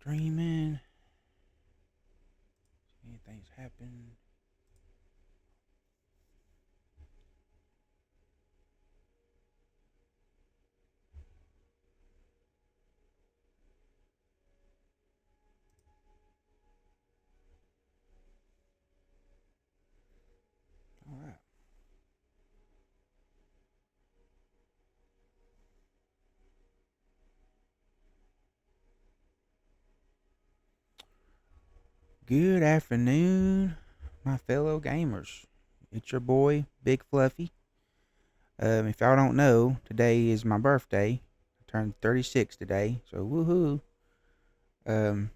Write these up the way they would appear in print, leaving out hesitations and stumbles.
Streaming. Anything's happened. All right. Good afternoon, my fellow gamers. It's your boy, Big Fluffy. If y'all don't know, today is my birthday. I turned 36 today, so woohoo. Um,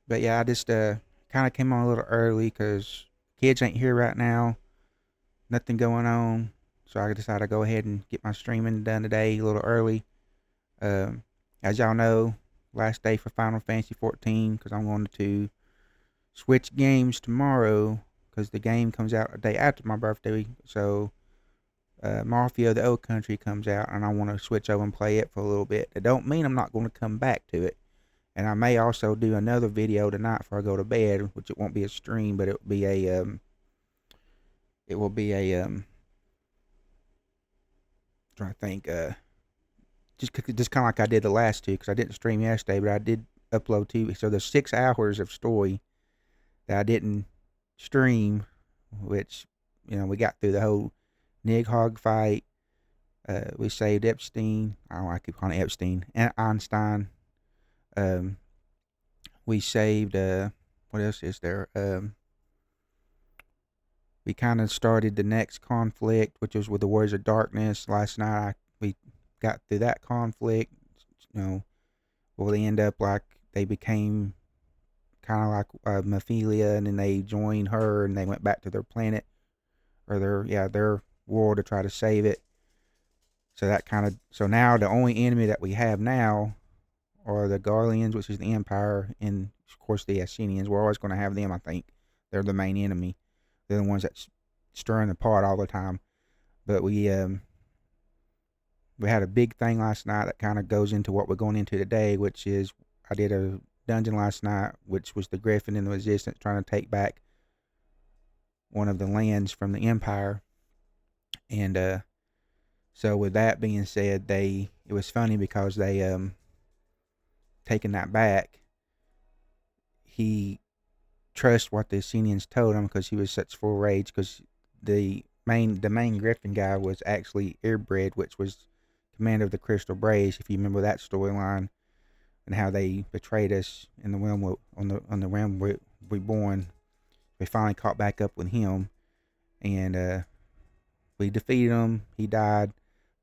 but yeah, I just kind of came on a little early because kids ain't here right now. Nothing going on, so I decided to go ahead and get my streaming done today a little early. Um, as y'all know, last day for Final Fantasy 14 because I'm going to switch games tomorrow because the game comes out a day after my birthday. So Mafia the Old Country comes out, and I want to switch over and play it for a little bit. That don't mean I'm not going to come back to it. And I may also do another video tonight before I go to bed, which it won't be a stream, but it will be a trying to think just kind of like I did the last two because I didn't stream yesterday, but I did upload two. So there's 6 hours of story that I didn't stream, which we got through the whole Nighthog fight. We saved Epstein. I don't know, I keep calling it Epstein and Einstein. We saved what else is there? We kind of started the next conflict, which was with the Warriors of Darkness. Last night we got through that conflict. Well, they end up like they became kind of like Mafia, and then they joined her, and they went back to their planet or their world to try to save it. So now the only enemy that we have now are the Garleans, which is the Empire, and of course the Ascenians. We're always going to have them. I think they're the main enemy. They're the ones that stirring the pot all the time. But we had a big thing last night that kind of goes into what we're going into today, which is I did a dungeon last night, which was the Griffin and the Resistance trying to take back one of the lands from the Empire. And so with that being said, it was funny because they taking that back. He trust what the Scionians told him because he was such full rage because the main Griffin guy was actually airbred, which was commander of the Crystal Braves. If you remember that storyline and how they betrayed us in the realm on the realm reborn, we finally caught back up with him, and we defeated him. He died.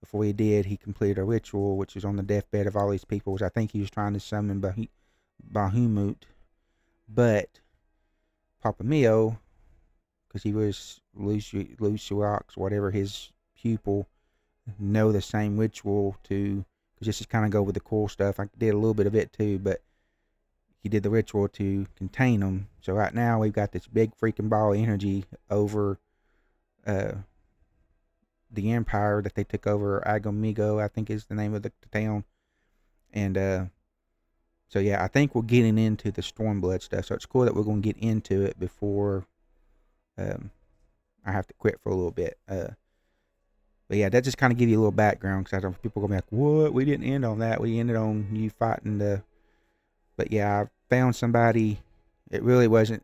Before he did, he completed a ritual, which was on the deathbed of all these people. Which I think he was trying to summon Bahamut, but Papa Mio, because he was Luciax, whatever his pupil, know the same ritual to, because this is kind of go with the cool stuff. I did a little bit of it too, but he did the ritual to contain them. So right now we've got this big freaking ball of energy over the empire that they took over. Ala Mhigo, I think is the name of the town. And so yeah, I think we're getting into the Stormblood stuff. So it's cool that we're going to get into it before I have to quit for a little bit. But yeah, that just kind of give you a little background because I don't people gonna be like, "What? We didn't end on that. We ended on you fighting the." But yeah, I found somebody. It really wasn't.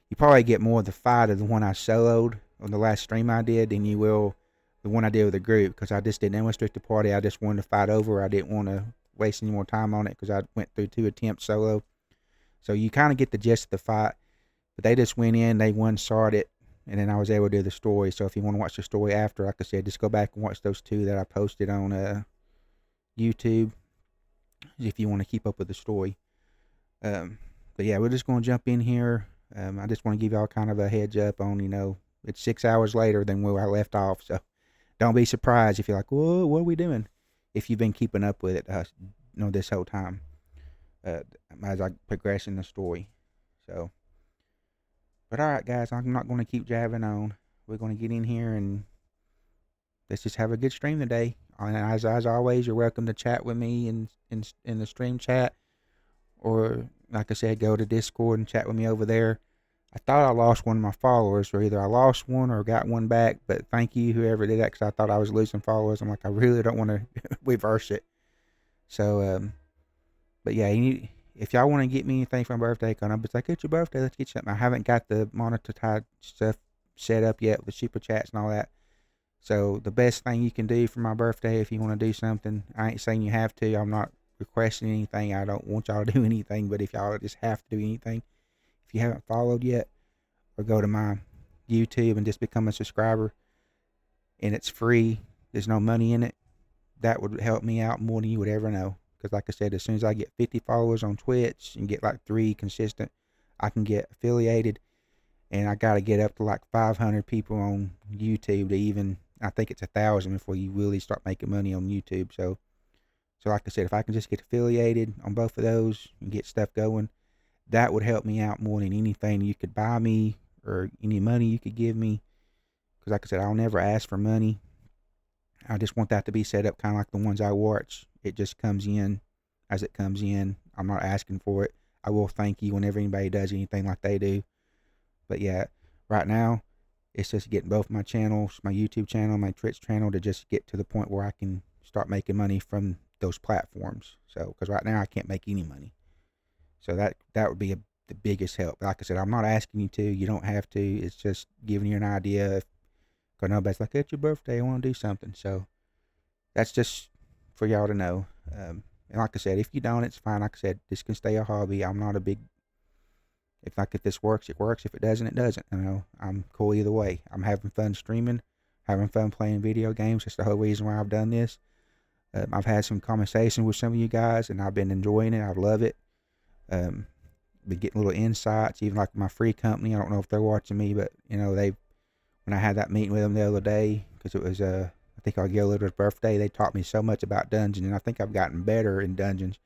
You probably get more of the fight of the one I soloed on the last stream I did than you will the one I did with the group because I just didn't illustrate the party. I just wanted to fight over. I didn't want to waste any more time on it because I went through 2 attempts solo. So you kind of get the gist of the fight. But they just went in, they one-shot it, and then I was able to do the story. So if you want to watch the story after, like I said, just go back and watch those 2 that I posted on YouTube if you want to keep up with the story. But yeah, we're just going to jump in here. I just want to give y'all kind of a heads up on, it's 6 hours later than where I left off. So don't be surprised if you're like, whoa, what are we doing? If you've been keeping up with it, this whole time as I progress in the story. So. But alright guys, I'm not going to keep jabbing on. We're going to get in here and let's just have a good stream today. And as always, you're welcome to chat with me in the stream chat. or like I said, go to Discord and chat with me over there. I thought I lost one of my followers, or either I lost one or got one back. But thank you, whoever did that, because I thought I was losing followers. I'm like, I really don't want to reverse it. So, but yeah, if y'all want to get me anything for my birthday, because I'm like, it's your birthday, let's get something. I haven't got the monetized stuff set up yet with the super chats and all that. So the best thing you can do for my birthday, if you want to do something, I ain't saying you have to. I'm not requesting anything. I don't want y'all to do anything. But if y'all just have to do anything, if you haven't followed yet, or go to my YouTube and just become a subscriber, and it's free, there's no money in it, that would help me out more than you would ever know. Because like I said, as soon as I get 50 followers on Twitch and get like 3 consistent, I can get affiliated. And I got to get up to like 500 people on YouTube to even, I think it's 1,000 before you really start making money on YouTube. So like I said, if I can just get affiliated on both of those and get stuff going, that would help me out more than anything you could buy me or any money you could give me. Because like I said, I'll never ask for money. I just want that to be set up kind of like the ones I watch. It just comes in as it comes in. I'm not asking for it. I will thank you whenever anybody does anything like they do. But yeah, right now, it's just getting both my channels, my YouTube channel, my Twitch channel, to just get to the point where I can start making money from those platforms. So, because right now I can't make any money. So that would be the biggest help. Like I said, I'm not asking you to. You don't have to. It's just giving you an idea. Because nobody's like, it's your birthday, I want to do something. So that's just for y'all to know. And like I said, if you don't, it's fine. Like I said, this can stay a hobby. I'm not a big... If this works, it works. If it doesn't, it doesn't. You know, I'm cool either way. I'm having fun streaming, having fun playing video games. That's the whole reason why I've done this. I've had some conversations with some of you guys, and I've been enjoying it. I love it. Been getting little insights, even like my free company. I don't know if they're watching me, but you know, when I had that meeting with them the other day, because it was I think our Garlean's birthday, they taught me so much about dungeons, and I think I've gotten better in dungeons,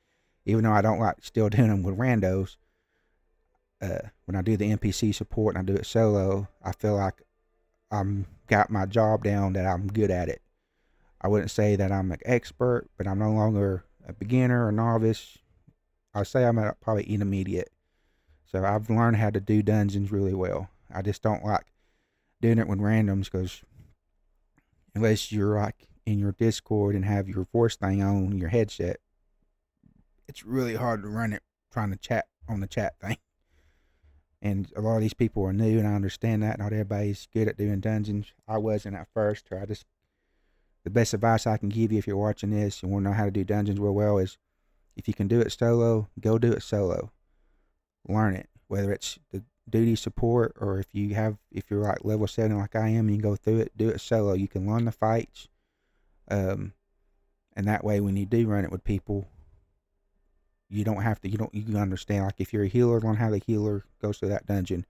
even though I don't like still doing them with randos. When I do the NPC support and I do it solo, I feel like I'm got my job down, that I'm good at it. I wouldn't say that I'm an expert, but I'm no longer a beginner or novice. I'd say I'm at probably intermediate. So I've learned how to do dungeons really well. I just don't like doing it with randoms, because unless you're like in your Discord and have your voice thing on your headset, it's really hard to run it trying to chat on the chat thing. And a lot of these people are new, and I understand that. Not everybody's good at doing dungeons. I wasn't at first. The best advice I can give you if you're watching this and want to know how to do dungeons real well is, if you can do it solo, go do it solo. Learn it. Whether it's the duty support, or if you're like level 7 like I am, and you can go through it, do it solo. You can learn the fights. And that way when you do run it with people, you don't have to, you can understand. Like if you're a healer, learn how the healer goes through that dungeon.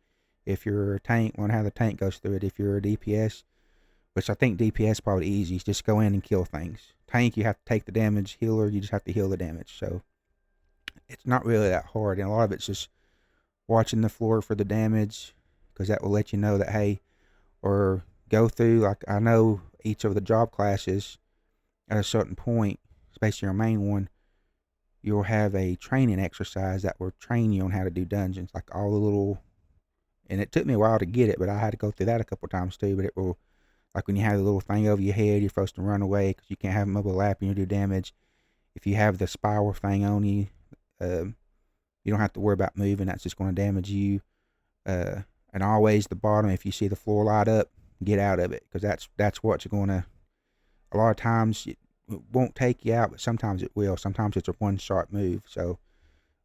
If you're a tank, learn how the tank goes through it. If you're a DPS, which I think DPS is probably easy, just go in and kill things. Tank, you have to take the damage. Healer, you just have to heal the damage. So it's not really that hard, and a lot of it's just watching the floor for the damage, because that will let you know that, hey, or go through, like I know each of the job classes at a certain point, especially your main one, you'll have a training exercise that will train you on how to do dungeons, like all the little, and it took me a while to get it, but I had to go through that a couple times too. But it will, like when you have the little thing over your head, you're supposed to run away because you can't have them overlapping, you do damage. If you have the spiral thing on you, you don't have to worry about moving. That's just going to damage you. And always the bottom, if you see the floor light up, get out of it, because that's what's going to, a lot of times it won't take you out, but sometimes it will. Sometimes it's a one-shot move. So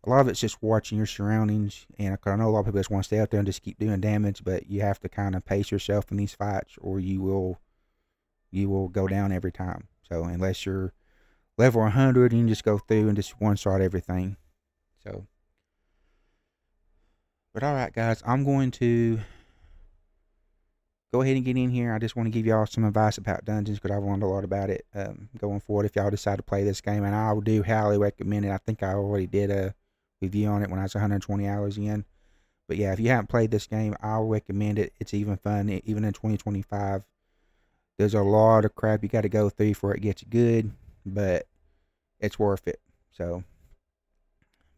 a lot of it's just watching your surroundings. And I know a lot of people just want to stay out there and just keep doing damage, but you have to kind of pace yourself in these fights, or you will go down every time. So unless you're level 100, you can just go through and just one-shot everything. So, but alright guys, I'm going to go ahead and get in here. I just want to give y'all some advice about dungeons, because I've learned a lot about it going forward. If y'all decide to play this game, and I do highly recommend it. I think I already did a review on it when I was 120 hours in. But yeah, if you haven't played this game, I'll recommend it. It's even fun, even in 2025. There's a lot of crap you got to go through before it gets good, but it's worth it. So,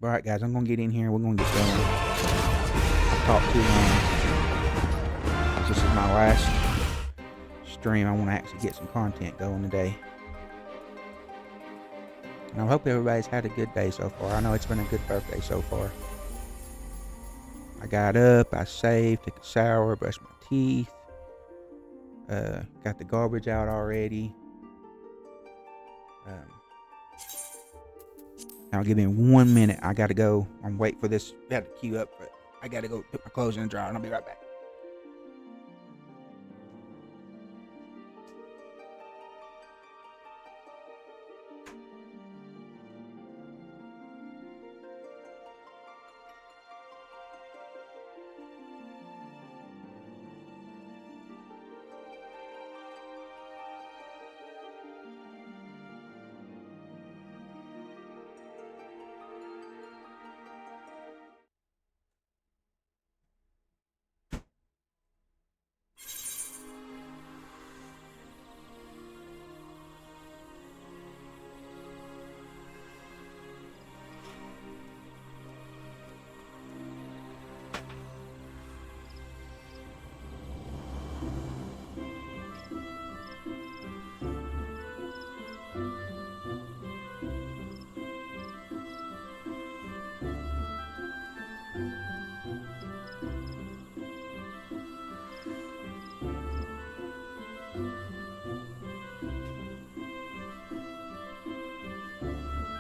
Alright guys, I'm gonna get in here, we're gonna get going. I talked too long. This is my last stream. I wanna actually get some content going today. And I hope everybody's had a good day so far. I know it's been a good birthday so far. I got up, I saved, took a shower, brushed my teeth. Got the garbage out already. Now give me 1 minute. I gotta go. I'm waiting for this. I have to queue up, but I gotta go put my clothes in the dryer and I'll be right back.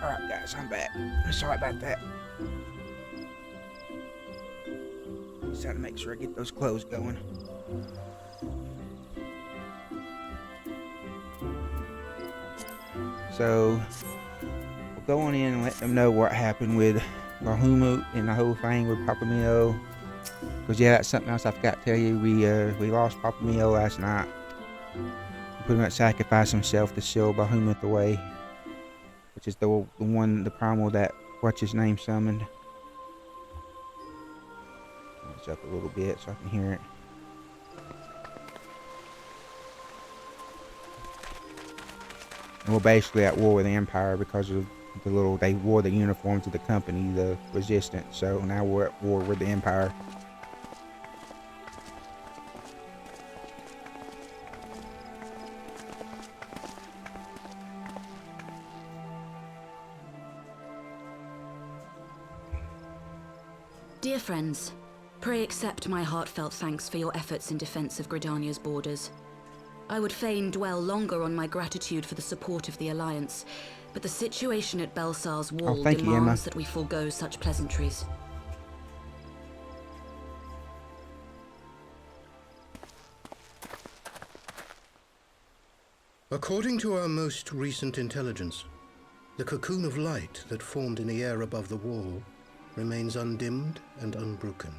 Alright guys, I'm back. Sorry about that. Just had to make sure I get those clothes going. So, we'll go on in and let them know what happened with Bahamut and the whole thing with Papa Mio. Because yeah, that's something else I forgot to tell you. We lost Papa Mio last night. He pretty much sacrificed himself to seal Bahamut away. Which is the one, the primal that what's his name summoned. It's up a little bit so I can hear it. And we're basically at war with the Empire because of they wore the uniforms of the company, the Resistance. So now we're at war with the Empire. Dear friends, pray accept my heartfelt thanks for your efforts in defense of Gridania's borders. I would fain dwell longer on my gratitude for the support of the Alliance, but the situation at Baelsar's wall demands that we forego such pleasantries. According to our most recent intelligence, the cocoon of light that formed in the air above the wall remains undimmed and unbroken.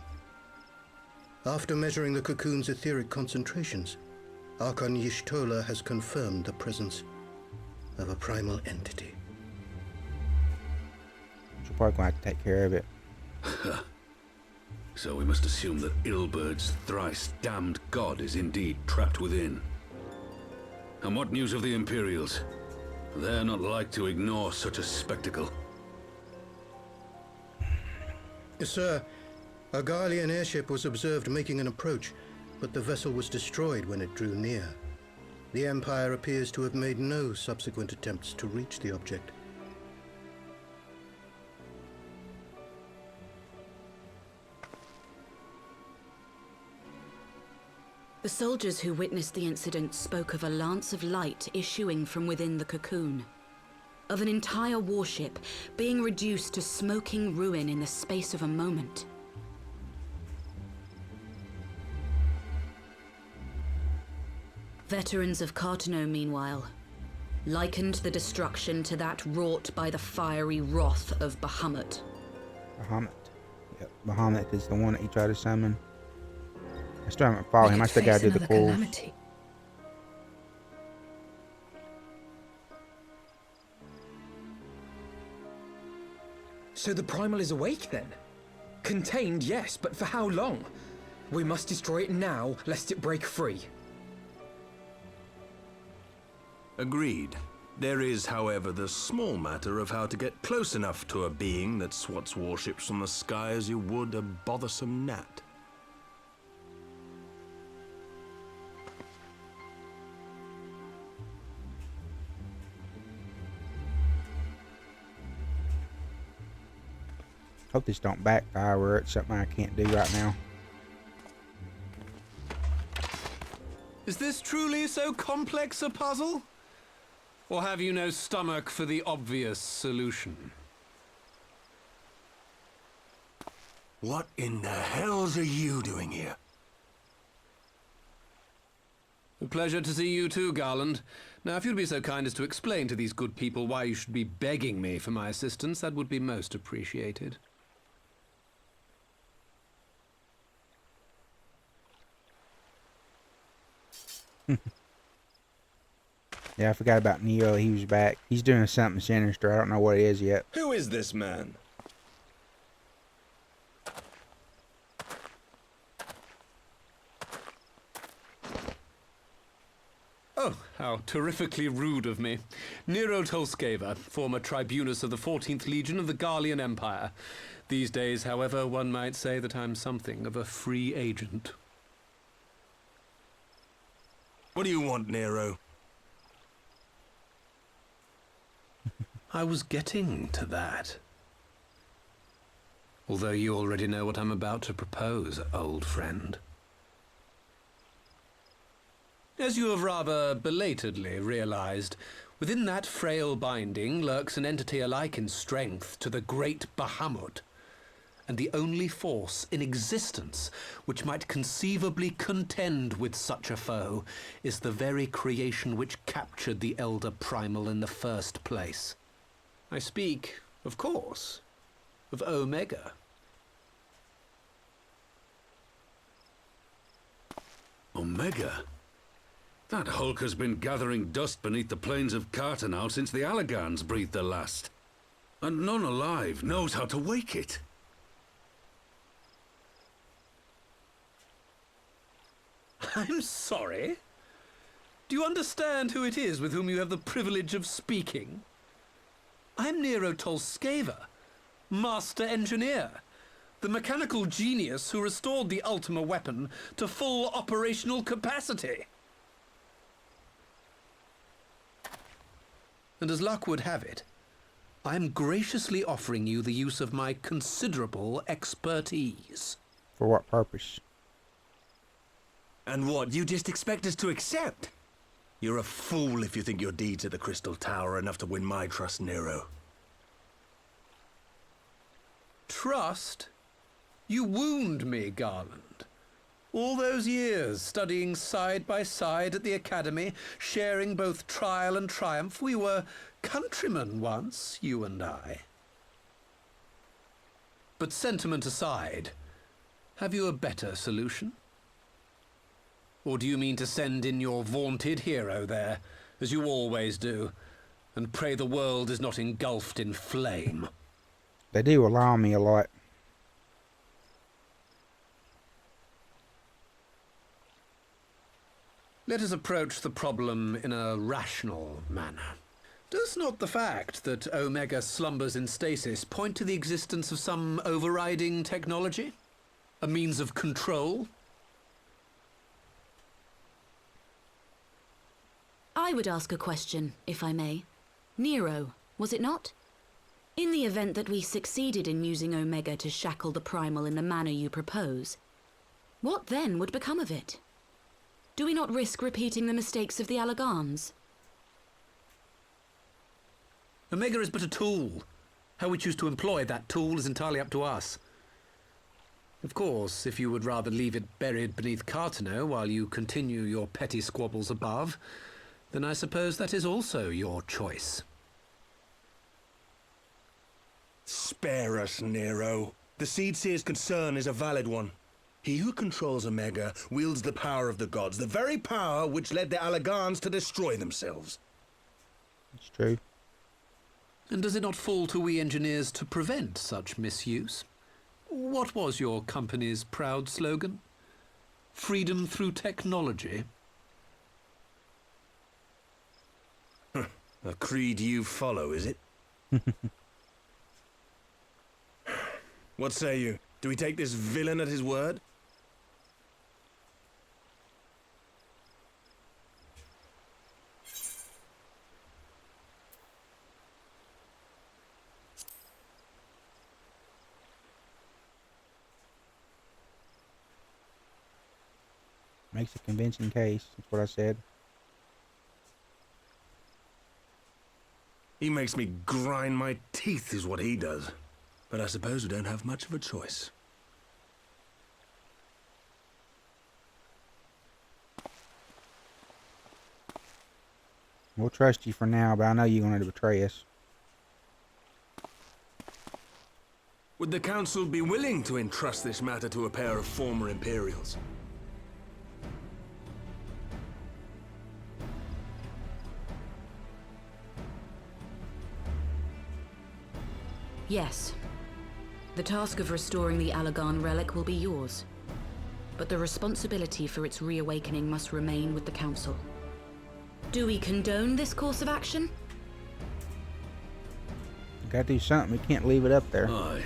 After measuring the cocoon's etheric concentrations, Archon Y'shtola has confirmed the presence of a primal entity. We're probably going to have to take care of it. So we must assume that Ilbert's thrice damned god is indeed trapped within. And what news of the Imperials? They're not like to ignore such a spectacle. Sir, a Garlean airship was observed making an approach, but the vessel was destroyed when it drew near. The Empire appears to have made no subsequent attempts to reach the object. The soldiers who witnessed the incident spoke of a lance of light issuing from within the cocoon. Of an entire warship being reduced to smoking ruin in the space of a moment. Veterans of Cartano, meanwhile, likened the destruction to that wrought by the fiery wrath of Bahamut. Bahamut. Yep, Bahamut is the one that he tried to summon. I still haven't followed him. I still gotta do the pulls. So the Primal is awake then? Contained, yes, but for how long? We must destroy it now, lest it break free. Agreed. There is, however, the small matter of how to get close enough to a being that swats warships from the sky as you would a bothersome gnat. Hope this don't backfire where it's something I can't do right now. Is this truly so complex a puzzle? Or have you no stomach for the obvious solution? What in the hells are you doing here? A pleasure to see you too, Garland. Now, if you'd be so kind as to explain to these good people why you should be begging me for my assistance, that would be most appreciated. Yeah, I forgot about Neo. He was back. He's doing something sinister. I don't know what it is yet. Who is this man? Oh, how terrifically rude of me. Nero Tolskeva, former tribunus of the 14th Legion of the Garlean Empire. These days, however, one might say that I'm something of a free agent. What do you want, Nero? I was getting to that. Although you already know what I'm about to propose, old friend. As you have rather belatedly realized, within that frail binding lurks an entity alike in strength to the great Bahamut, and the only force in existence which might conceivably contend with such a foe is the very creation which captured the elder Primal in the first place. I speak, of course, of Omega. Omega? That hulk has been gathering dust beneath the plains of Cartanal since the Alagans breathed their last. And none alive knows how to wake it. I'm sorry? Do you understand who it is with whom you have the privilege of speaking? I'm Nero Tolskeva, Master Engineer, the mechanical genius who restored the Ultima weapon to full operational capacity. And as luck would have it, I am graciously offering you the use of my considerable expertise. For what purpose? And what, you just expect us to accept? You're a fool if you think your deeds at the Crystal Tower are enough to win my trust, Nero. Trust? You wound me, Garland. All those years, studying side by side at the Academy, sharing both trial and triumph, we were countrymen once, you and I. But sentiment aside, have you a better solution? Or do you mean to send in your vaunted hero there, as you always do, and pray the world is not engulfed in flame? They do alarm me a lot. Let us approach the problem in a rational manner. Does not the fact that Omega slumbers in stasis point to the existence of some overriding technology? A means of control? I would ask a question, if I may. Nero, was it not? In the event that we succeeded in using Omega to shackle the Primal in the manner you propose, what then would become of it? Do we not risk repeating the mistakes of the Alagans? Omega is but a tool. How we choose to employ that tool is entirely up to us. Of course, if you would rather leave it buried beneath Cartano while you continue your petty squabbles above, then I suppose that is also your choice. Spare us, Nero. The Seedseer's concern is a valid one. He who controls Omega wields the power of the gods, the very power which led the Alagans to destroy themselves. It's true. And does it not fall to we engineers to prevent such misuse? What was your company's proud slogan? Freedom through technology? A creed you follow, is it? What say you? Do we take this villain at his word? Makes a convincing case. That's what I said. He makes me grind my teeth is what he does. But I suppose we don't have much of a choice. We'll trust you for now, but I know you're going to betray us. Would the Council be willing to entrust this matter to a pair of former Imperials? Yes. The task of restoring the Allagan relic will be yours. But the responsibility for its reawakening must remain with the Council. Do we condone this course of action? Gotta do something. We can't leave it up there. Aye.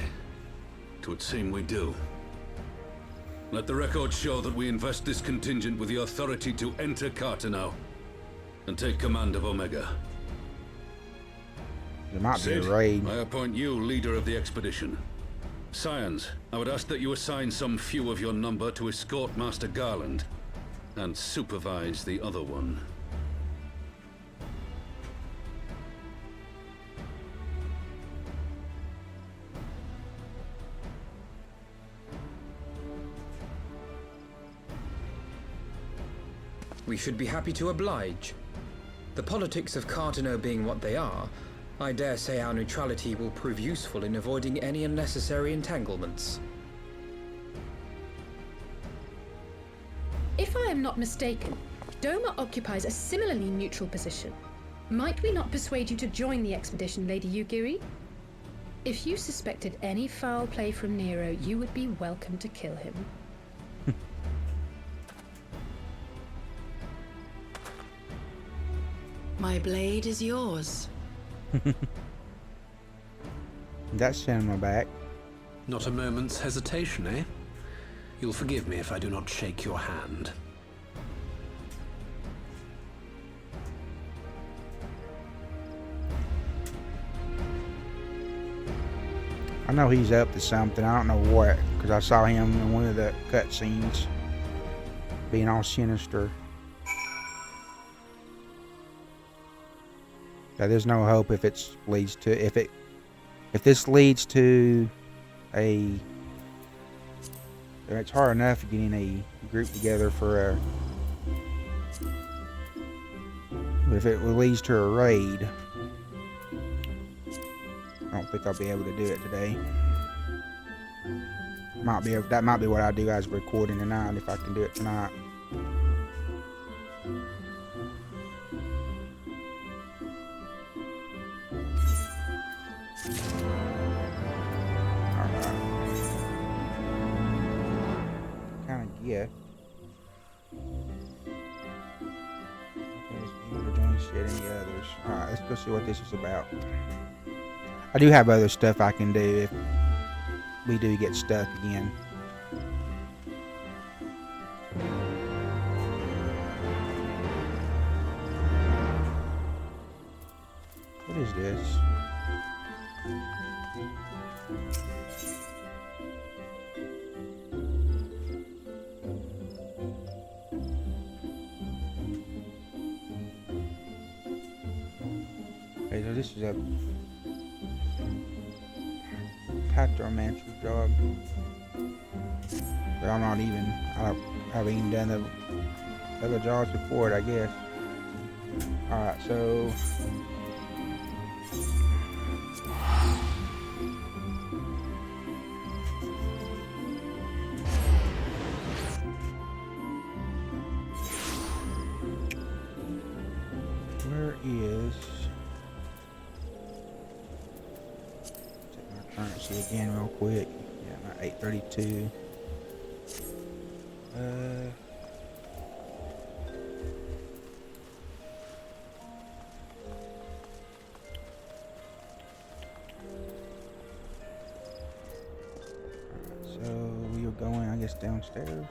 It would seem we do. Let the record show that we invest this contingent with the authority to enter Cartano and take command of Omega. There might be Sid, a raid. I appoint you leader of the expedition. Scions, I would ask that you assign some few of your number to escort Master Garland and supervise the other one. We should be happy to oblige. The politics of Cartano being what they are, I dare say our neutrality will prove useful in avoiding any unnecessary entanglements. If I am not mistaken, Doma occupies a similarly neutral position. Might we not persuade you to join the expedition, Lady Yugiri? If you suspected any foul play from Nero, you would be welcome to kill him. My blade is yours. That's sending my back. Not a moment's hesitation, eh? You'll forgive me if I do not shake your hand. I know he's up to something. I don't know what, because I saw him in one of the cutscenes being all sinister. Yeah, there's no hope if it leads to if this leads to a. It's hard enough getting a group together for a. But if it leads to a raid, I don't think I'll be able to do it today. That might be what I do as a recording tonight if I can do it tonight. Yeah. Any others? Alright, let's go see what this is about. I do have other stuff I can do if we do get stuck again. What is this? Okay, so this is a patromancer job. But I haven't even done the other jobs before it, I guess. Alright, so where is check my currency again real quick. Yeah, my 832. going, I guess, downstairs.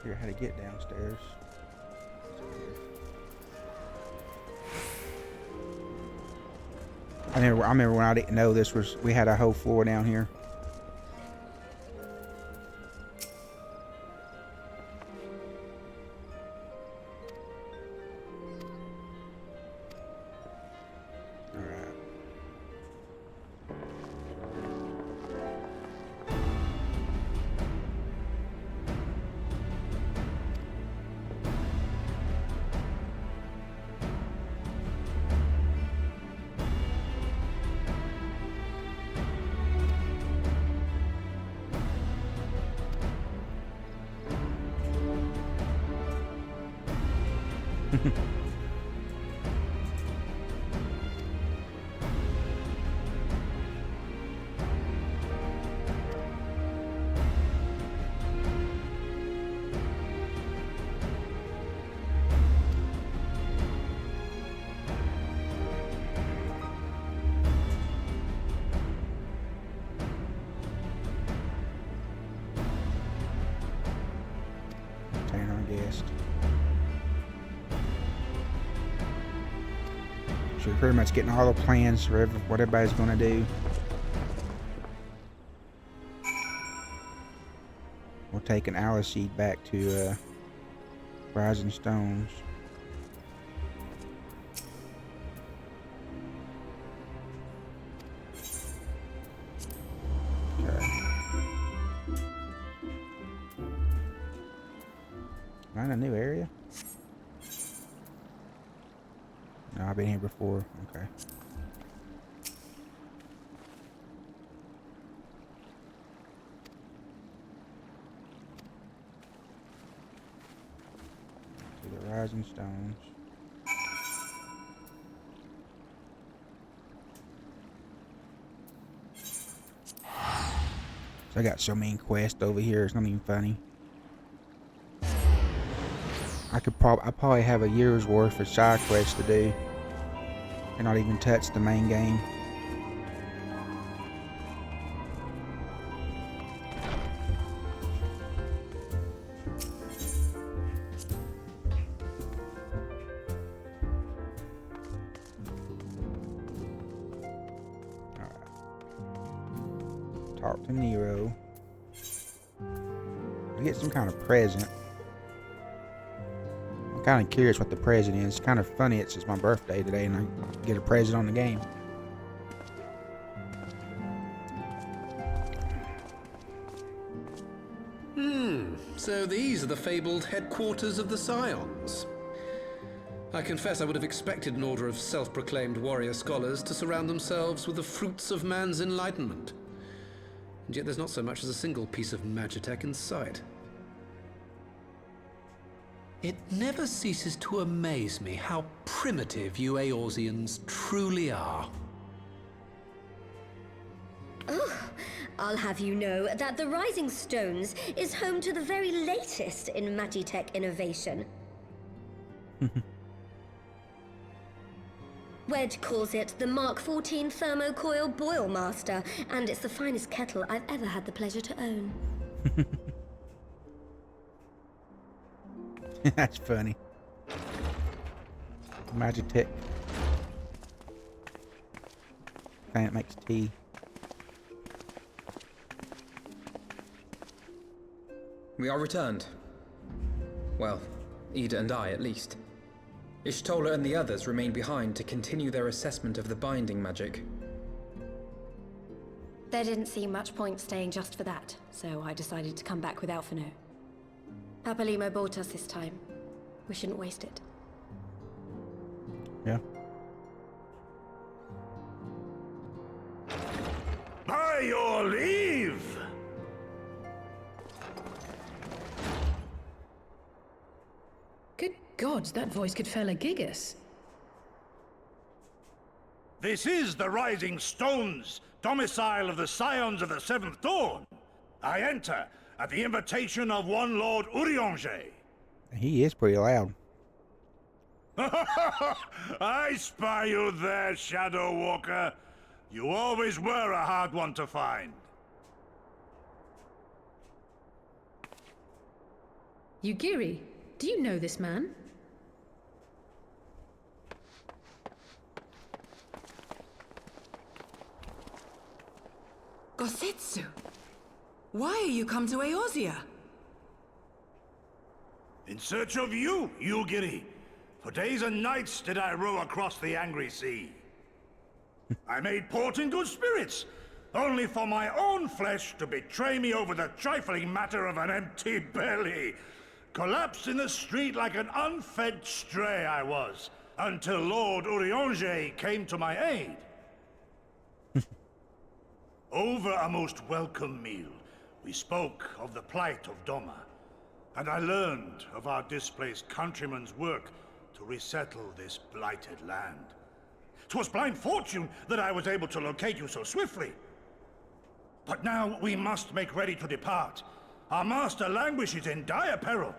Figure how to get downstairs. I remember when I didn't know this was, we had a whole floor down here. So we're pretty much getting all the plans for what everybody's going to do. We'll take an Ala seed back to Rising Stones. Okay. Find a new area? No, I've been here before. Okay. To the Rising Stones. So I got so many quests over here, it's not even funny. I probably have a year's worth of side quests to do and not even touch the main game. Alright. Talk to Nero. I get some kind of present. Kind of curious what the present is. It's kind of funny. It's just my birthday today, and I get a present on the game. So these are the fabled headquarters of the Scions. I confess I would have expected an order of self-proclaimed warrior scholars to surround themselves with the fruits of man's enlightenment. And yet there's not so much as a single piece of magitech in sight. It never ceases to amaze me how primitive you Eorzeans truly are. Oh, I'll have you know that the Rising Stones is home to the very latest in magitech innovation. Wedge calls it the Mark 14 Thermocoil Boil Master, and it's the finest kettle I've ever had the pleasure to own. That's funny. Magitech. Thing that makes tea. We are returned. Well, Ida and I, at least. Ishtola and the others remain behind to continue their assessment of the binding magic. There didn't seem much point staying just for that, so I decided to come back with Alphino. Papalimo bought us this time. We shouldn't waste it. Yeah. By your leave! Good gods, that voice could fell a gigas. This is the Rising Stones, domicile of the Scions of the Seventh Dawn. I enter at the invitation of one Lord Urianger. He is pretty loud. I spy you there, Shadow Walker. You always were a hard one to find. Yugiri, do you know this man? Gosetsu! Why are you come to Eorzeia? In search of you, Yugiri. For days and nights did I row across the angry sea. I made port in good spirits, only for my own flesh to betray me over the trifling matter of an empty belly. Collapsed in the street like an unfed stray I was, until Lord Urianger came to my aid. Over a most welcome meal, we spoke of the plight of Doma, and I learned of our displaced countrymen's work to resettle this blighted land. 'Twas blind fortune that I was able to locate you so swiftly. But now we must make ready to depart. Our master languishes in dire peril,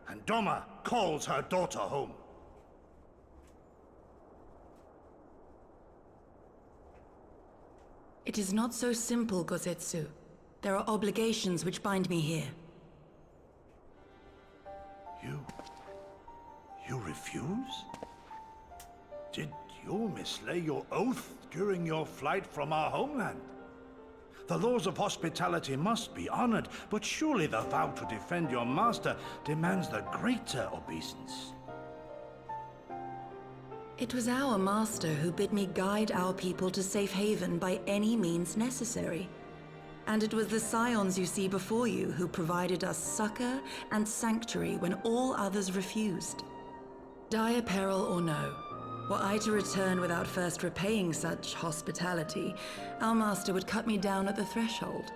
and Doma calls her daughter home. It is not so simple, Gosetsu. There are obligations which bind me here. You refuse? Did you mislay your oath during your flight from our homeland? The laws of hospitality must be honored, but surely the vow to defend your master demands the greater obeisance. It was our master who bid me guide our people to safe haven by any means necessary. And it was the Scions you see before you who provided us succor and sanctuary when all others refused. Dire peril or no, were I to return without first repaying such hospitality, our master would cut me down at the threshold.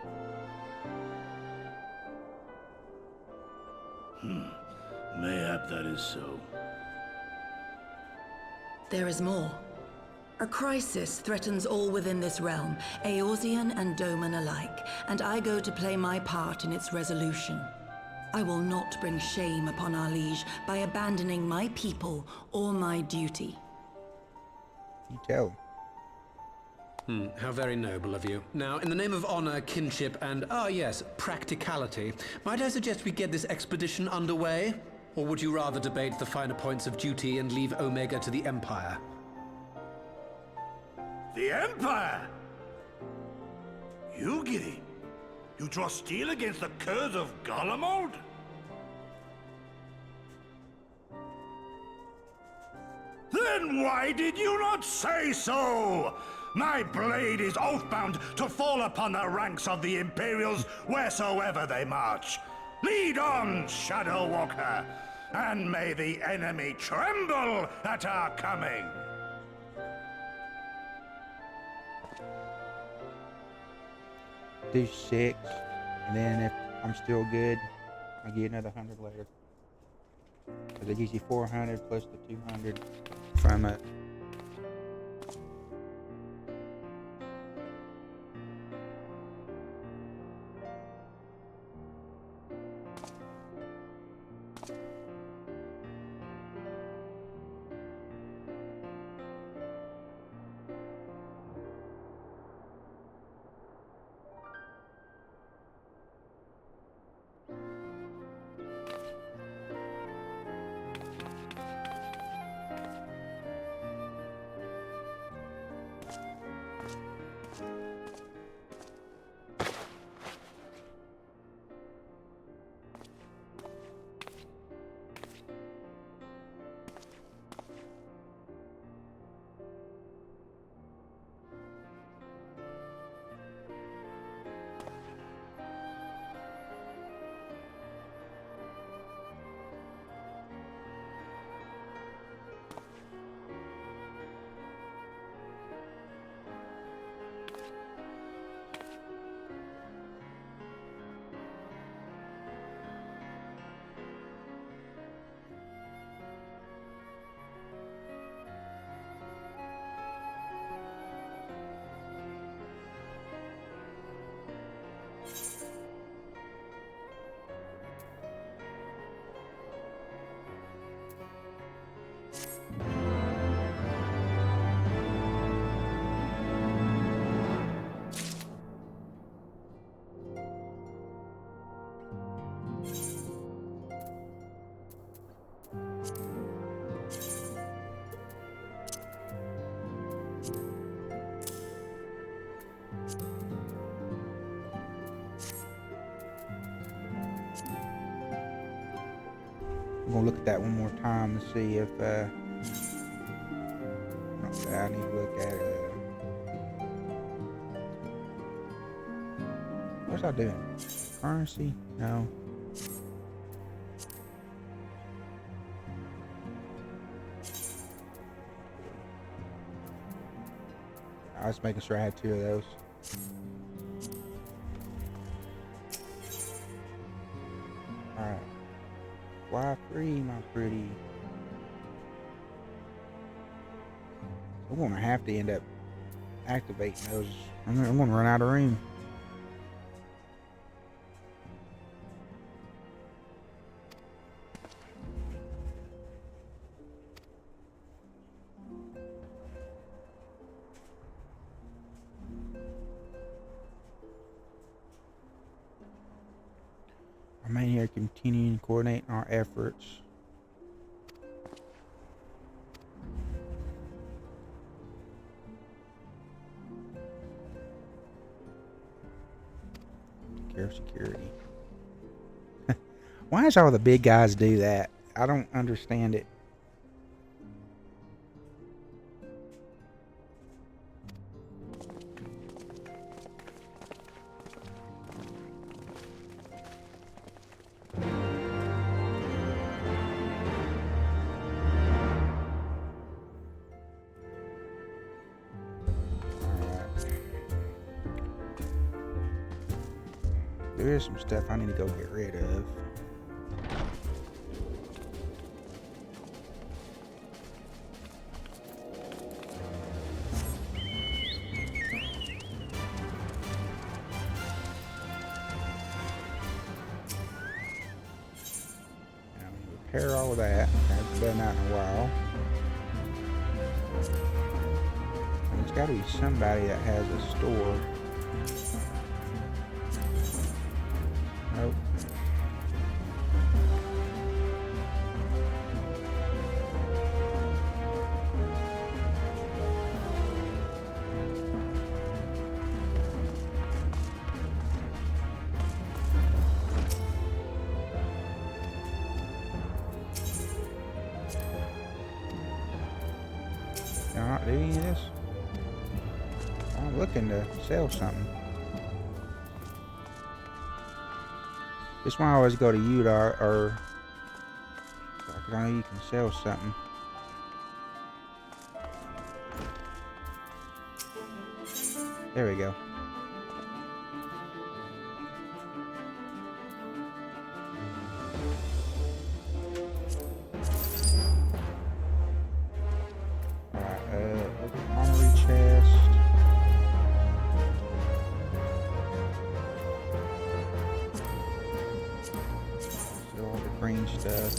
Mayhap that is so. There is more. A crisis threatens all within this realm, Eorzean and Doman alike, and I go to play my part in its resolution. I will not bring shame upon our liege by abandoning my people or my duty. You tell him. How very noble of you. Now, in the name of honor, kinship, and, yes, practicality, might I suggest we get this expedition underway? Or would you rather debate the finer points of duty and leave Omega to the Empire? The Empire? Yugiri, you draw steel against the curse of Garlemald? Then why did you not say so? My blade is oath-bound to fall upon the ranks of the Imperials wheresoever they march. Lead on, Shadow Walker, and may the enemy tremble at our coming. Do 6, and then if I'm still good, I'll give you another 100 later. Because it gives you 400 plus the 200 from it. I'm gonna look at that one more time to see if I need to look at it. What's I doing? Currency? No. I was making sure I had 2 of those. Alright. Fly free, my pretty. I'm gonna have to end up activating those. I'm gonna run out of room. I'm in here continuing coordinating our efforts. Care security. Why does all the big guys do that? I don't understand it. There is some stuff I need to go get rid of. Repair all of that. I haven't done that in a while. And there's got to be somebody that has a store. Nope. Can I not do any of this? I'm looking to sell something. This one I always go to you or I know you can sell something. There we go. Alright, armory chest. Green stuff.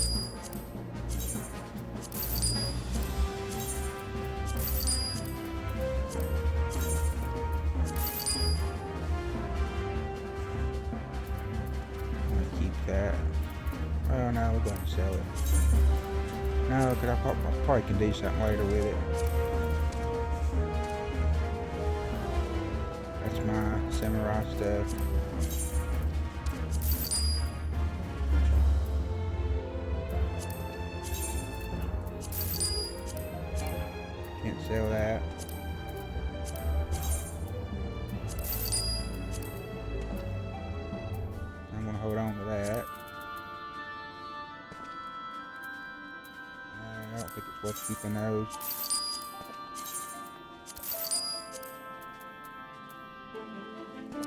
I'm gonna keep that. Oh no, we're going to sell it. No, because I probably can do something later with it. That's my samurai stuff. Can't sell that. I'm gonna hold on to that. I don't think it's worth keeping those.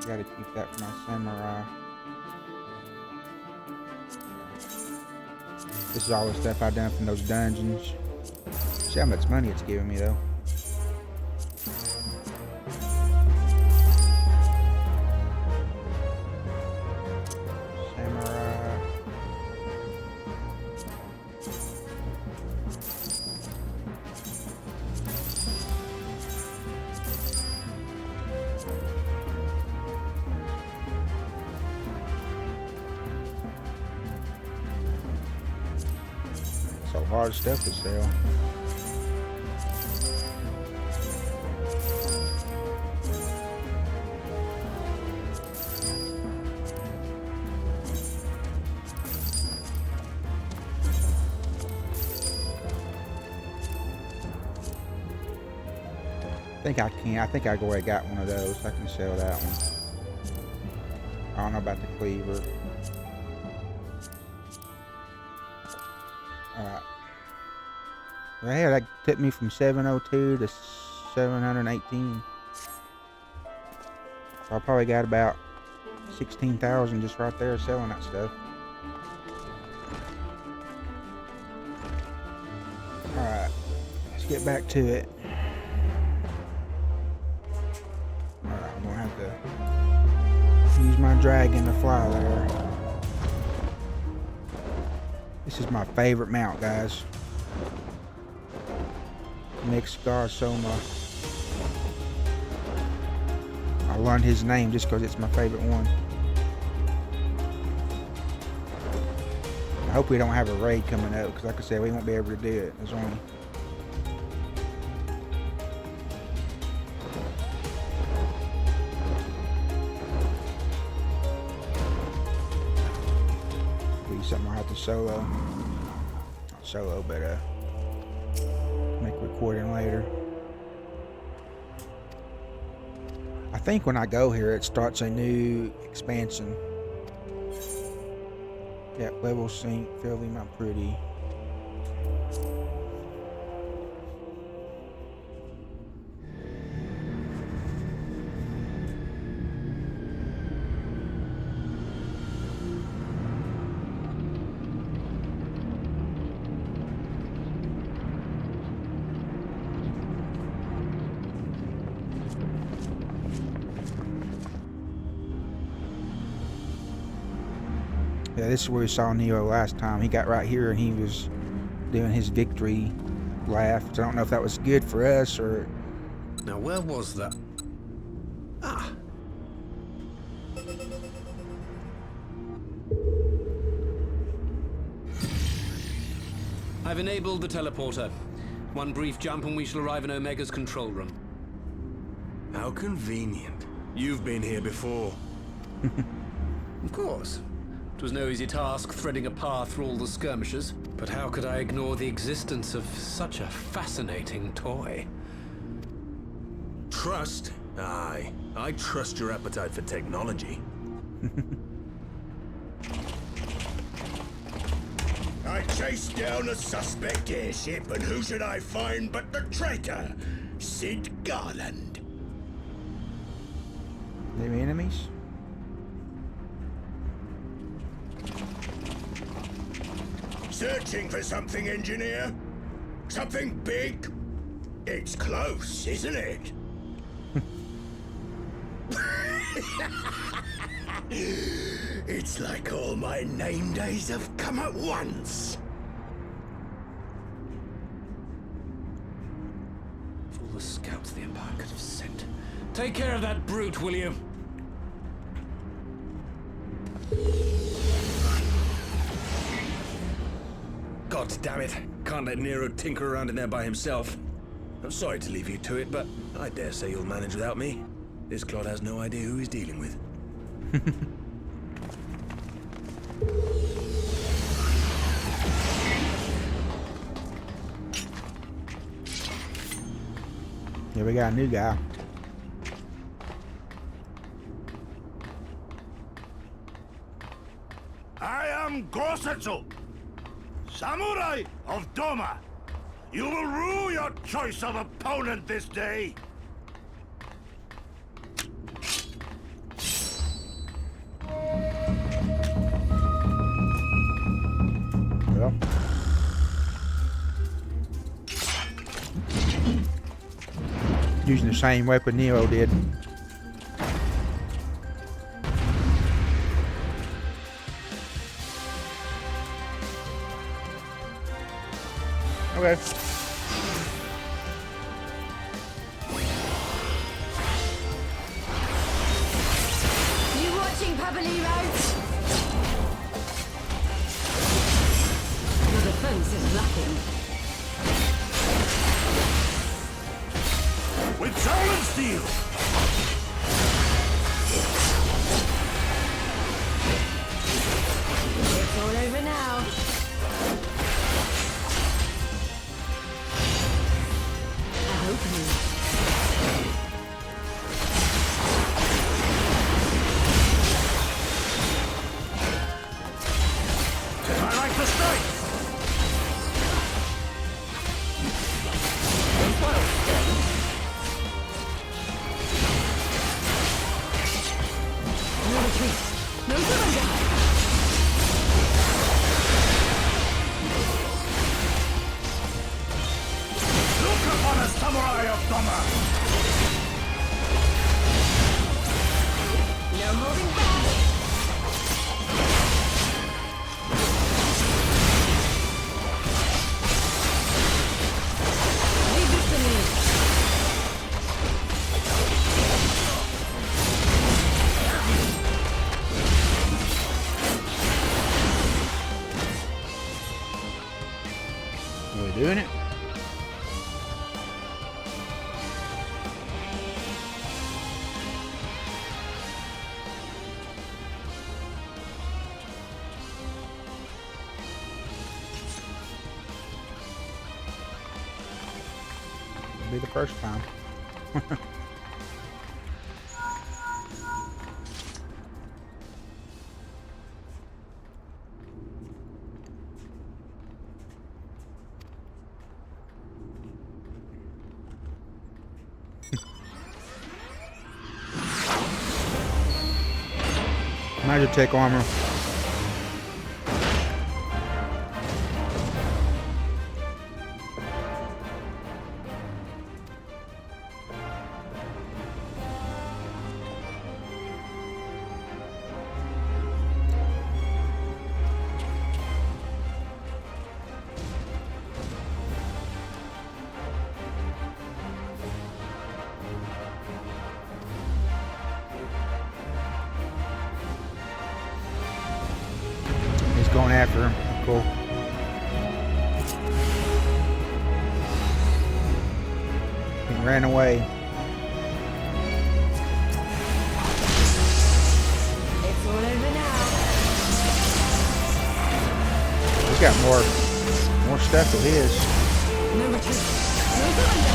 Gotta keep that for my samurai. This is all the stuff I've done from those dungeons. See how much money it's giving me though. Samurai. So hard stuff to sell. think I can. I think I already got one of those. I can sell that one. I don't know about the cleaver. Alright. Well, hey, that took me from 702 to 718. So I probably got about 16,000 just right there selling that stuff. Alright. Let's get back to it. Alright, I'm gonna have to use my dragon to fly there. This is my favorite mount, guys. Mixgar Soma. I learned his name just because it's my favorite one. I hope we don't have a raid coming up, because like I said, we won't be able to do it. There's only... be something I have to solo. Not solo, but make recording later. I think when I go here, it starts a new expansion. Yeah, level sync, fairly not pretty. Yeah, this is where we saw Neo last time. He got right here and he was doing his victory laugh. So I don't know if that was good for us or... Now, where was that? Ah. I've enabled the teleporter. One brief jump and we shall arrive in Omega's control room. How convenient. You've been here before. Of course. It was no easy task threading a path through all the skirmishes, but how could I ignore the existence of such a fascinating toy? Trust? Aye. I trust your appetite for technology. I chased down a suspect airship, and who should I find but the traitor, Sid Garland. Any enemies? Searching for something, engineer? Something big? It's close, isn't it? It's like all my name days have come at once. Of all the scouts the Empire could have sent. Take care of that brute, will you? God damn it. Can't let Nero tinker around in there by himself. I'm sorry to leave you to it, but I dare say you'll manage without me. This clod has no idea who he's dealing with. Here we got a new guy. I am Gosetsu, Samurai of Doma. You will rue your choice of opponent this day. Well. Using the same weapon Neo did. Okay. You watching, Pabalero? Your defense is lacking. With soul and steel. It's all over now. I hope you. be the first time. Magitech armor. Going after him. Cool. He ran away. It's all over now. He's got more stuff than his. No retreat. No surrender.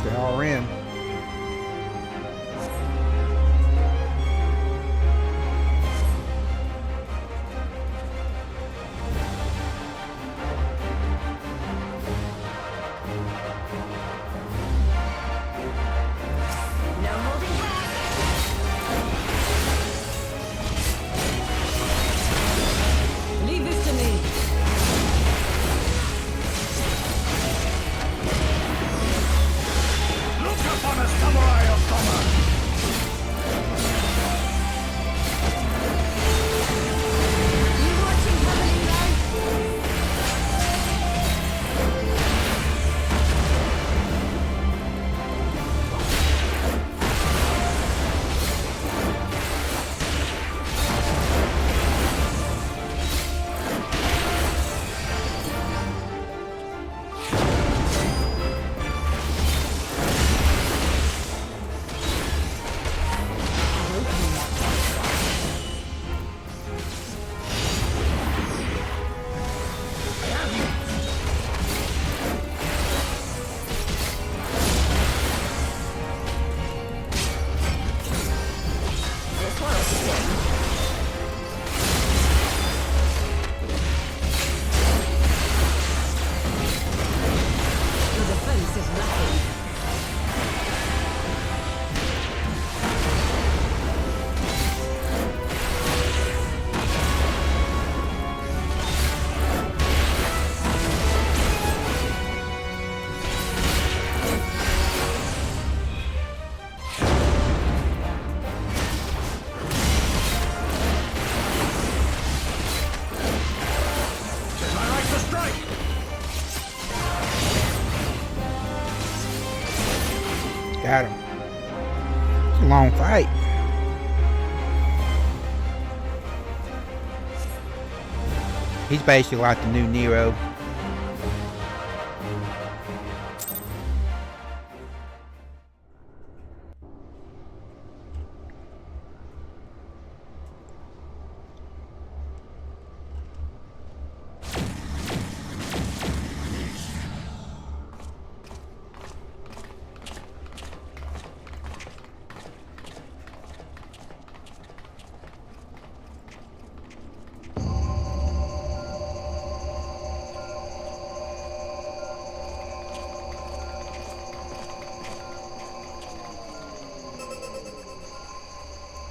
They all ran. Got him. It's a long fight. He's basically like the new Nero.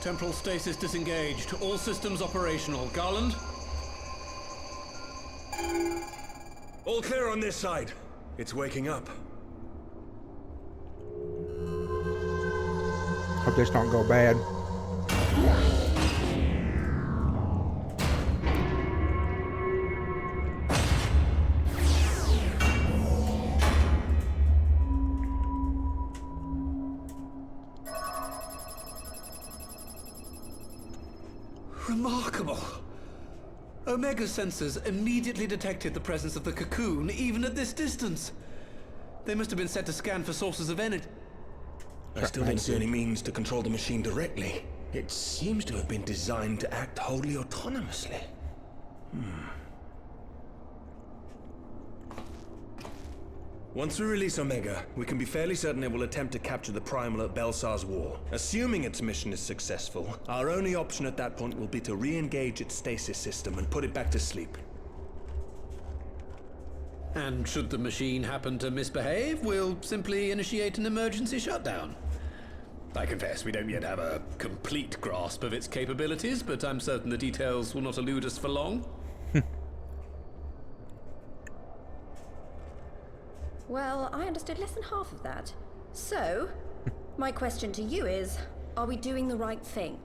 Temporal stasis disengaged. All systems operational. Garland? All clear on this side. It's waking up. Hope this don't go bad. Remarkable. Omega sensors immediately detected the presence of the cocoon, even at this distance. They must have been set to scan for sources of energy. I still don't see any means to control the machine directly. It seems to have been designed to act wholly autonomously. Once we release Omega, we can be fairly certain it will attempt to capture the Primal at Baelsar's wall. Assuming its mission is successful, our only option at that point will be to re-engage its stasis system and put it back to sleep. And should the machine happen to misbehave, we'll simply initiate an emergency shutdown. I confess we don't yet have a complete grasp of its capabilities, but I'm certain the details will not elude us for long. Well, I understood less than half of that. So, my question to you is, are we doing the right thing?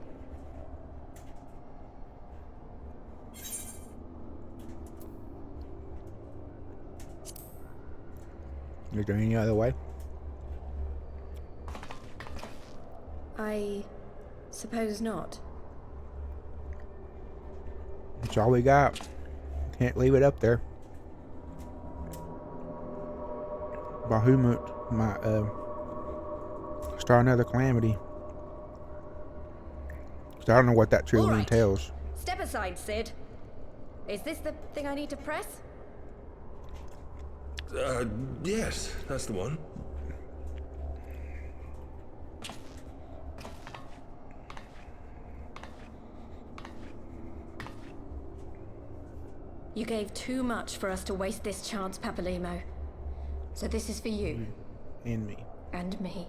Is there any other way? I suppose not. That's all we got. Can't leave it up there. Bahamut might start another calamity. So I don't know what that truly entails. Step aside, Sid. Is this the thing I need to press? Yes, that's the one. You gave too much for us to waste this chance, Papalimo. So this is for you. And me. And me.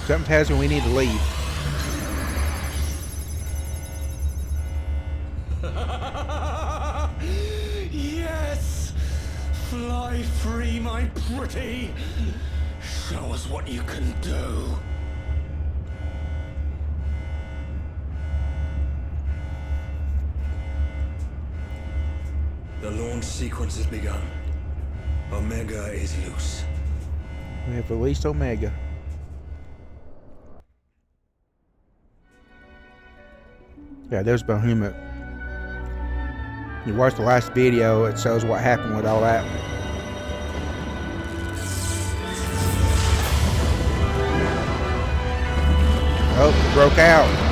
Something tells me we need to leave. Yes! Fly free, my pretty! Show us what you can do. The launch sequence has begun. Omega is loose. We have released Omega. Yeah, there's Bahamut. You watch the last video, it shows what happened with all that. Oh, it broke out.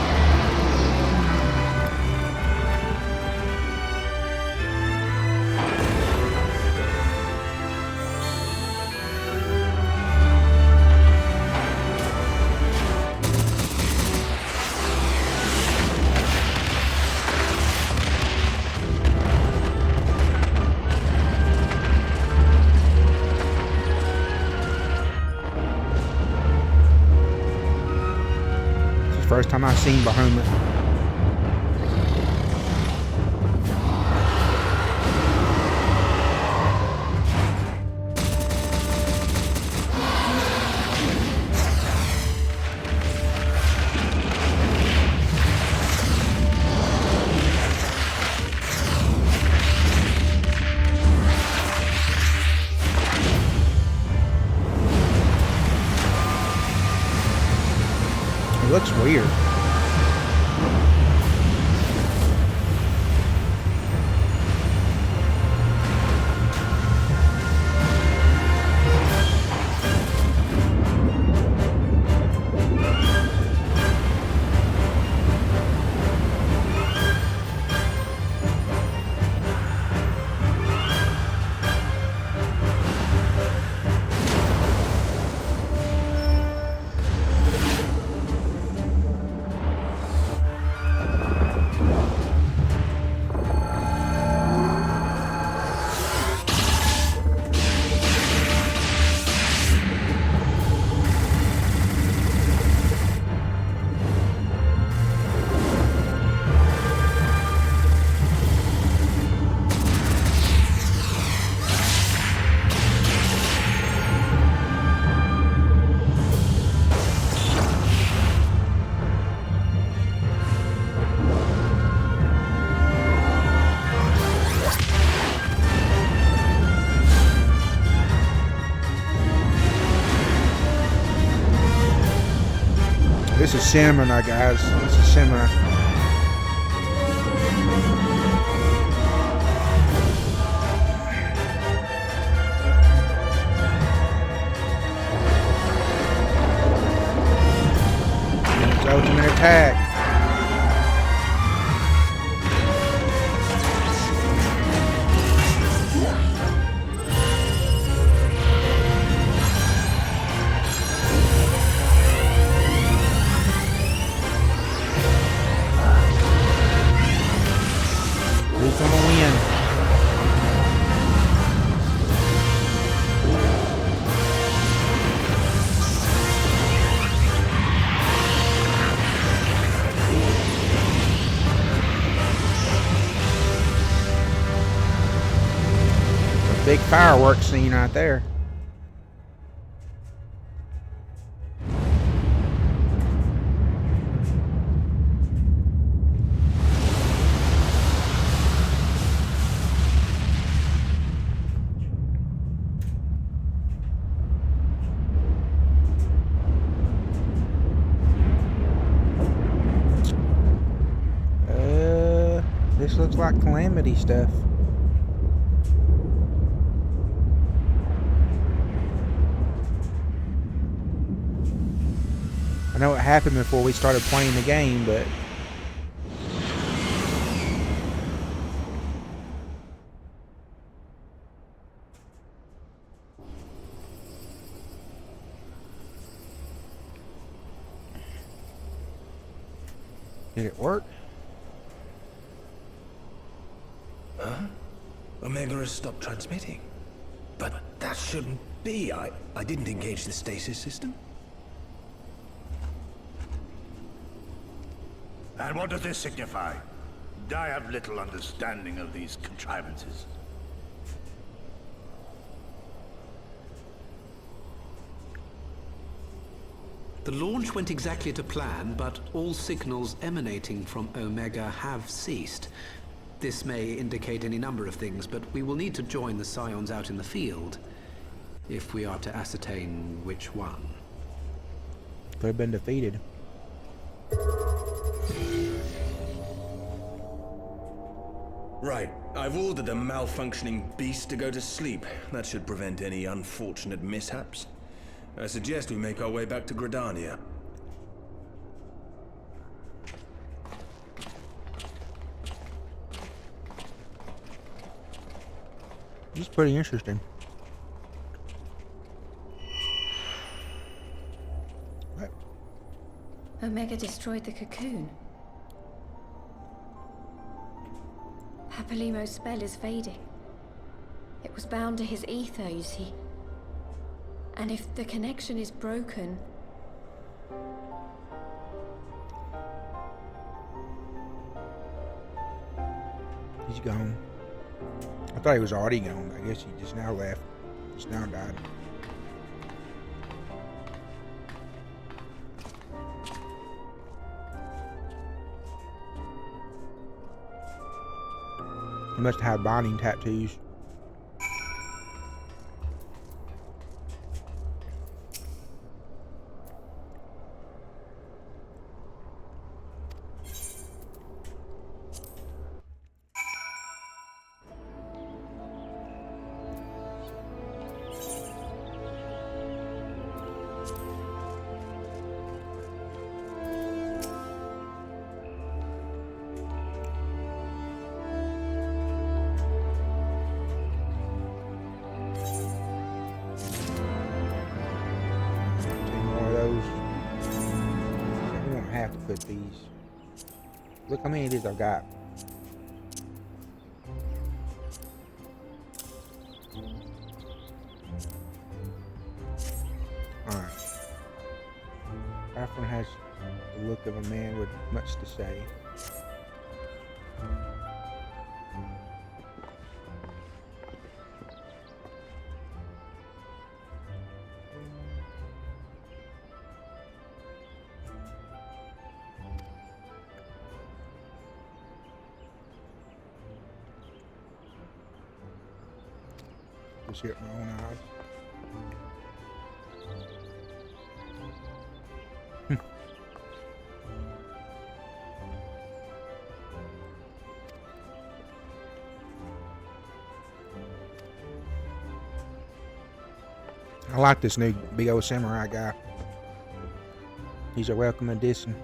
First time I've seen Bahamut. This is Cinema, guys. This is Cinema. Ultimate attack. Who's gonna win? Big fireworks scene right there. This looks like Calamity stuff. I know it happened before we started playing the game, but did it work? Huh? Omega has stopped transmitting. But that shouldn't be. I didn't engage the stasis system. And what does this signify? I have little understanding of these contrivances. The launch went exactly to plan, but all signals emanating from Omega have ceased. This may indicate any number of things, but we will need to join the Scions out in the field if we are to ascertain which one. Could have been defeated. Right. I've ordered the malfunctioning beast to go to sleep. That should prevent any unfortunate mishaps. I suggest we make our way back to Gridania. This is pretty interesting. What? Omega destroyed the cocoon. Papalimo's spell is fading. It was bound to his ether, you see. And if the connection is broken... He's gone. I thought he was already gone. I guess he just now left. Just now died. He must have had binding tattoos. Put these. Look how many of these I've got. Alright. That one has the look of a man with much to say. See it with my own eyes. I like this new big old samurai guy. He's a welcome addition.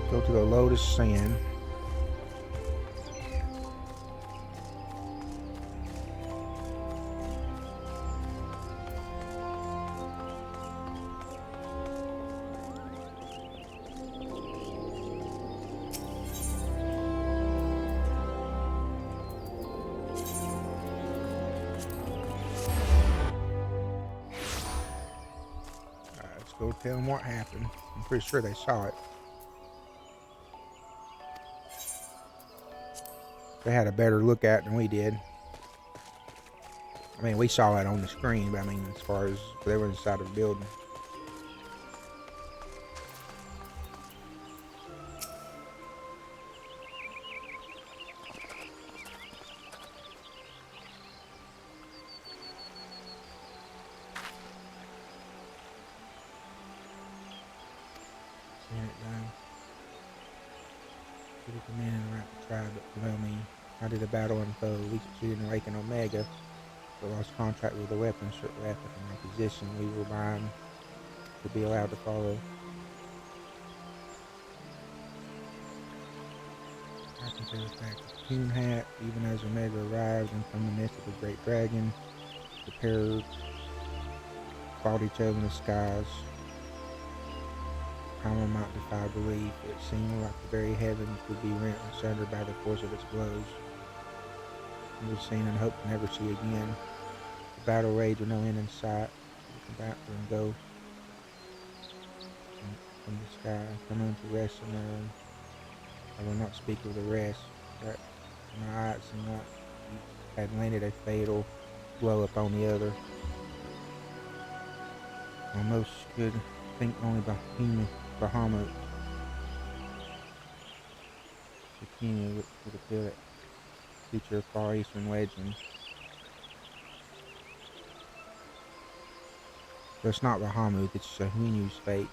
Go to the Lotus Sand. Let's go tell them what happened. I'm pretty sure they saw it. They had a better look at it than we did. I mean, we saw it on the screen, but I mean, as far as they were inside of the building. Seeing it now. Should have come in and right the tribe, but below me. How did the battle unfold? We succeeded in awakening Omega, but lost contact with the weapons shortly after from our position. We were bound to be allowed to follow. I can take us back to the King Hat, even as Omega arrived and from the midst of the great dragon, the pair fought each other in the skies. Primal might defy belief. It seemed like the very heavens would be rent asunder by the force of its blows. We were seen and hoped to never see again. The battle raged with no end in sight. We can back and go from the sky, come on to rest and learn. I will not speak of the rest, but my eyes seemed like each had landed a fatal blow upon the other. Almost could think only by Bahamut. The king would appeal at future Far Eastern legend. But it's not Bahamut, it's Huinu's fate.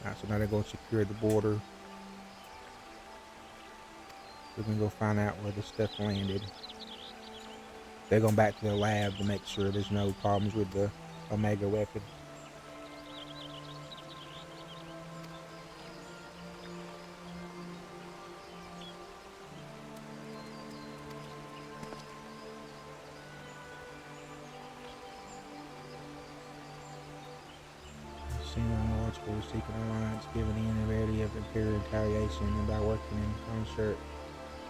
Alright, so now they're going to secure the border. We're going to go find out where this stuff landed. They're going back to the lab to make sure there's no problems with the Omega weapon. Senior Lords for the Secret Alliance, given the inability of Imperial retaliation, and by working in concert,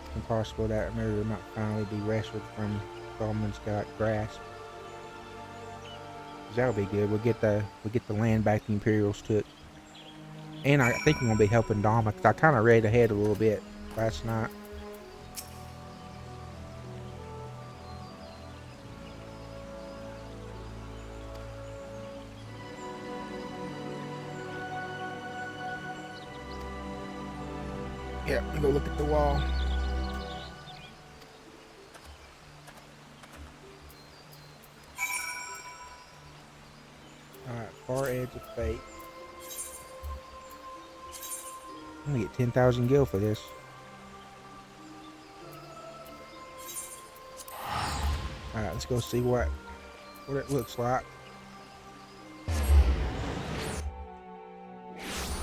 it's impossible that America might finally be wrestled from Gallman's grasp. That'll be good. We'll get the land back the Imperials took, and I think we're gonna be helping Dama because I kind of read ahead a little bit last night. Yeah, let me go look at the wall. Alright, Far Edge of Fate. I'm gonna get 10,000 gil for this. Alright, let's go see what it looks like.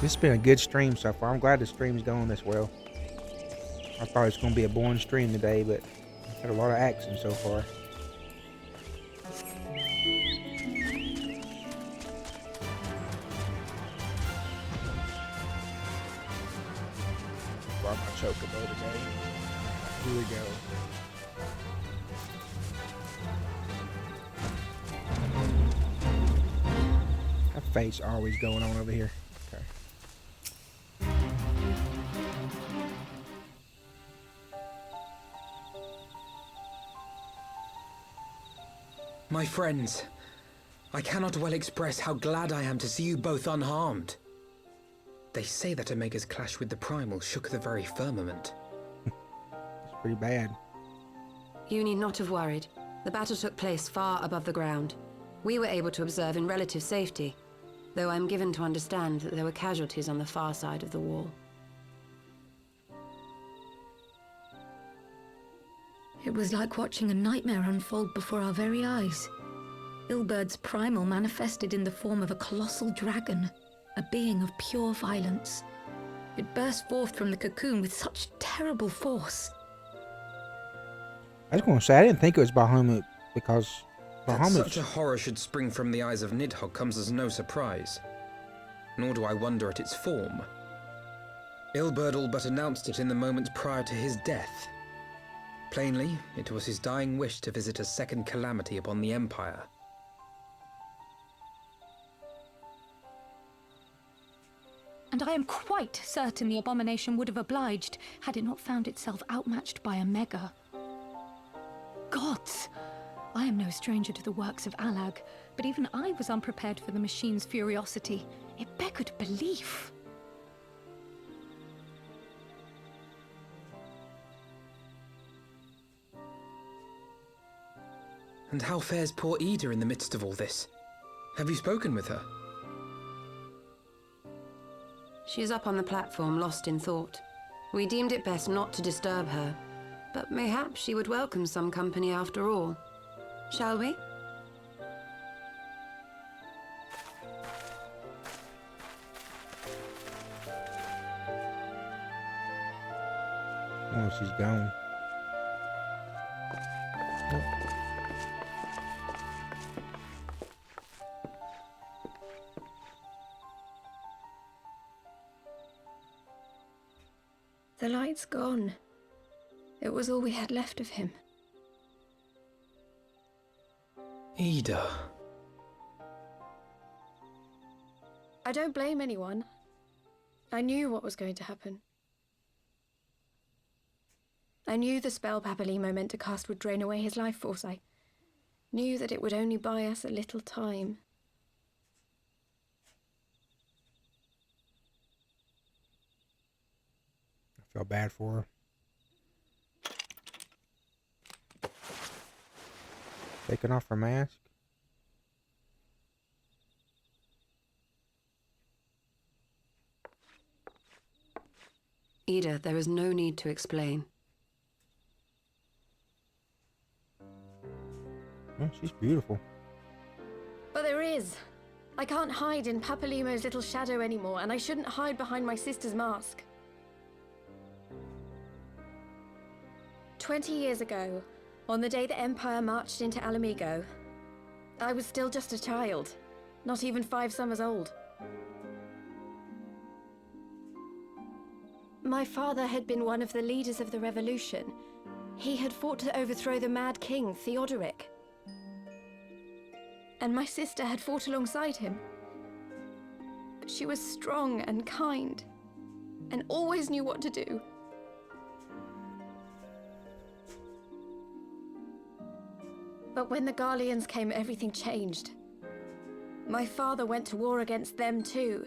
This has been a good stream so far. I'm glad the stream's going this well. I thought it was going to be a boring stream today, but I've had a lot of action so far. Brought my chocobo today. Here we go. That face always going on over here. Okay. My friends, I cannot well express how glad I am to see you both unharmed. They say that Omega's clash with the Primal shook the very firmament. It's pretty bad. You need not have worried. The battle took place far above the ground. We were able to observe in relative safety, though I'm given to understand that there were casualties on the far side of the wall. It was like watching a nightmare unfold before our very eyes. Ilberd's Primal manifested in the form of a colossal dragon, a being of pure violence. It burst forth from the cocoon with such terrible force. I was going to say, I didn't think it was Bahamut because That Bahamut. such a horror should spring from the eyes of Nidhogg comes as no surprise. Nor do I wonder at its form. Ilberd all but announced it in the moments prior to his death. Plainly, it was his dying wish to visit a second calamity upon the Empire. And I am quite certain the abomination would have obliged had it not found itself outmatched by Omega. Gods! I am no stranger to the works of Alag, but even I was unprepared for the machine's furiosity. It beggared belief. And how fares poor Ida in the midst of all this? Have you spoken with her? She is up on the platform, lost in thought. We deemed it best not to disturb her, but mayhap she would welcome some company after all. Shall we? Oh, she's gone. The light's gone. It was all we had left of him. Ida. I don't blame anyone. I knew what was going to happen. I knew the spell Papalymo meant to cast would drain away his life force. I knew that it would only buy us a little time. I felt bad for her. Taking off her mask. Ida, there is no need to explain. Oh, she's beautiful. But there is. I can't hide in Papalymo's little shadow anymore, and I shouldn't hide behind my sister's mask. 20 years ago, on the day the Empire marched into Ala Mhigo, I was still just a child, not even 5 summers old. My father had been one of the leaders of the revolution. He had fought to overthrow the Mad King, Theodoric. And my sister had fought alongside him. But she was strong and kind, and always knew what to do. But when the Garleans came, everything changed. My father went to war against them too,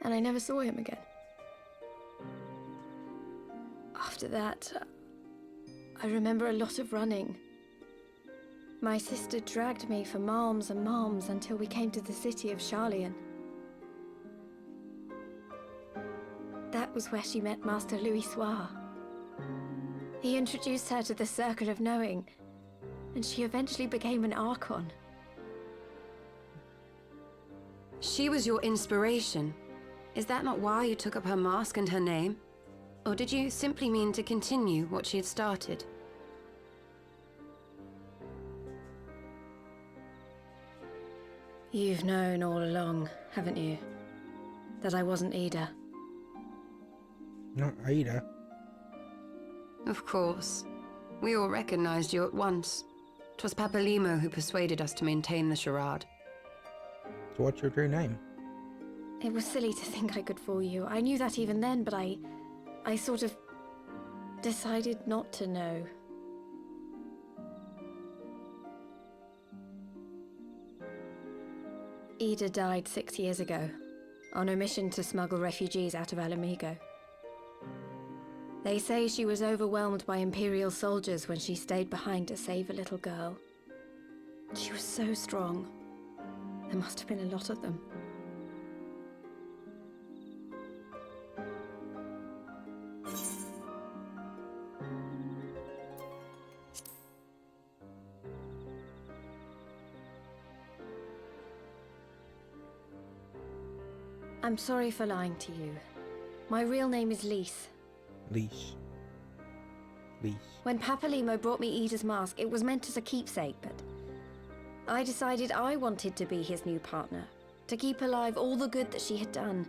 and I never saw him again. After that, I remember a lot of running. My sister dragged me for malms and malms until we came to the city of Scion. That was where she met Master Louis Soir. He introduced her to the Circle of Knowing, and she eventually became an Archon. She was your inspiration. Is that not why you took up her mask and her name? Or did you simply mean to continue what she had started? You've known all along, haven't you? That I wasn't Ida. Not Ida. Of course. We all recognized you at once. 'Twas Papalymo who persuaded us to maintain the charade. So what's your true name? It was silly to think I could fool you. I knew that even then, but I sort of decided not to know. Ida died 6 years ago, on a mission to smuggle refugees out of Ala Mhigo. They say she was overwhelmed by Imperial soldiers when she stayed behind to save a little girl. She was so strong. There must have been a lot of them. I'm sorry for lying to you. My real name is Lise. Lise. When Papalimo brought me Ida's mask, it was meant as a keepsake, but I decided I wanted to be his new partner, to keep alive all the good that she had done.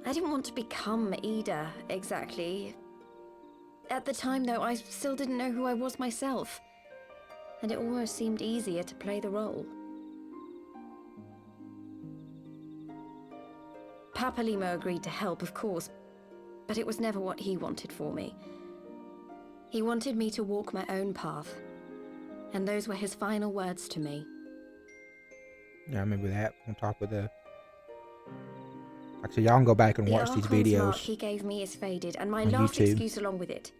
I didn't want to become Ida, exactly. At the time, though, I still didn't know who I was myself, and it almost seemed easier to play the role. Papalimo agreed to help, of course, but it was never what he wanted for me. He wanted me to walk my own path, and those were his final words to me. Yeah, I remember that on top of the... Actually, y'all can go back and watch these Archon's videos. mark he gave me is faded, and my on last YouTube. excuse along with it.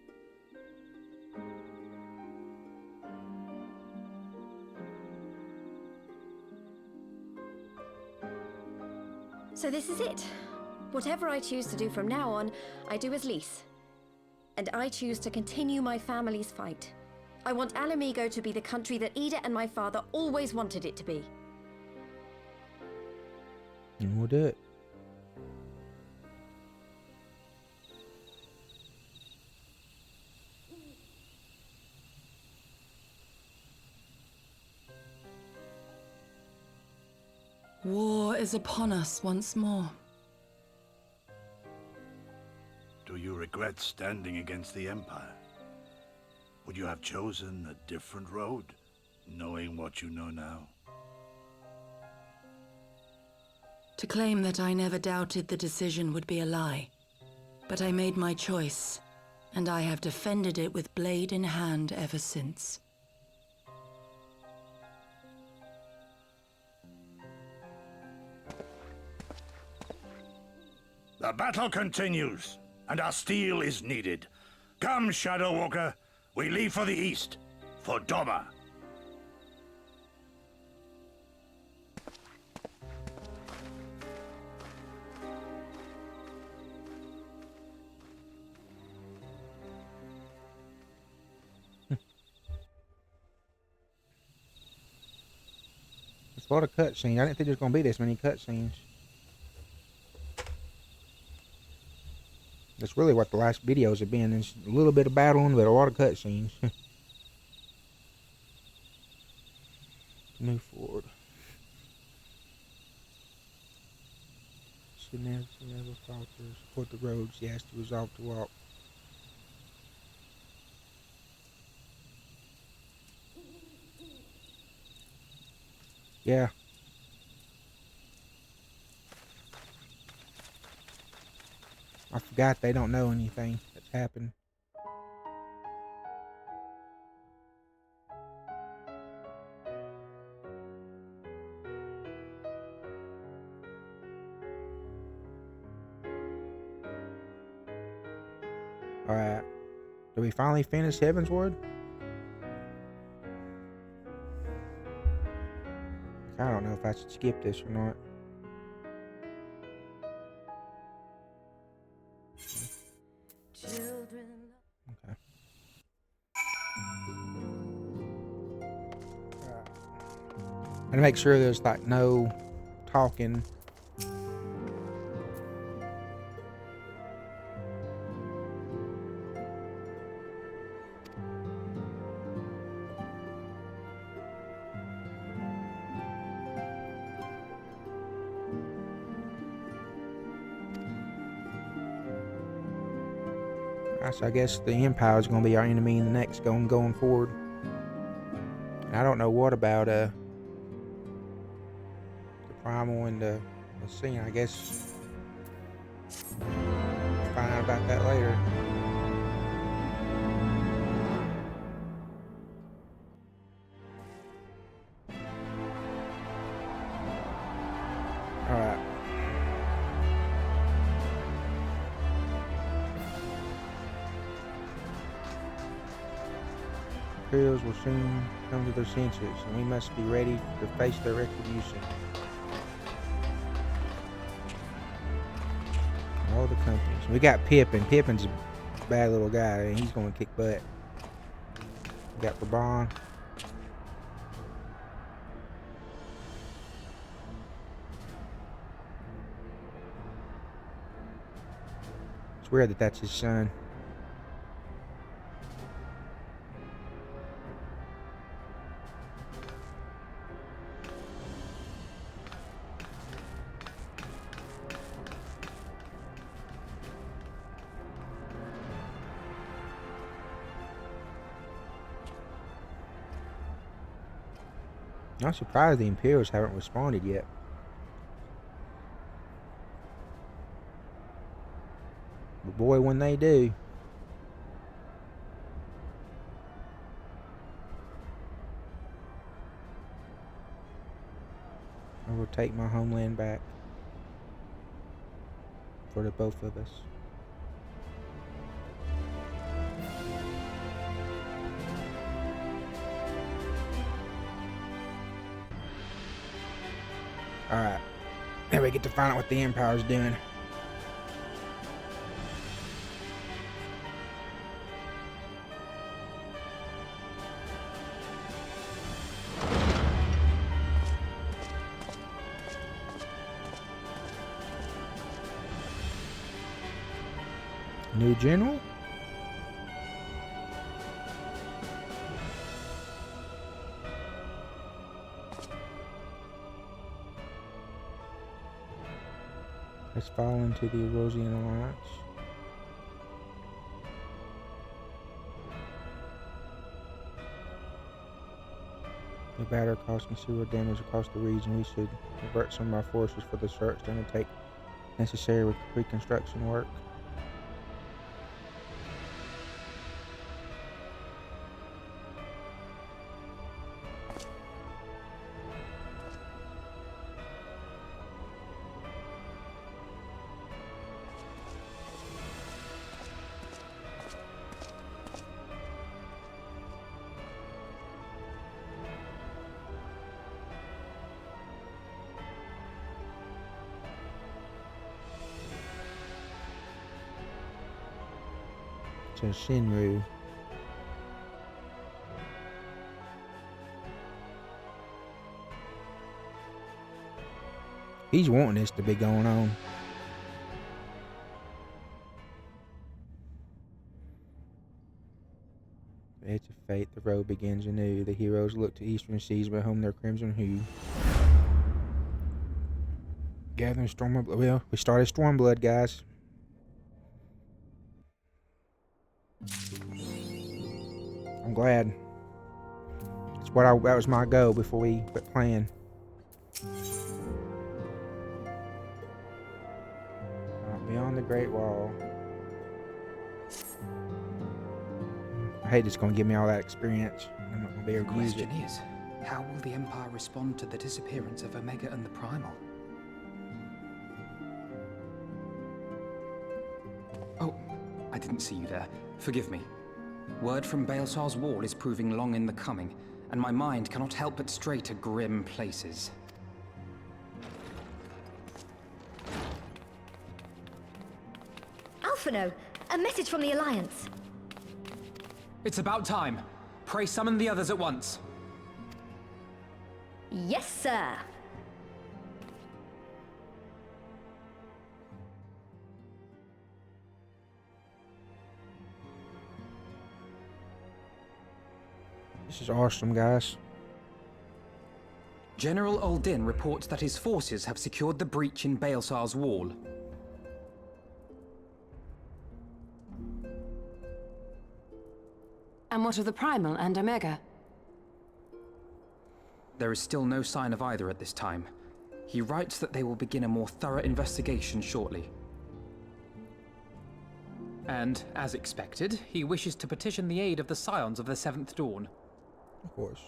So this is it. Whatever I choose to do from now on, I do as Lise. And I choose to continue my family's fight. I want Ala Mhigo to be the country that Ida and my father always wanted it to be. And we'll do it. War is upon us once more. Do you regret standing against the Empire? Would you have chosen a different road, knowing what you know now? To claim that I never doubted the decision would be a lie. But I made my choice, and I have defended it with blade in hand ever since. The battle continues, and our steel is needed. Come, Shadow Walker, we leave for the east, for Doma. It's a lot of cutscenes. I didn't think there's going to be this many cutscenes. That's really what the last videos have been. There's a little bit of battling, but a lot of cutscenes. Move forward. Should never falter. Support the roads. Yes, to resolve to walk. Yeah. I forgot they don't know anything that's happened. Alright. Do we finally finish Heavensward? I don't know if I should skip this or not. Okay. And make sure there's like no talking. So I guess the Empire is going to be our enemy in the next going forward. And I don't know what about the Primal and the Scion. I guess we'll find out about that later. Imperials will soon come to their senses, and we must be ready to face their retribution. All the companies. We got Pippin. Pippin's a bad little guy, and he's going to kick butt. We got Brabant. It's weird that that's his son. I'm surprised the Imperials haven't responded yet. But boy, when they do. I will take my homeland back. For the both of us. Alright. Now we get to find out what the Empire's doing. New general? Has fallen to the Erozean Alliance. The battle caused considerable damage across the region. We should divert some of our forces for the search to undertake necessary reconstruction work. To Shinru. He's wanting this to be going on. The edge of fate, the road begins anew. The heroes look to eastern seas but home their crimson hue. Gathering Stormblood. Well, we started Stormblood, guys. I'm glad. That's what that was my goal before we quit playing. Beyond the Great Wall. I hate it's going to give me all that experience. I'm not going to be able to use it. The question is, how will the Empire respond to the disappearance of Omega and the Primal? Oh, I didn't see you there. Forgive me. Word from Baelsar's wall is proving long in the coming, and my mind cannot help but stray to grim places. Alphino, a message from the Alliance. It's about time. Pray summon the others at once. Yes, sir. This is awesome, guys. General Uldin reports that his forces have secured the breach in Baelsar's wall. And what of the Primal and Omega? There is still no sign of either at this time. He writes that they will begin a more thorough investigation shortly. And, as expected, he wishes to petition the aid of the Scions of the Seventh Dawn. Of course.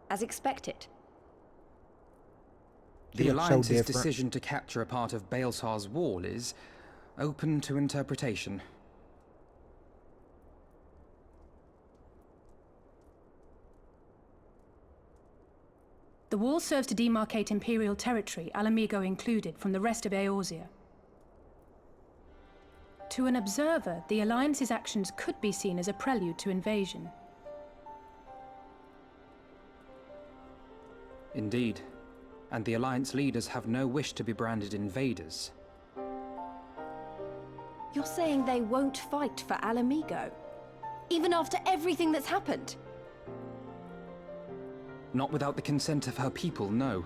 As expected. The Alliance's decision to capture a part of Baelsar's wall is open to interpretation. The wall serves to demarcate Imperial territory, Ala Mhigo included, from the rest of Eorzea. To an observer, the Alliance's actions could be seen as a prelude to invasion. Indeed. And the Alliance leaders have no wish to be branded invaders. You're saying they won't fight for Ala Mhigo? Even after everything that's happened? Not without the consent of her people, no.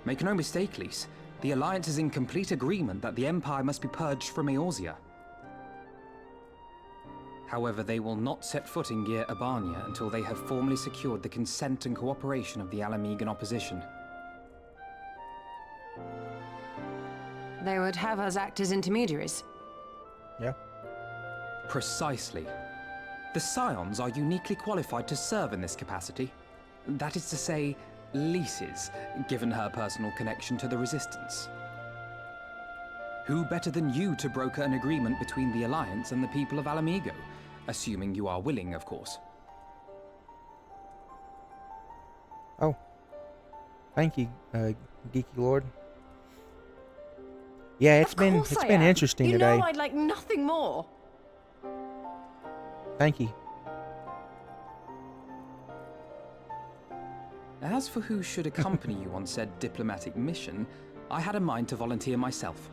Make no mistake, Lys. The Alliance is in complete agreement that the Empire must be purged from Eorzea. However, they will not set foot in Gyr Abania until they have formally secured the consent and cooperation of the Ala Mhigan opposition. They would have us act as intermediaries. Yeah. Precisely. The Scions are uniquely qualified to serve in this capacity. That is to say, Lys's, given her personal connection to the Resistance. Who better than you to broker an agreement between the Alliance and the people of Ala Mhigo? Assuming you are willing, of course. Oh. Thank you, Geeky Lord. Yeah, it's been interesting today. You know I'd like nothing more. Thank you. As for who should accompany you on said diplomatic mission, I had a mind to volunteer myself.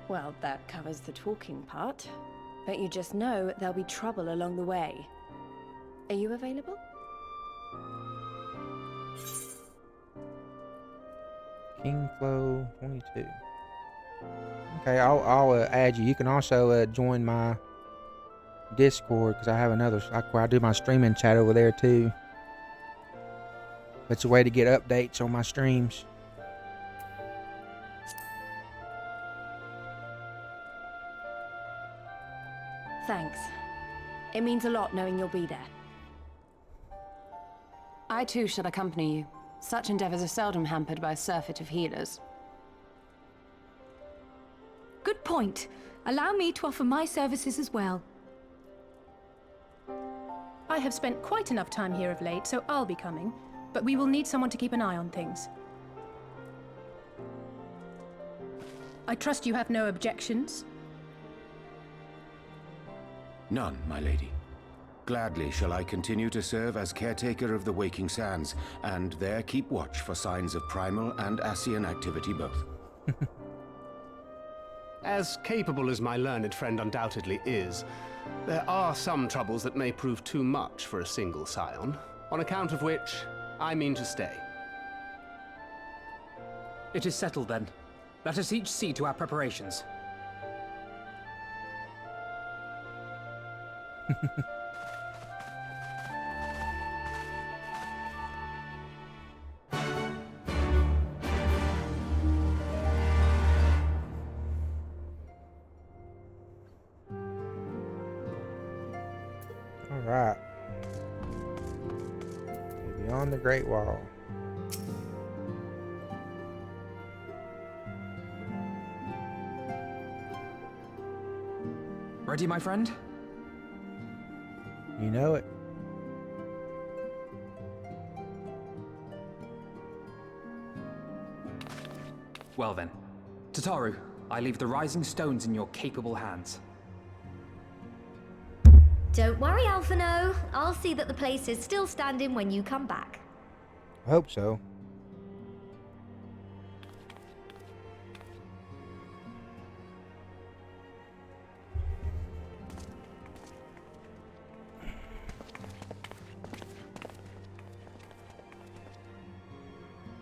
Well, that covers the talking part. But you just know there'll be trouble along the way. Are you available? Kingflow 22. Okay, I'll add you. You can also join my Discord because I have another. I do my streaming chat over there too. It's a way to get updates on my streams. Thanks. It means a lot knowing you'll be there. I too shall accompany you. Such endeavors are seldom hampered by a surfeit of healers. Good point. Allow me to offer my services as well. I have spent quite enough time here of late, so I'll be coming. But we will need someone to keep an eye on things. I trust you have no objections? None, my lady. Gladly shall I continue to serve as caretaker of the Waking Sands, and there keep watch for signs of Primal and Ascian activity both. As capable as my learned friend undoubtedly is, there are some troubles that may prove too much for a single Scion, on account of which I mean to stay. It is settled then. Let us each see to our preparations. All right. Beyond the Great Wall. Ready, my friend? You know it. Well then. Tataru, I leave the rising stones in your capable hands. Don't worry, Alphino. I'll see that the place is still standing when you come back. I hope so.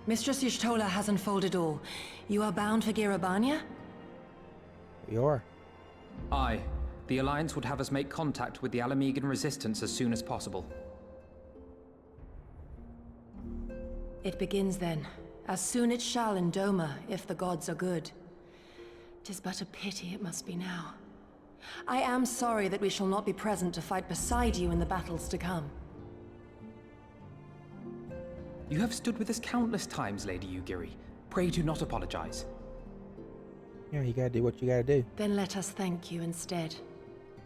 Mistress Y'shtola has unfolded all. You are bound for Gyr Abania? We are. Aye. The Alliance would have us make contact with the Ala Mhigan resistance as soon as possible. It begins then. As soon it shall in Doma, if the gods are good. 'Tis but a pity it must be now. I am sorry that we shall not be present to fight beside you in the battles to come. You have stood with us countless times, Lady Yugiri. Pray do not apologize. Yeah, you gotta do what you gotta do. Then let us thank you instead.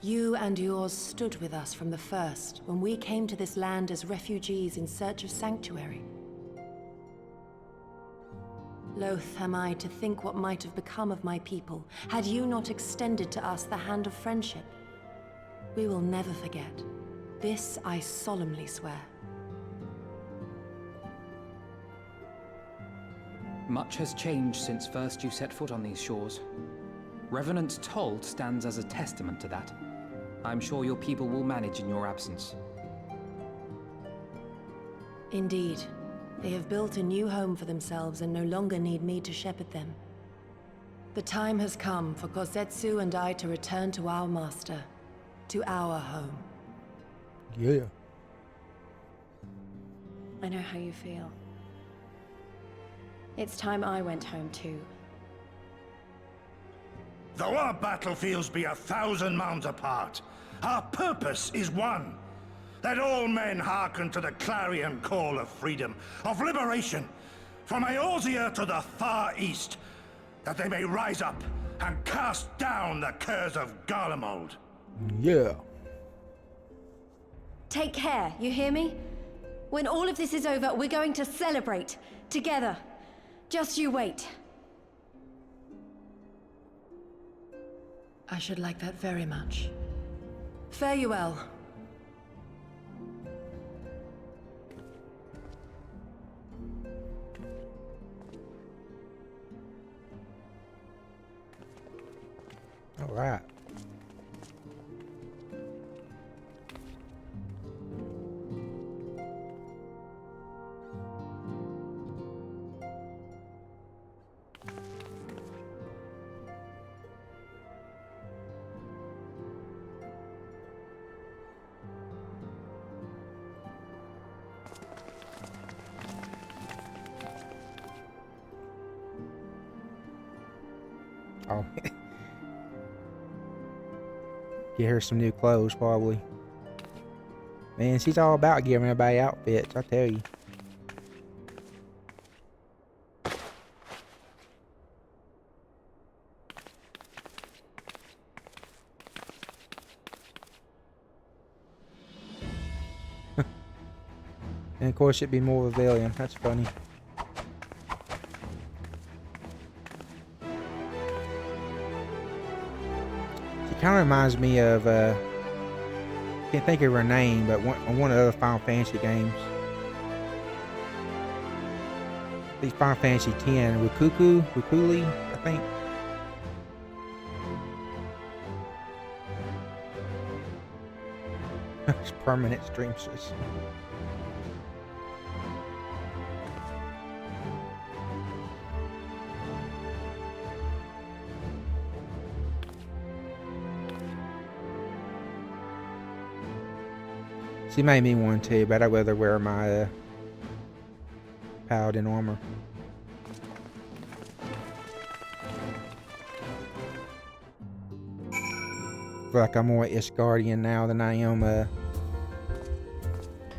You and yours stood with us from the first, when we came to this land as refugees in search of sanctuary. Loath am I to think what might have become of my people, had you not extended to us the hand of friendship. We will never forget. This I solemnly swear. Much has changed since first you set foot on these shores. Revenant's Toll stands as a testament to that. I'm sure your people will manage in your absence. Indeed. They have built a new home for themselves and no longer need me to shepherd them. The time has come for Kozetsu and I to return to our master, to our home. Yeah. I know how you feel. It's time I went home too. Though our battlefields be 1,000 mounds apart, our purpose is one. Let all men hearken to the clarion call of freedom, of liberation, from Eorzean to the far east, that they may rise up and cast down the curse of Garlemald. Yeah. Take care, you hear me? When all of this is over, we're going to celebrate, together. Just you wait. I should like that very much. Fare you well. All right. Oh. Get her some new clothes, probably. Man, she's all about giving everybody outfits, I tell you. And of course, it'd be more Valiant. That's funny. Kind of reminds me of, can't think of her name, but one of the other Final Fantasy games. I think Final Fantasy X, Rukuli, I think. It's permanent streamsters. She made me one too, but I'd rather wear my paladin armor. I feel like I'm more Ishgardian now than I am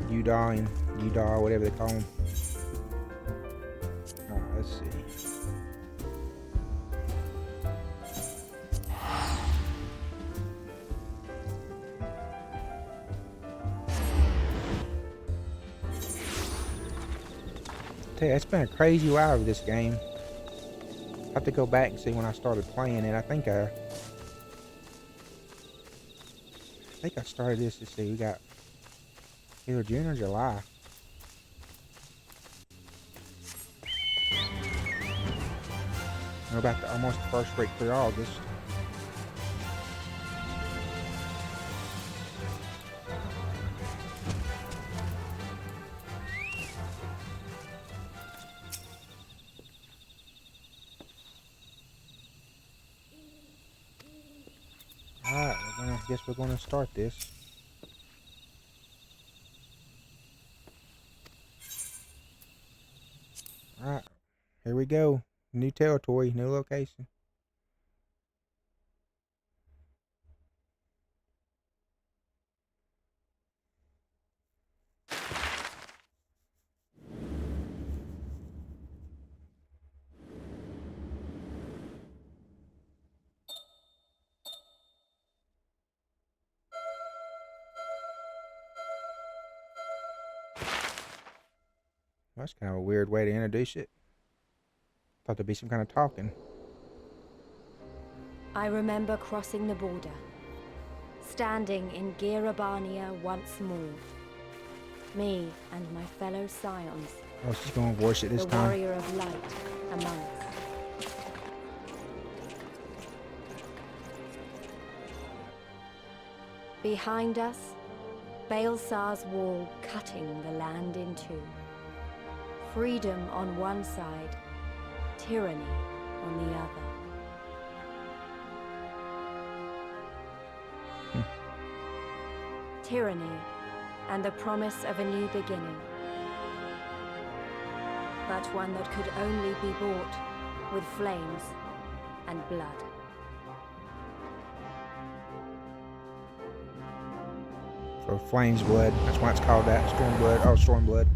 Udar, whatever they call them. Alright, let's see. It's been a crazy ride with this game. I have to go back and see when I started playing it. I think I started this, to see, we got either June or July. We're about to almost the first week through August. Alright, I guess we're gonna start this. Alright, here we go. New territory, new location. That's kind of a weird way to introduce it. Thought there'd be some kind of talking. I remember crossing the border, standing in Girabania once more. Me and my fellow Scions. Oh, she's going to voice it this the time. warrior of light among us. Behind us, Baelsar's wall cutting the land in two. Freedom on one side, tyranny on the other. Tyranny and the promise of a new beginning. But one that could only be bought with flames and blood. For Flame's Blood. That's why it's called that. Stormblood. Oh, Stormblood.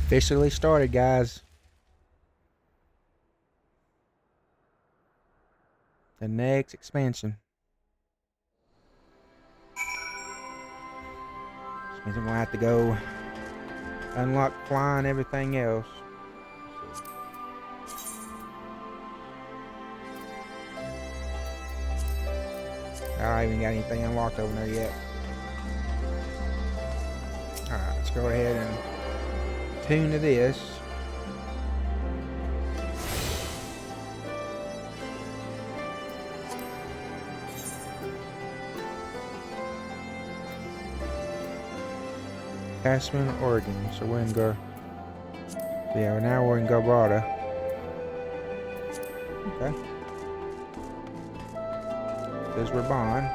Officially started, guys. The next expansion. Which means I'm gonna have to go unlock flying and everything else. I haven't got anything unlocked over there yet. Alright, let's go ahead and tune to this. Tasman, Oregon. So we're in yeah, now we're in Garbrada. Okay. Says we're bond.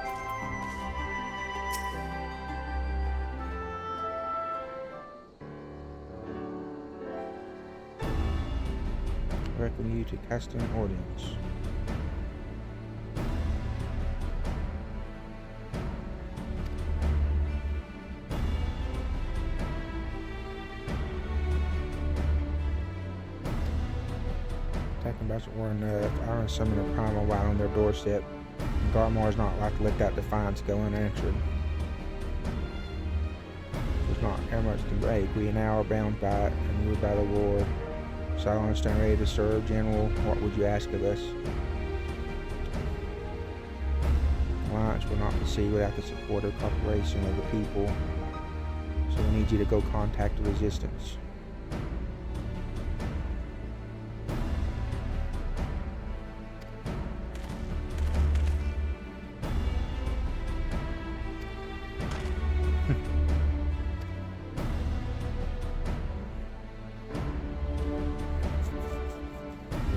Directing you to Castan Audience. Attacking Baelsar were enough. I summon a Primal while on their doorstep. Garmar is not like to let that defiance go unanswered. There's not how much to break. We now are bound by it and ruled by the war. Scion stand ready to serve, General. What would you ask of us? Alliance will not proceed without the support or cooperation of the people. So we need you to go contact the resistance.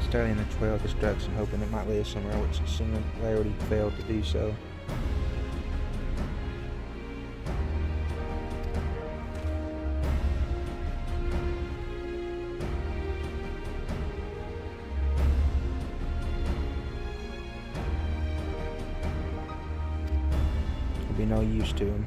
Studying the 12 destruction, hoping it might lead somewhere, which similarity failed to do so. There'll be no use to him.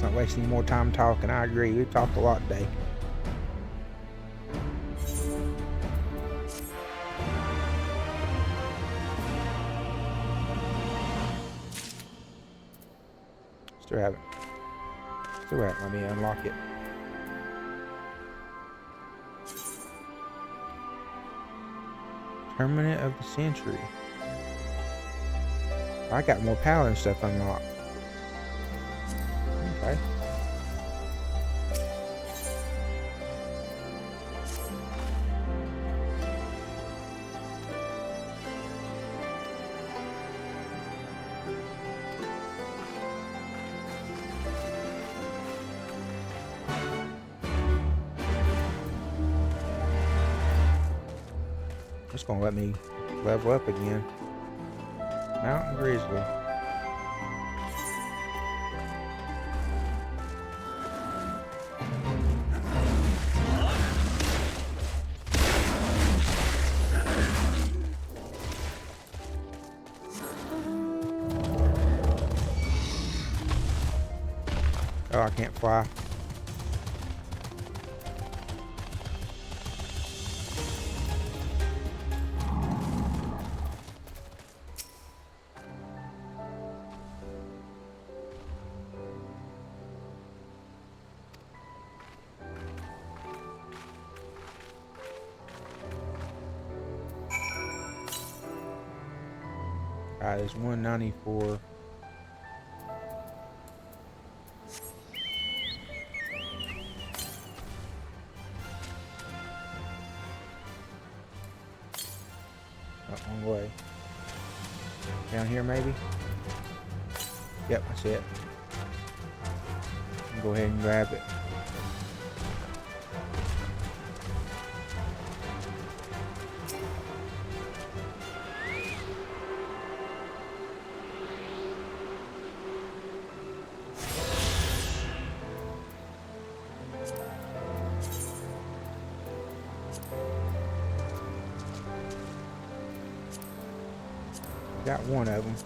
Not wasting more time talking. I agree. We've talked a lot today. Still haven't. Let me unlock it. Permanent of the Century. I got more paladin stuff unlocked. Okay. It's gonna let me level up again. Mountain Grizzly. Oh, I can't fly. Alright, there's 194. Wrong way. Down here, maybe? Yep, that's it. Go ahead and grab it. Got one of them.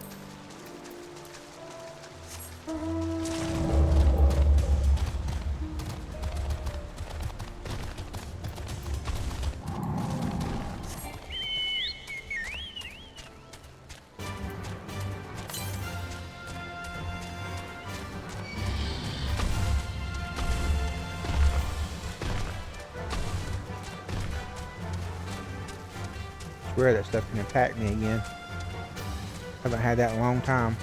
I swear that stuff can attack me again. Haven't had that in a long time.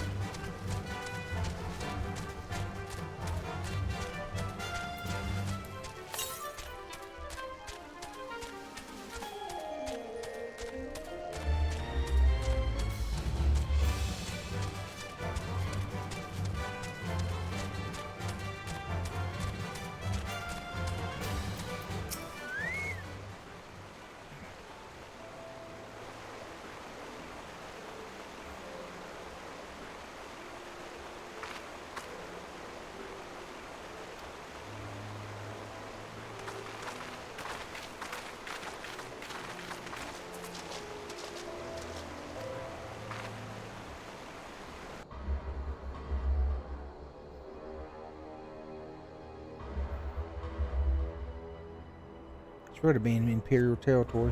It's sort of being Imperial territory.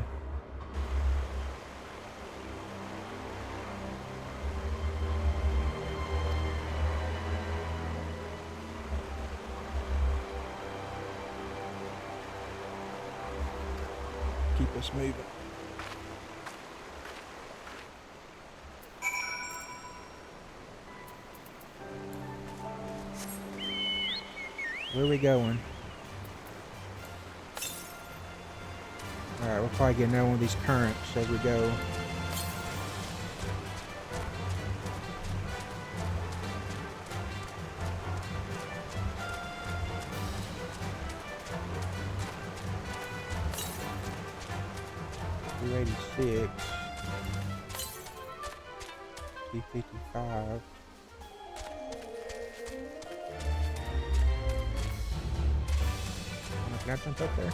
Keep us moving. Where are we going? Alright, we'll probably get another one of these currents as we go. $286. $255. Can I jump up there?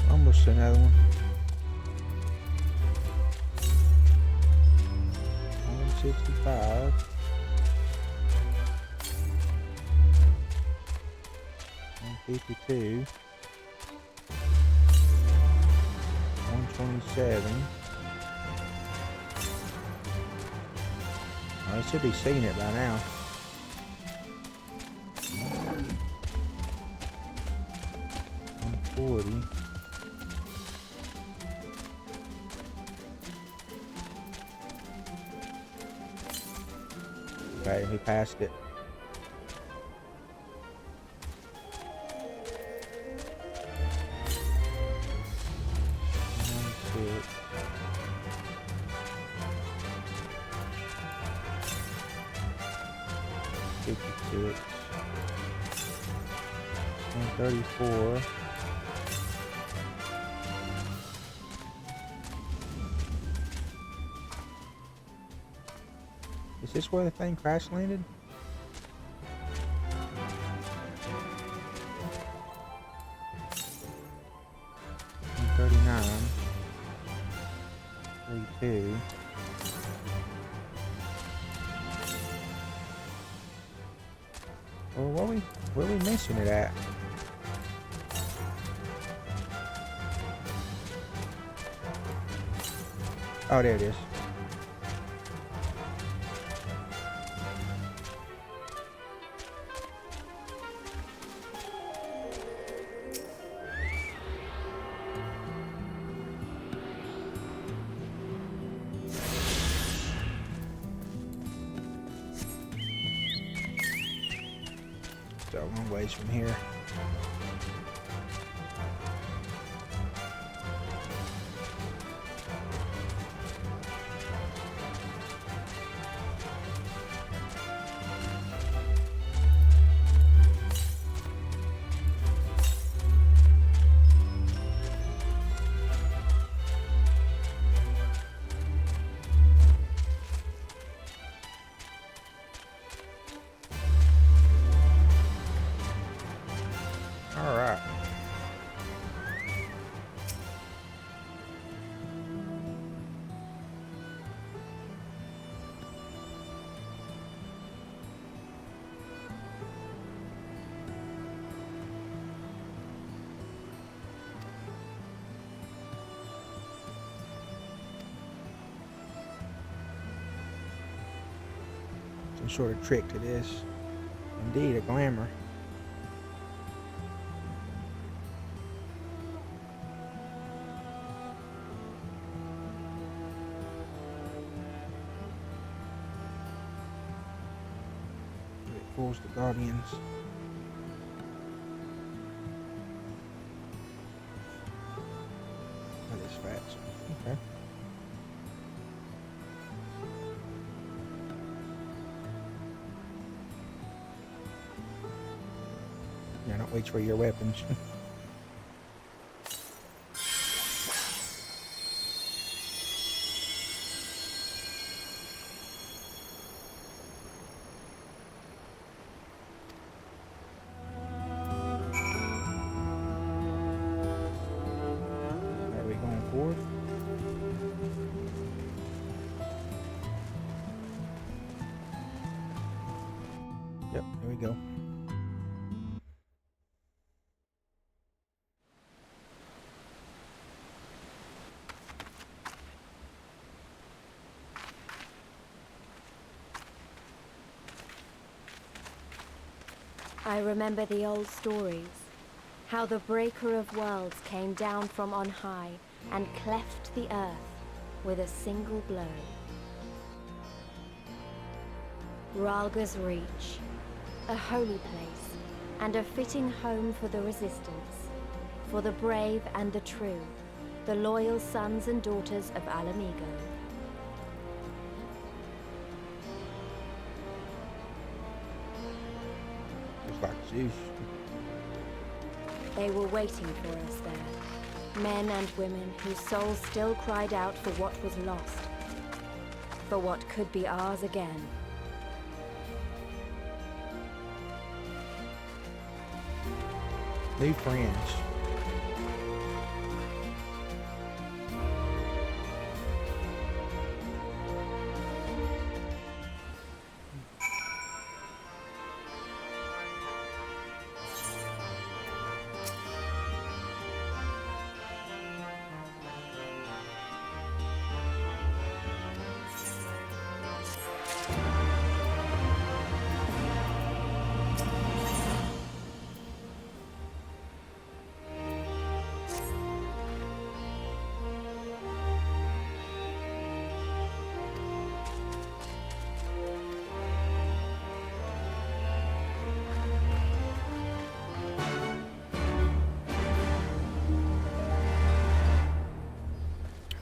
Almost another one. 165. 152. 127. Oh, I should be seeing it by now. 140. Okay, he passed it. $56. 134. Is this where the thing crash landed? $39. 42. Well, where we missing it at? Oh, there it is. a long ways from here. Alright. Some sort of trick to this. Indeed, a glamour. Fools the Guardians. That is fast. Okay. Yeah, don't reach for your weapons. Yep, here we go. I remember the old stories, how the breaker of worlds came down from on high and cleft the earth with a single blow. Ralga's Reach, a holy place and a fitting home for the resistance, for the brave and the true, the loyal sons and daughters of Ala Mhigo. Just like Zeus. They were waiting for us there, men and women whose souls still cried out for what was lost, for what could be ours again. New friends.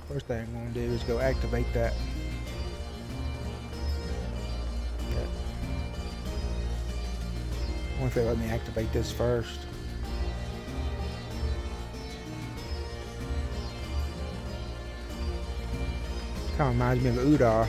First thing I'm going to do is go activate that. Yep. I wonder if they let me activate this first. Kind of reminds me of Udar.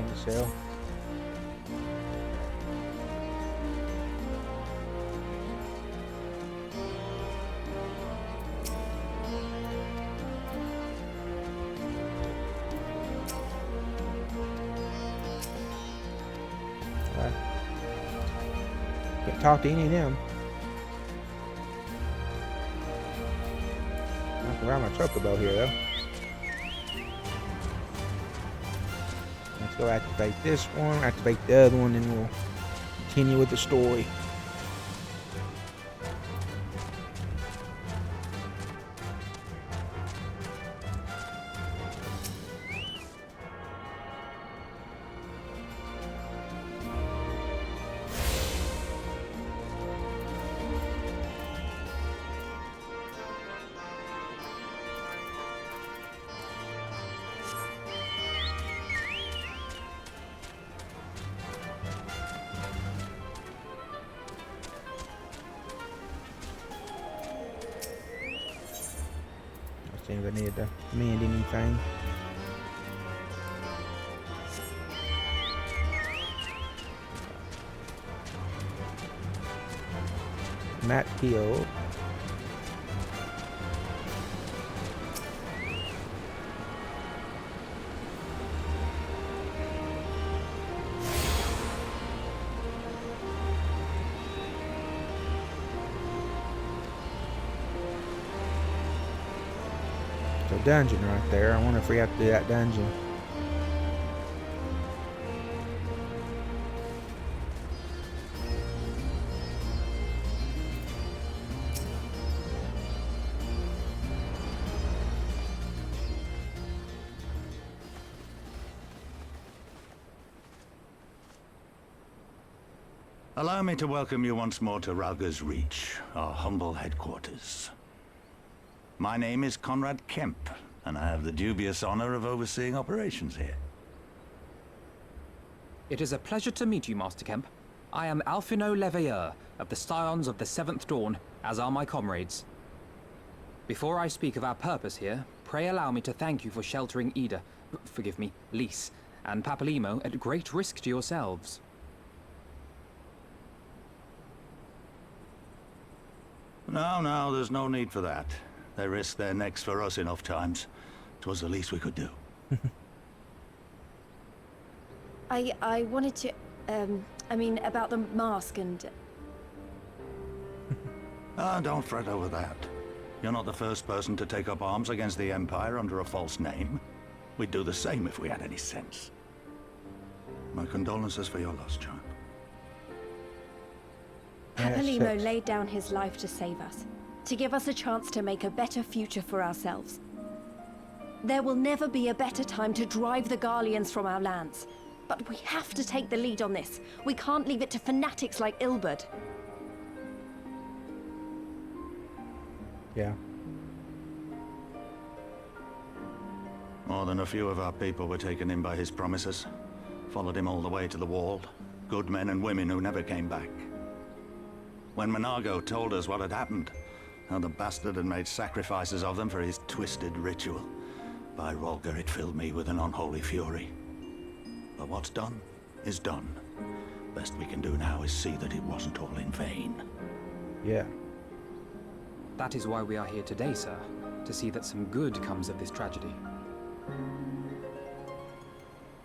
To sell. Right. Can't talk to any of them. I can ride my chocobo here though. Let's go activate this one, activate the other one, and we'll continue with the story. See if I need to mend anything. Matt Hill. Dungeon right there. I wonder if we have to do that dungeon. Allow me to welcome you once more to Ralga's Reach, our humble headquarters. My name is Conrad Kemp, and I have the dubious honor of overseeing operations here. It is a pleasure to meet you, Master Kemp. I am Alphino Leveilleur of the Scions of the Seventh Dawn, as are my comrades. Before I speak of our purpose here, pray allow me to thank you for sheltering Ida, forgive me, Lys, and Papalymo at great risk to yourselves. No, there's no need for that. They risked their necks for us enough times. 'Twas the least we could do. I wanted to, I mean, about the mask and... Don't fret over that. You're not the first person to take up arms against the Empire under a false name. We'd do the same if we had any sense. My condolences for your loss, child. Papalymo laid down his life to save us, to give us a chance to make a better future for ourselves. There will never be a better time to drive the Garleans from our lands. But we have to take the lead on this. We can't leave it to fanatics like Ilberd. Yeah. More than a few of our people were taken in by his promises. Followed him all the way to the wall. Good men and women who never came back. When Monago told us what had happened, how the bastard had made sacrifices of them for his twisted ritual, by Rolga, it filled me with an unholy fury. But what's done is done. Best we can do now is see that it wasn't all in vain. Yeah. That is why we are here today, sir. To see that some good comes of this tragedy.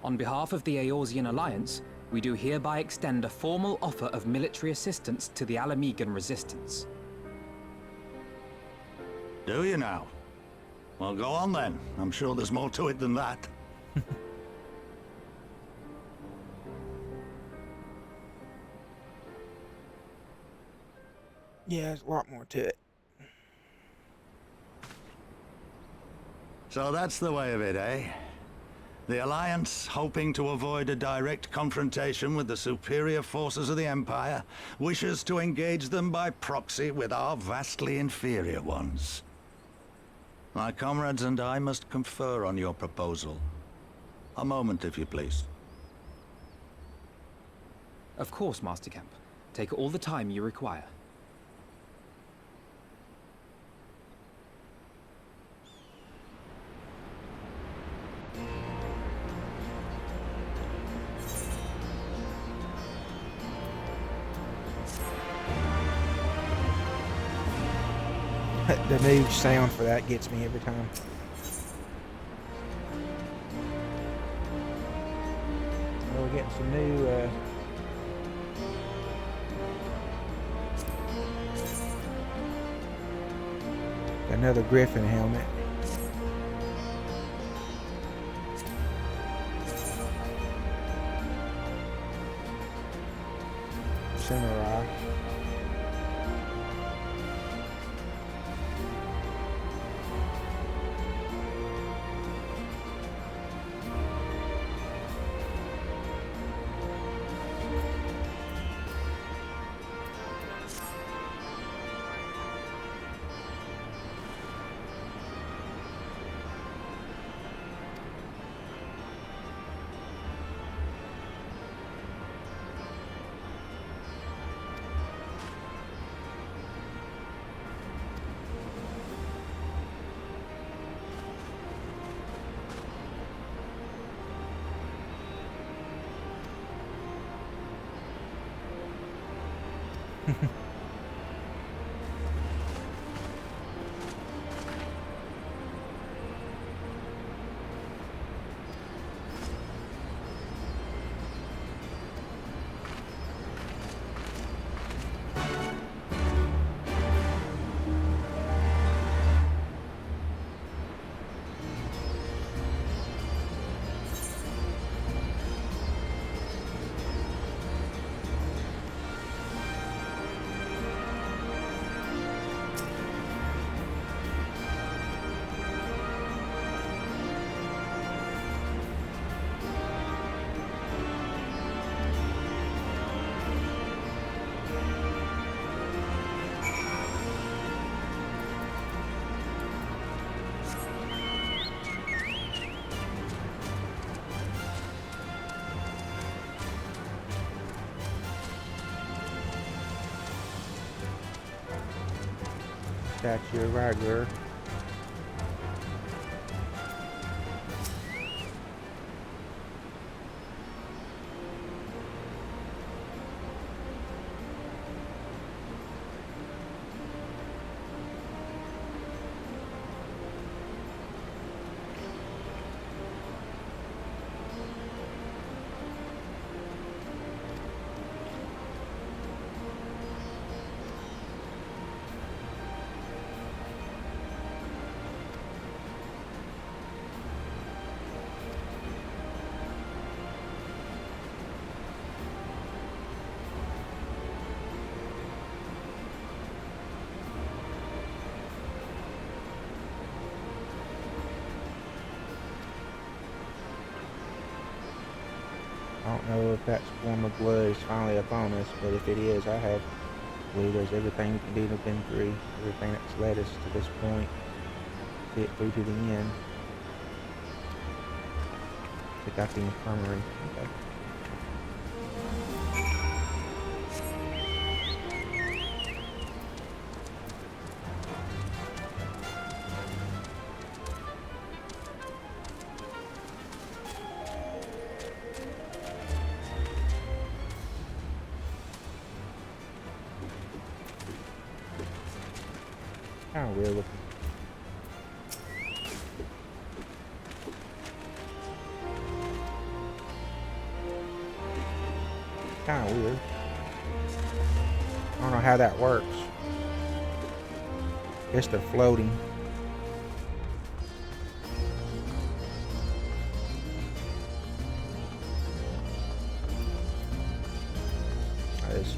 On behalf of the Erozean Alliance, we do hereby extend a formal offer of military assistance to the Ala Mhigo resistance. Do you now? Well, go on then. I'm sure there's more to it than that. Yeah, there's a lot more to it. So that's the way of it, eh? The Alliance, hoping to avoid a direct confrontation with the superior forces of the Empire, wishes to engage them by proxy with our vastly inferior ones. My comrades and I must confer on your proposal. A moment, if you please. Of course, Master Kemp. Take all the time you require. The new sound for that gets me every time. Well, we're getting some new another griffin helmet. Samurai. Statue of Ragnar. I don't know if that Form of Blood is finally upon us, but if it is, I believe there's everything we can do to been through, everything that's led us to this point, get through to the end. Check out the infirmary. Okay. Kind of weird looking. Kind of weird. I don't know how that works. Guess they're floating. This is.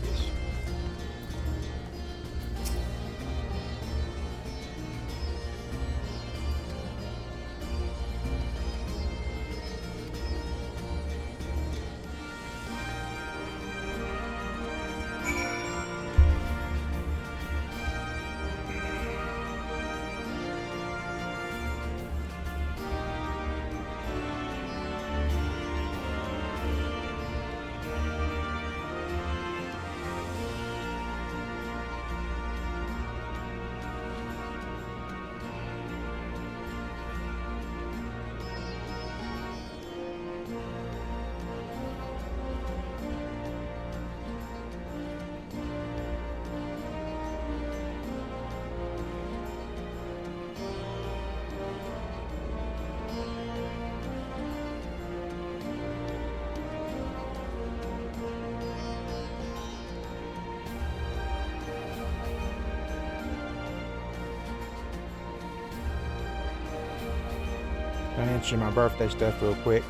I'll answer my birthday stuff real quick.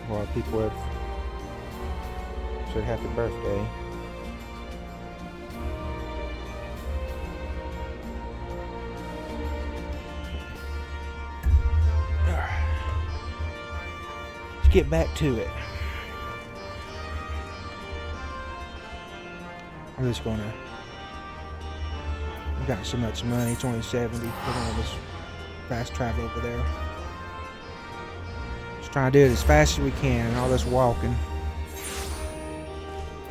A lot of people have said happy birthday. Let's get back to it. I'm just gonna. I've got so much money. It's only 70. We're gonna just fast travel over there. Just trying to do it as fast as we can, and all this walking.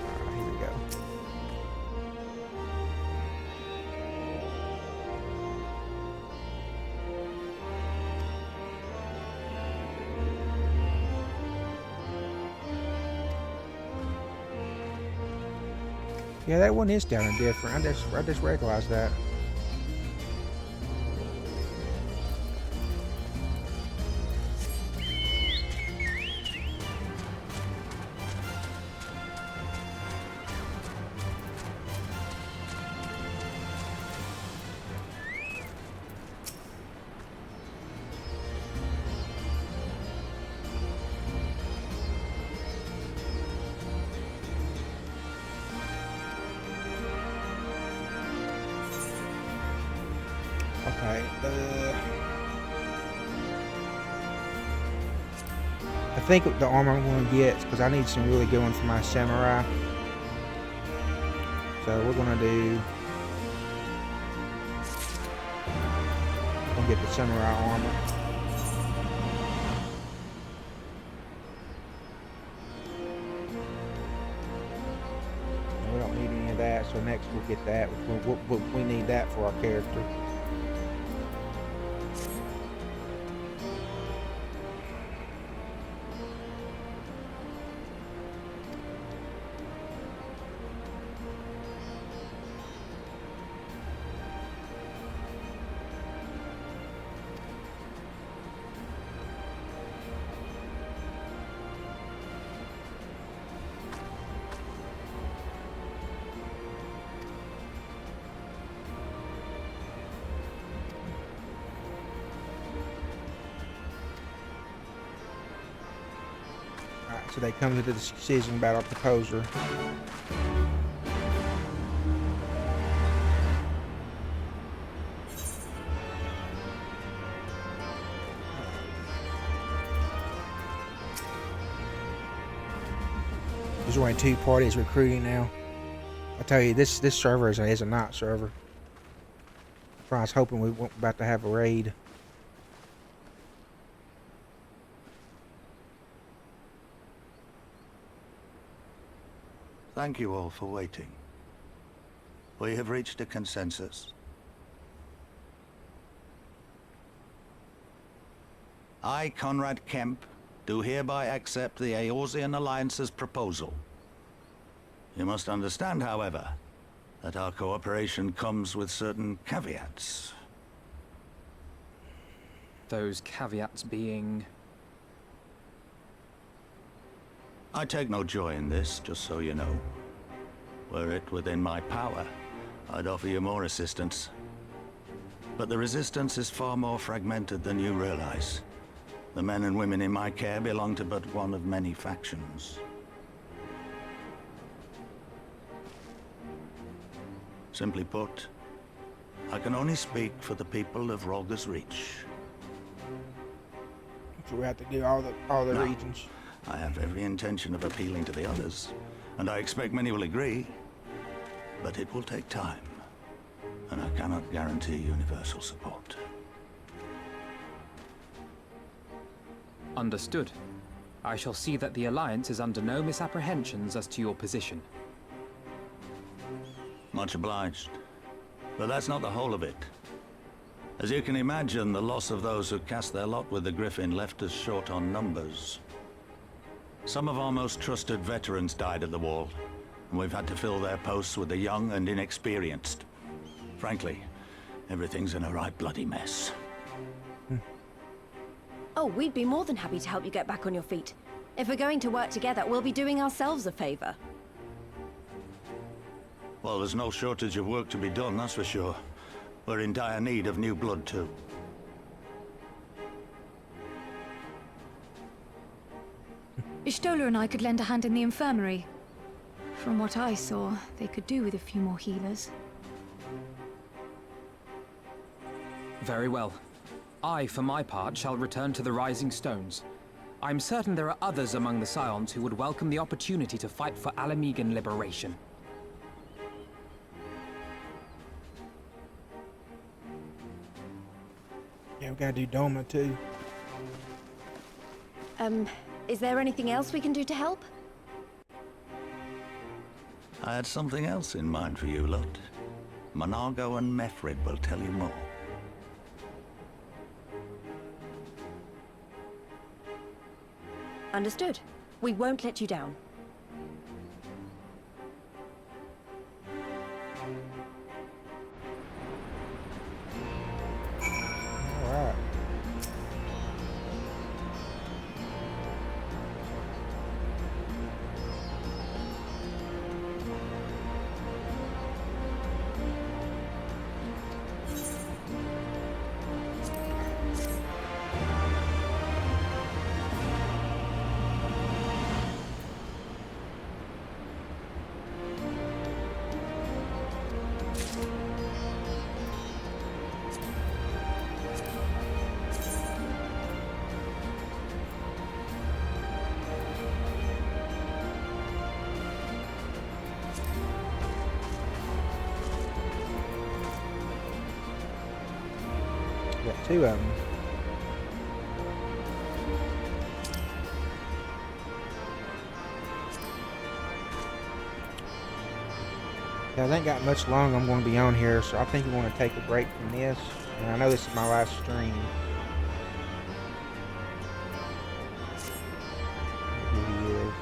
Alright, here we go. Yeah, that one is down and different. I just realized that. Okay, I think the armor I'm going to get, because I need some really good ones for my samurai. So we're going to do... I'm going to get the samurai armor. We don't need any of that, so next we'll get that. We need that for our character. So they come to the decision about our proposer. There's only 2 parties recruiting now. I tell you, this server is a not server. I was hoping we weren't about to have a raid. Thank you all for waiting. We have reached a consensus. I, Conrad Kemp, do hereby accept the Erozean Alliance's proposal. You must understand, however, that our cooperation comes with certain caveats. Those caveats being... I take no joy in this, just so you know. Were it within my power, I'd offer you more assistance. But the resistance is far more fragmented than you realize. The men and women in my care belong to but one of many factions. Simply put, I can only speak for the people of Rolga's Reach. So we have to do all the regions. I have every intention of appealing to the others, and I expect many will agree, but it will take time, and I cannot guarantee universal support. Understood. I shall see that the Alliance is under no misapprehensions as to your position. Much obliged. But that's not the whole of it. As you can imagine, the loss of those who cast their lot with the Griffin left us short on numbers. Some of our most trusted veterans died at the wall, and we've had to fill their posts with the young and inexperienced. Frankly, everything's in a right bloody mess. Oh, we'd be more than happy to help you get back on your feet. If we're going to work together, we'll be doing ourselves a favor. Well, there's no shortage of work to be done, that's for sure. We're in dire need of new blood, too. Ishtola and I could lend a hand in the infirmary. From what I saw, they could do with a few more healers. Very well. I, for my part, shall return to the Rising Stones. I'm certain there are others among the Scions who would welcome the opportunity to fight for Ala Mhigo liberation. Yeah, we gotta do Doma too. Is there anything else we can do to help? I had something else in mind for you lot. Monago and Mefred will tell you more. Understood. We won't let you down. Alright. Got two of them. Yeah, I ain't got much long I'm going to be on here, so I think I'm going to take a break from this. And I know this is my last stream. It really is.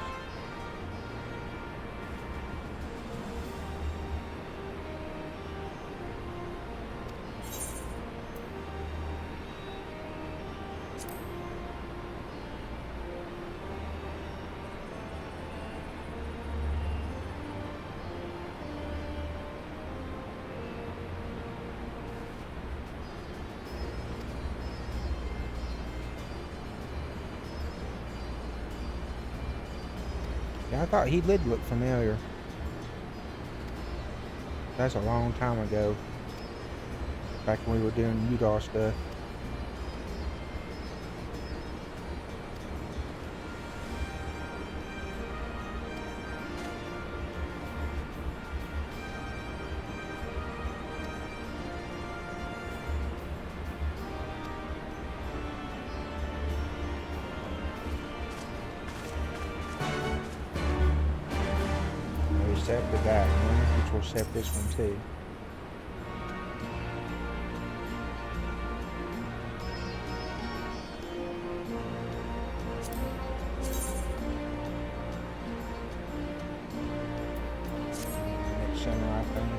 Yeah, I thought he did look familiar. That's a long time ago. Back when we were doing Utah stuff. Accepted that one, which will accept this one too. Next samurai thing.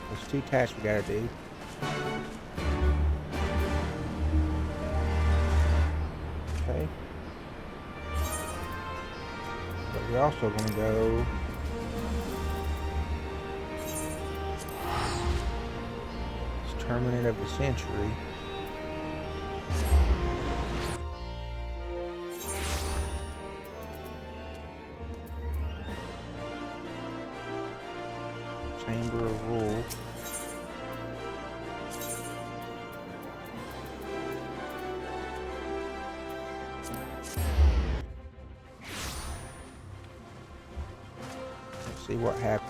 There's two tasks we gotta do. Okay. But we're also gonna go it's Terminate of the Century. Chamber of Rule. Let's see what happens.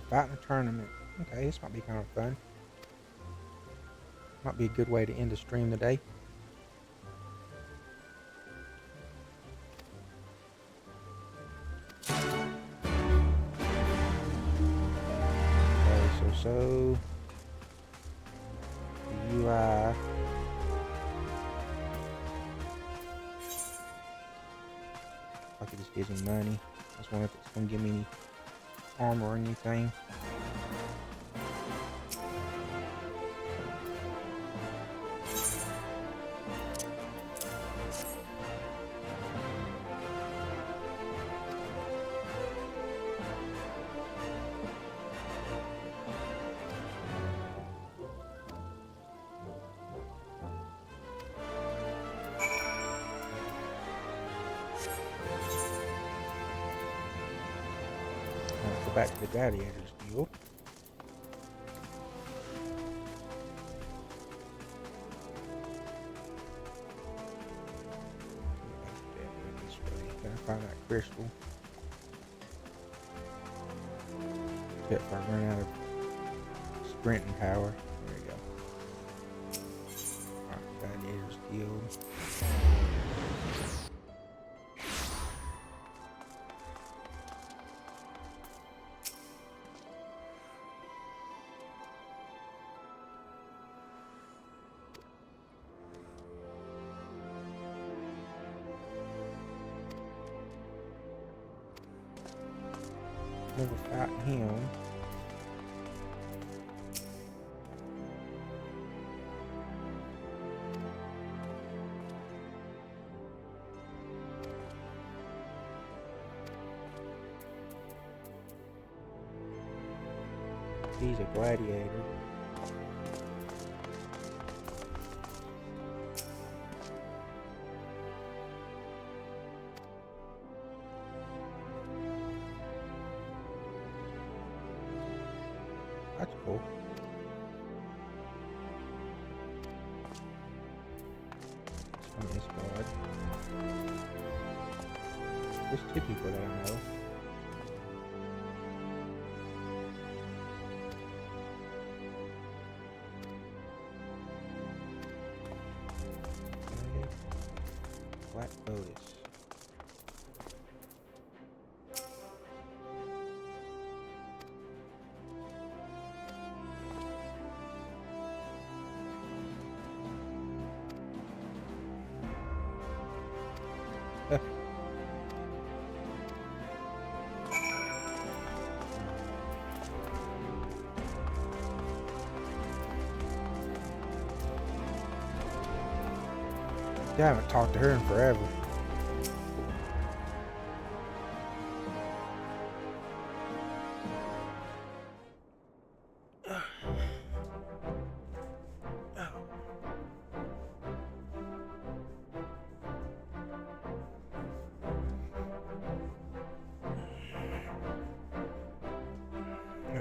Fight in a tournament. Okay, this might be kind of fun. Might be a good way to end the stream today. Okay, so the UI. Like it just gives me money. I just wonder if it's gonna give me any armor or anything. Back to the gladiators deal. Gotta find that crystal. Except if I run out of sprinting power. There we go. Alright, gladiators guild. Never fought him. He's a gladiator. That's cool. From this god. There's two people that I know. Black Lotus. I haven't talked to her in forever.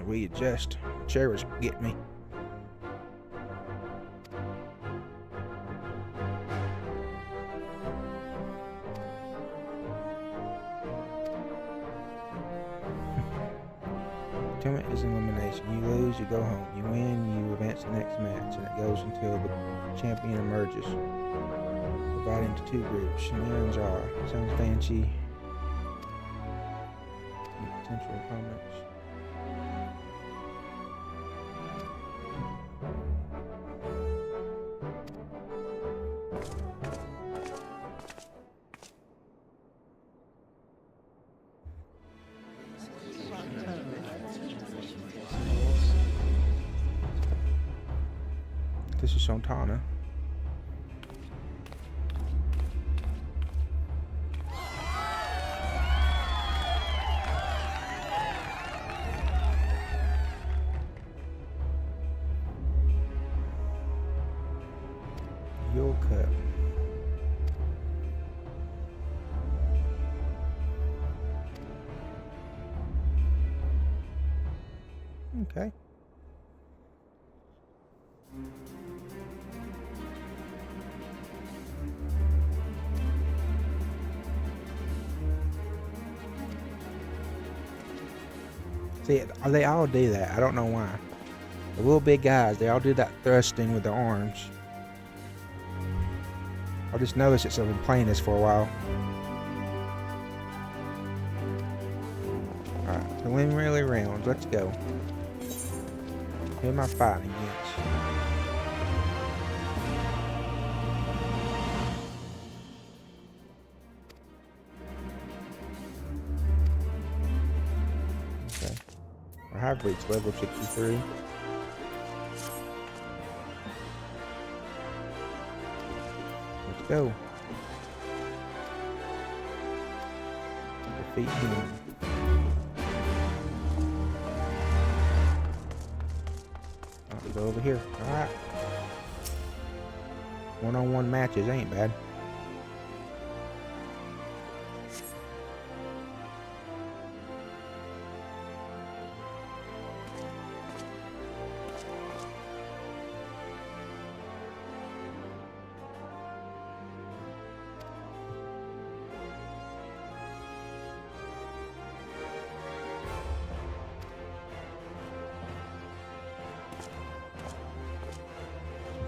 Readjust. The chair was getting me. Tournament is elimination. You lose, you go home. You win, you advance to the next match, and it goes until the champion emerges. Divided into two groups. Neons are. Sounds fancy. Potential opponents. This is Sontana. Your cup. Okay. See, they all do that. I don't know why. The little big guys, they all do that thrusting with their arms. I just noticed it, so I've been playing this for a while. Alright, preliminary rounds. Let's go. Who am I fighting against? Okay. I have reached level 63. Let's go. Defeat him. Go over here. Alright. One-on-one matches ain't bad.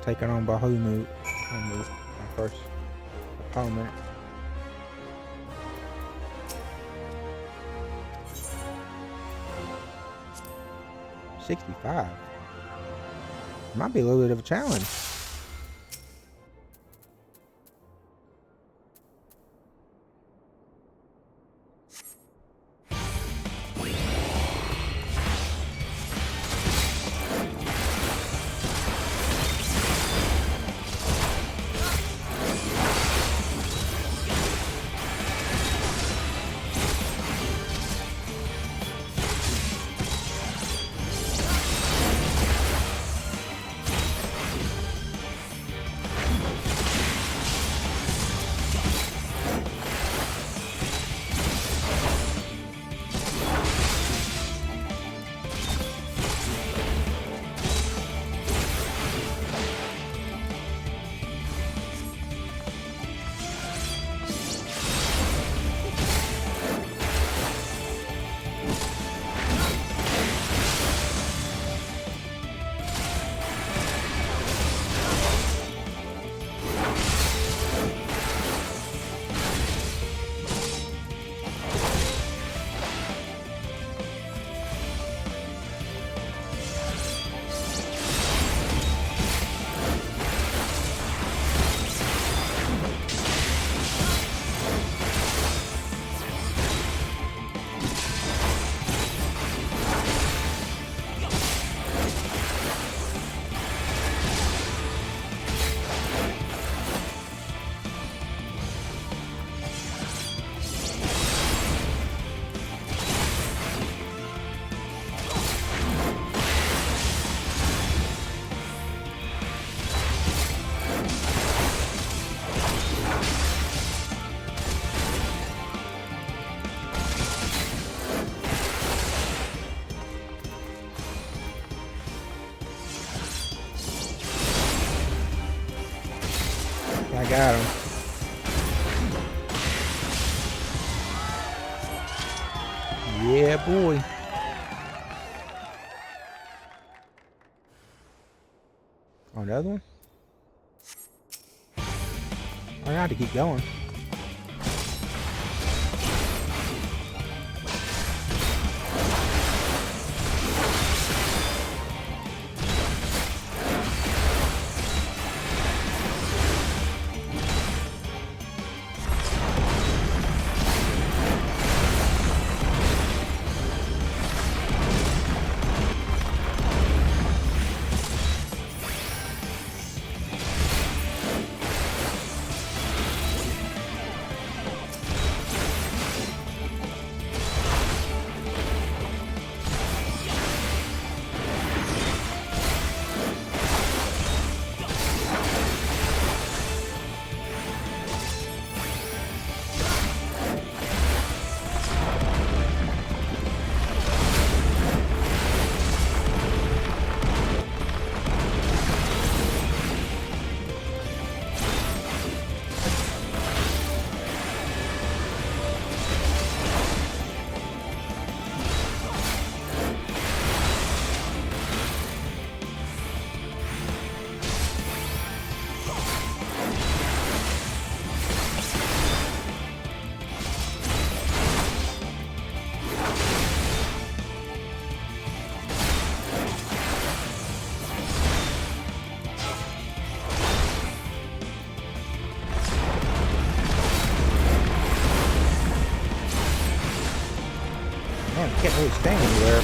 Taking on Bahamut, my first opponent. $65. Might be a little bit of a challenge. I got him. Yeah, boy. Oh, another one? I got to keep going. can't really stand anywhere.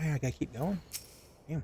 I gotta keep going. Damn.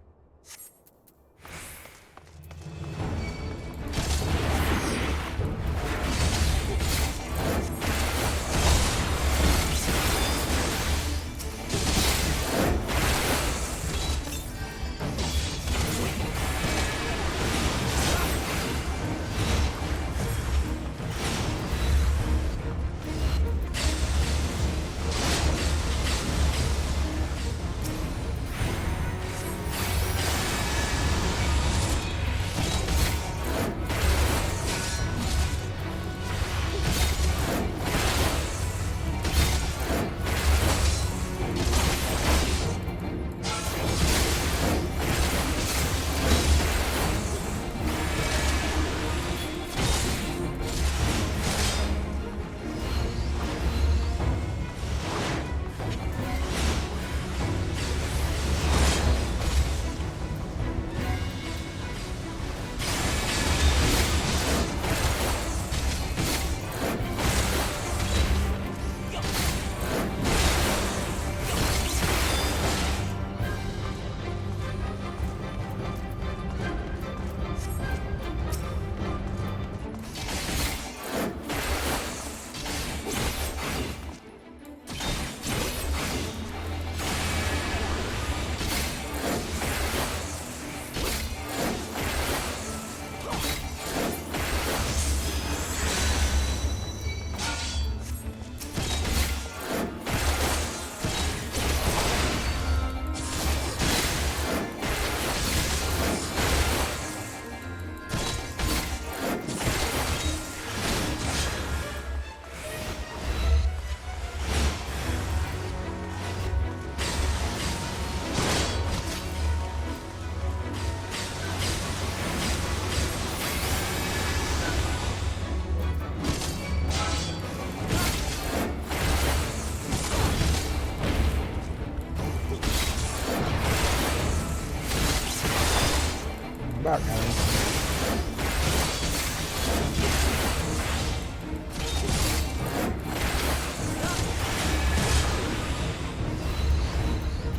About now.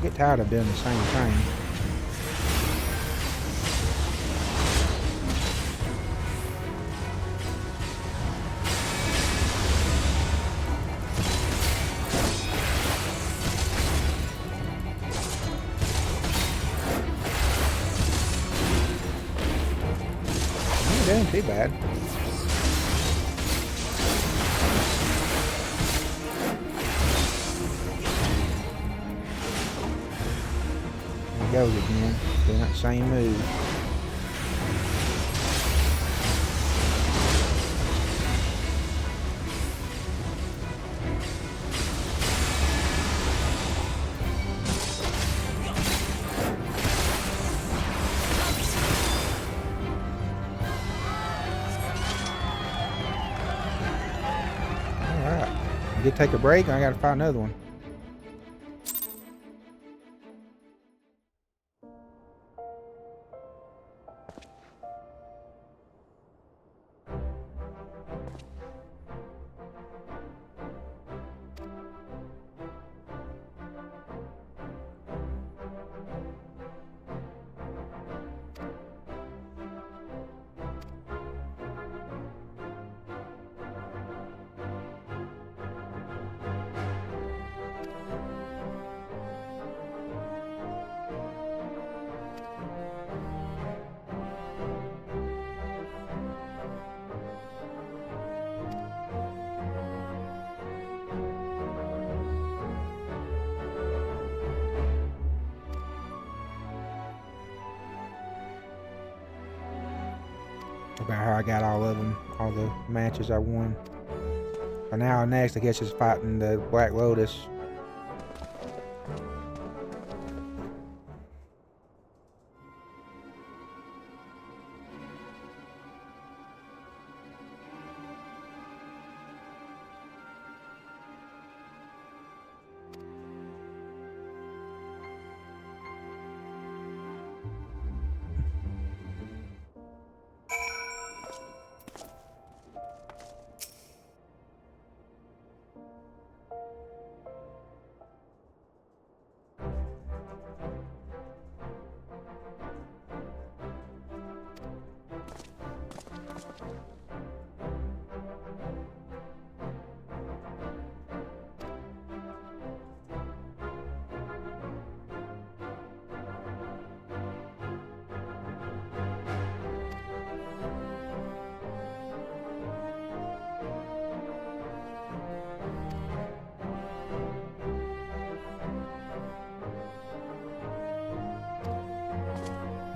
Get tired of doing the same thing. Doing too bad. There he goes again, doing that same move. Did take a break, and I gotta find another one. About how I got all of them, all the matches I won. So now next I guess is fighting the Black Lotus.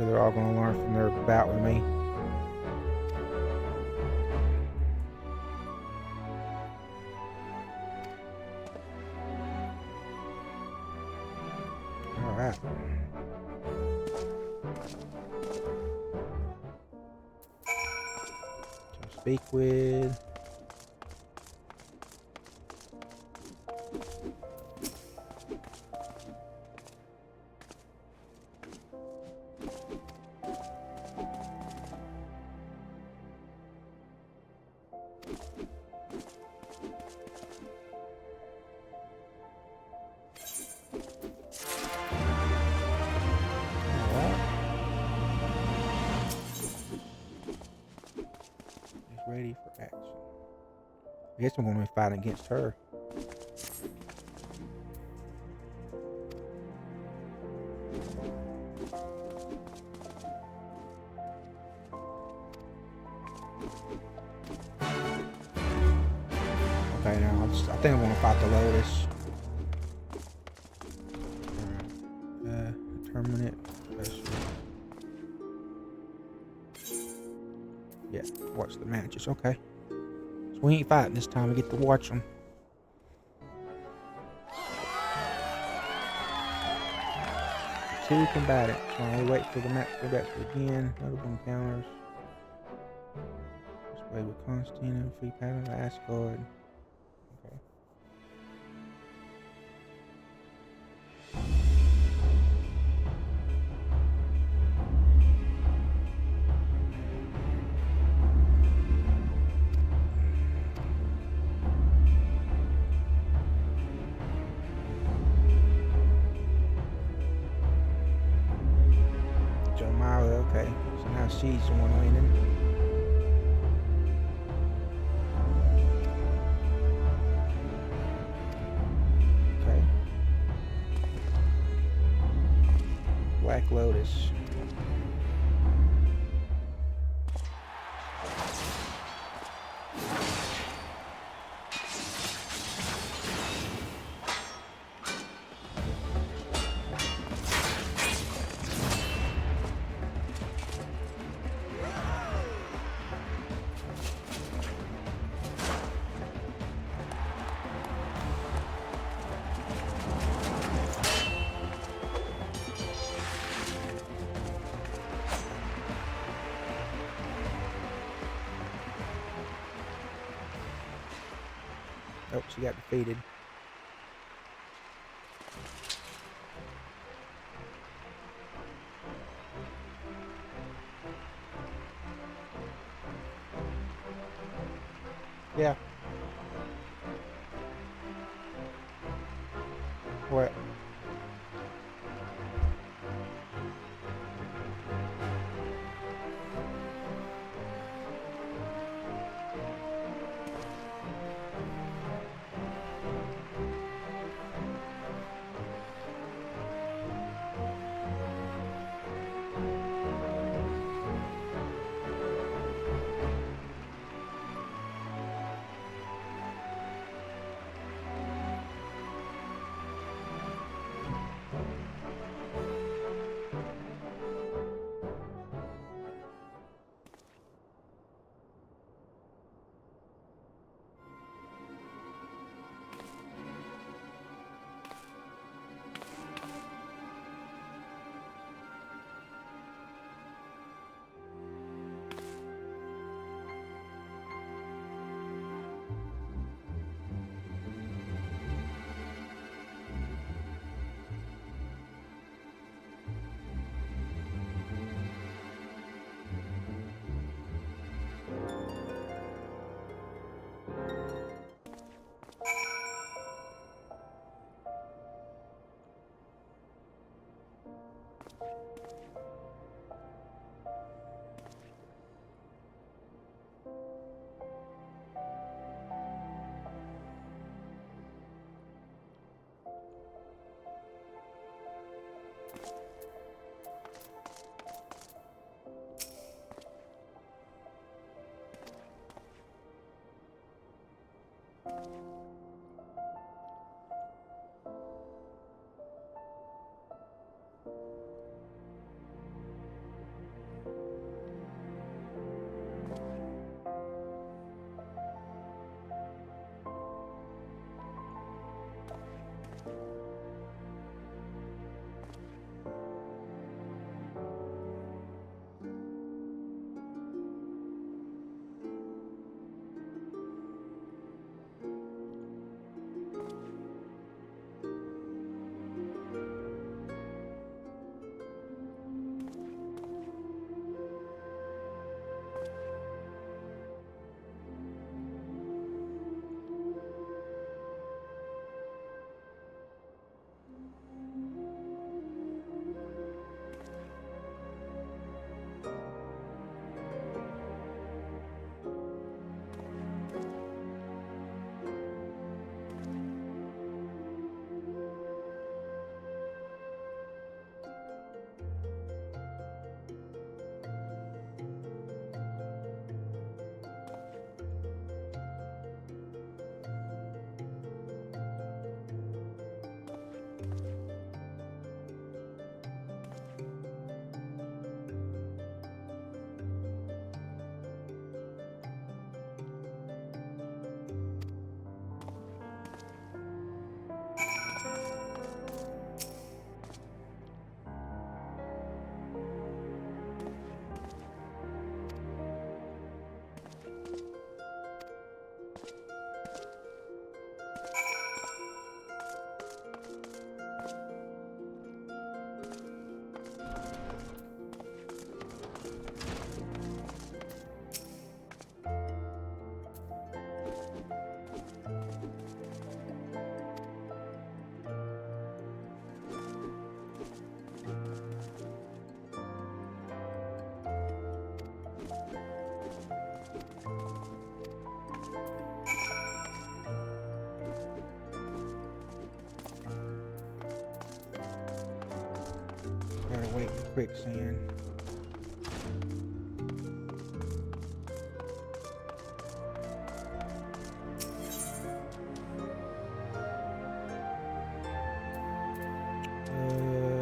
sure they're all going to learn from their bout with me. Alright. To speak with. Ready for action. I guess I'm going to be fighting against her. Okay, now I think I'm going to fight the Lotus. Terminate. Yeah, watch the matches. Okay. So we ain't fighting this time. We get to watch them. Two combatants. So we wait for the match to go back to again. Notable encounters. Display with Constantine and free pattern of Asgard. Okay. Okay, so now she's the one winning. Okay. Black Lotus. Oh, she got defeated. Yeah. What? quicksand.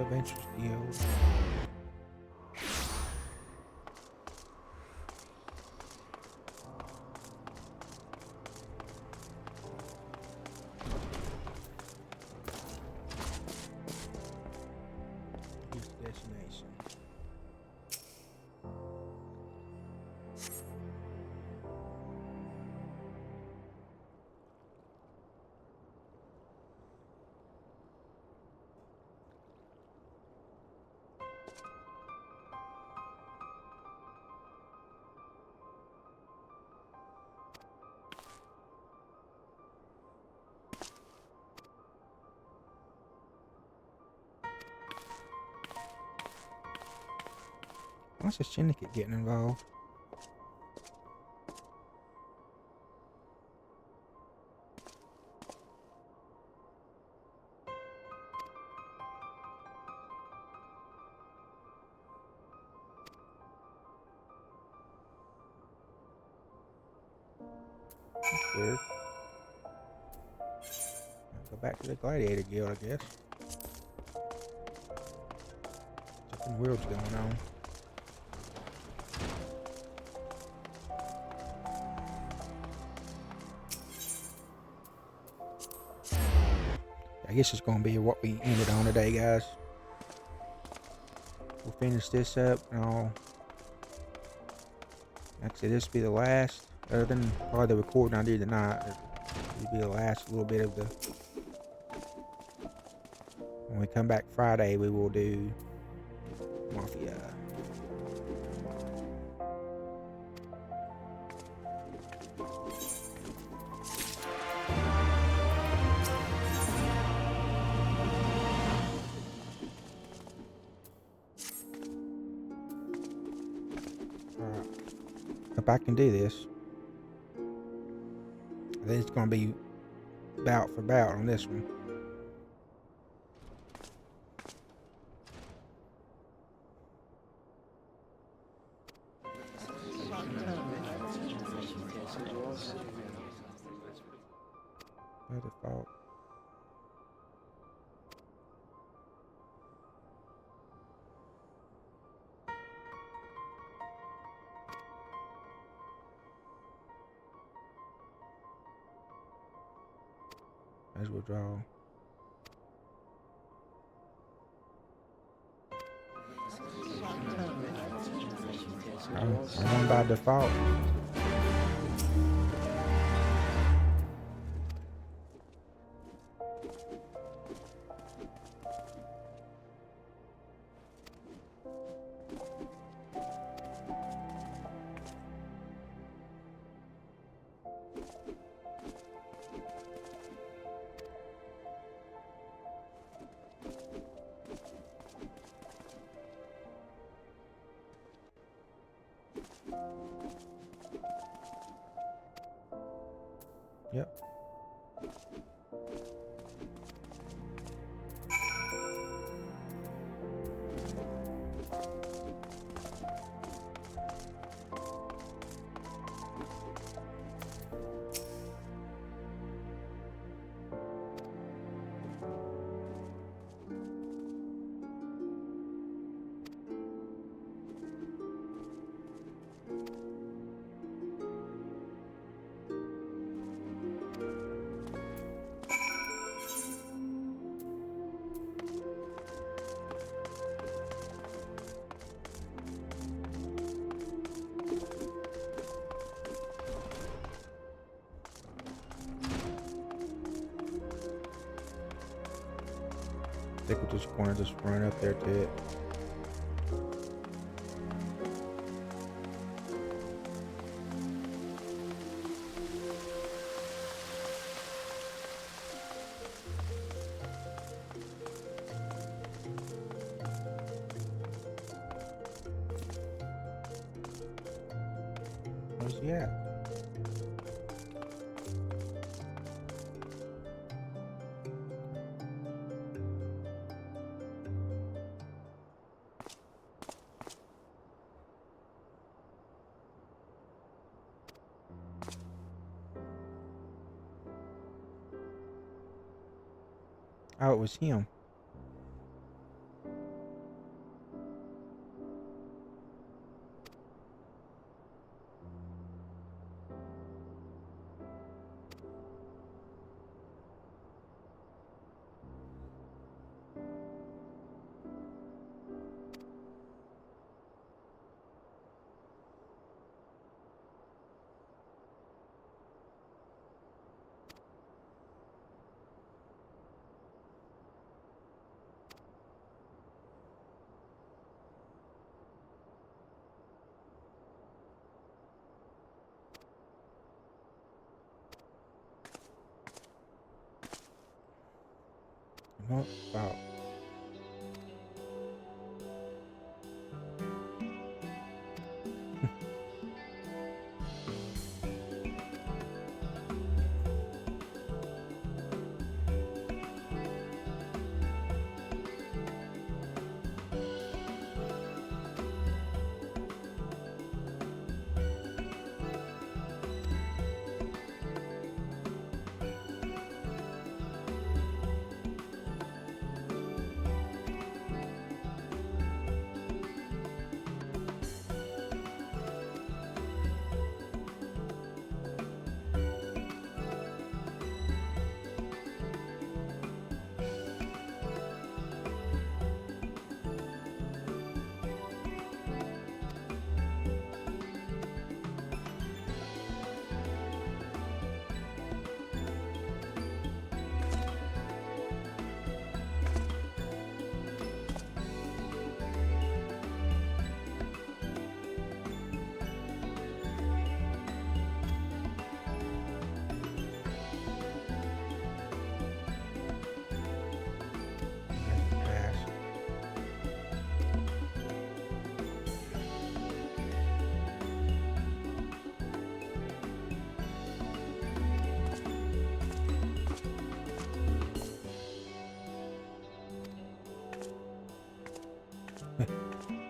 Adventure Guild. Destination. Why's the syndicate getting involved? That's weird. Go back to the Gladiator Guild, I guess. Something weird's going on. I guess it's going to be what we ended on today, guys. We'll finish this up and I'll... Actually, this will be the last, other than probably the recording I do tonight. It'll be the last little bit of the... When we come back Friday, we will do Mafia. If I can do this, I think it's going to be bout for bout on this one. By default. As we'll draw. I won by default. Yep. I think we're just going to just run up there to it. Where's he at? Oh, it was him. Not about.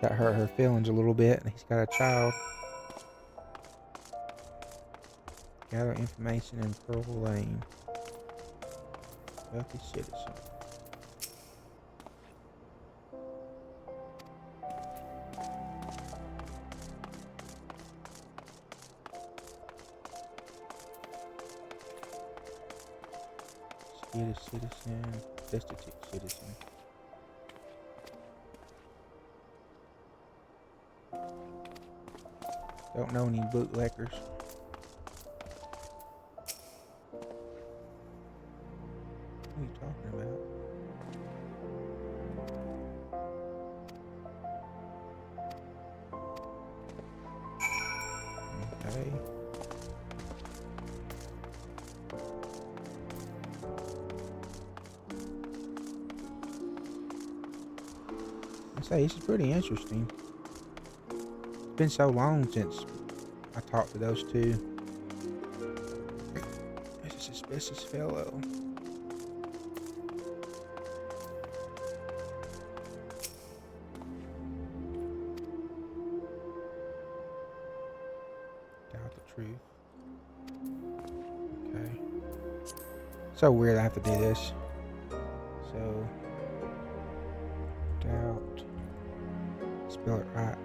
That hurt her feelings a little bit, and he's got a child. Gather information in Pearl Lane. Wealthy citizen. Skittish citizen. Destitute citizen. Don't know any bootleggers. What are you talking about? Okay. I say this is pretty interesting. It's been so long since I talked to those two. It's a suspicious fellow. Doubt the truth. Okay. So weird I have to do this. So doubt. Spell it right.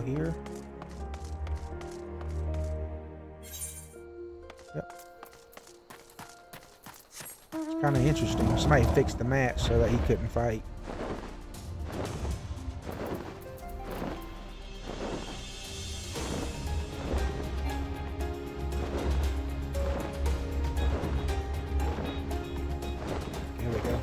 Here. Yep. It's kind of interesting. Somebody fixed the match so that he couldn't fight. Here we go.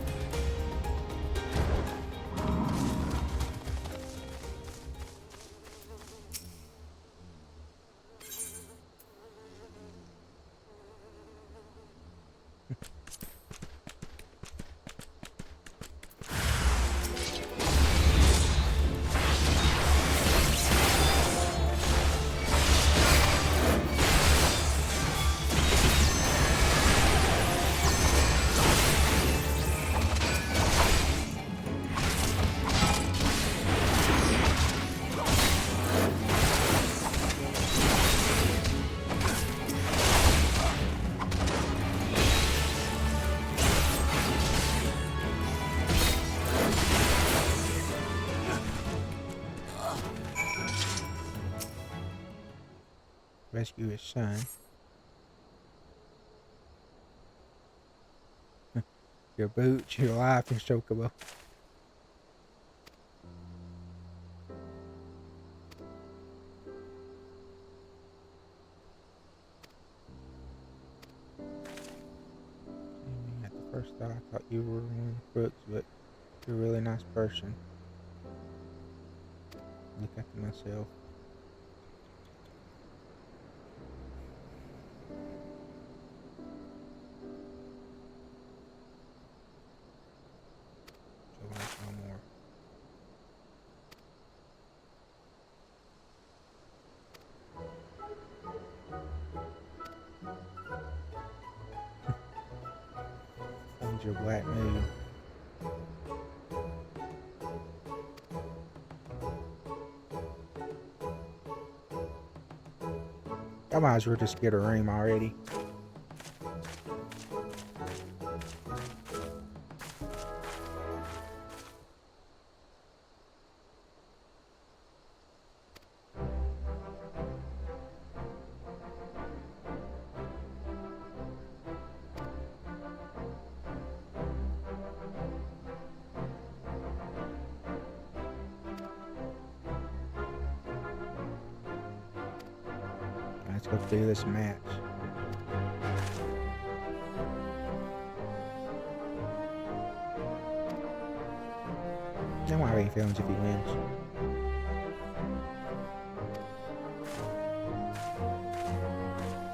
rescue his son. Your boots, your life is chocobo. At the first thought, I thought you were one of the crooks, but you're a really nice person. Look after myself. No more. Find your black mood. I might as well just get a room already. Let's go do this match. I won't have any feelings if he wins.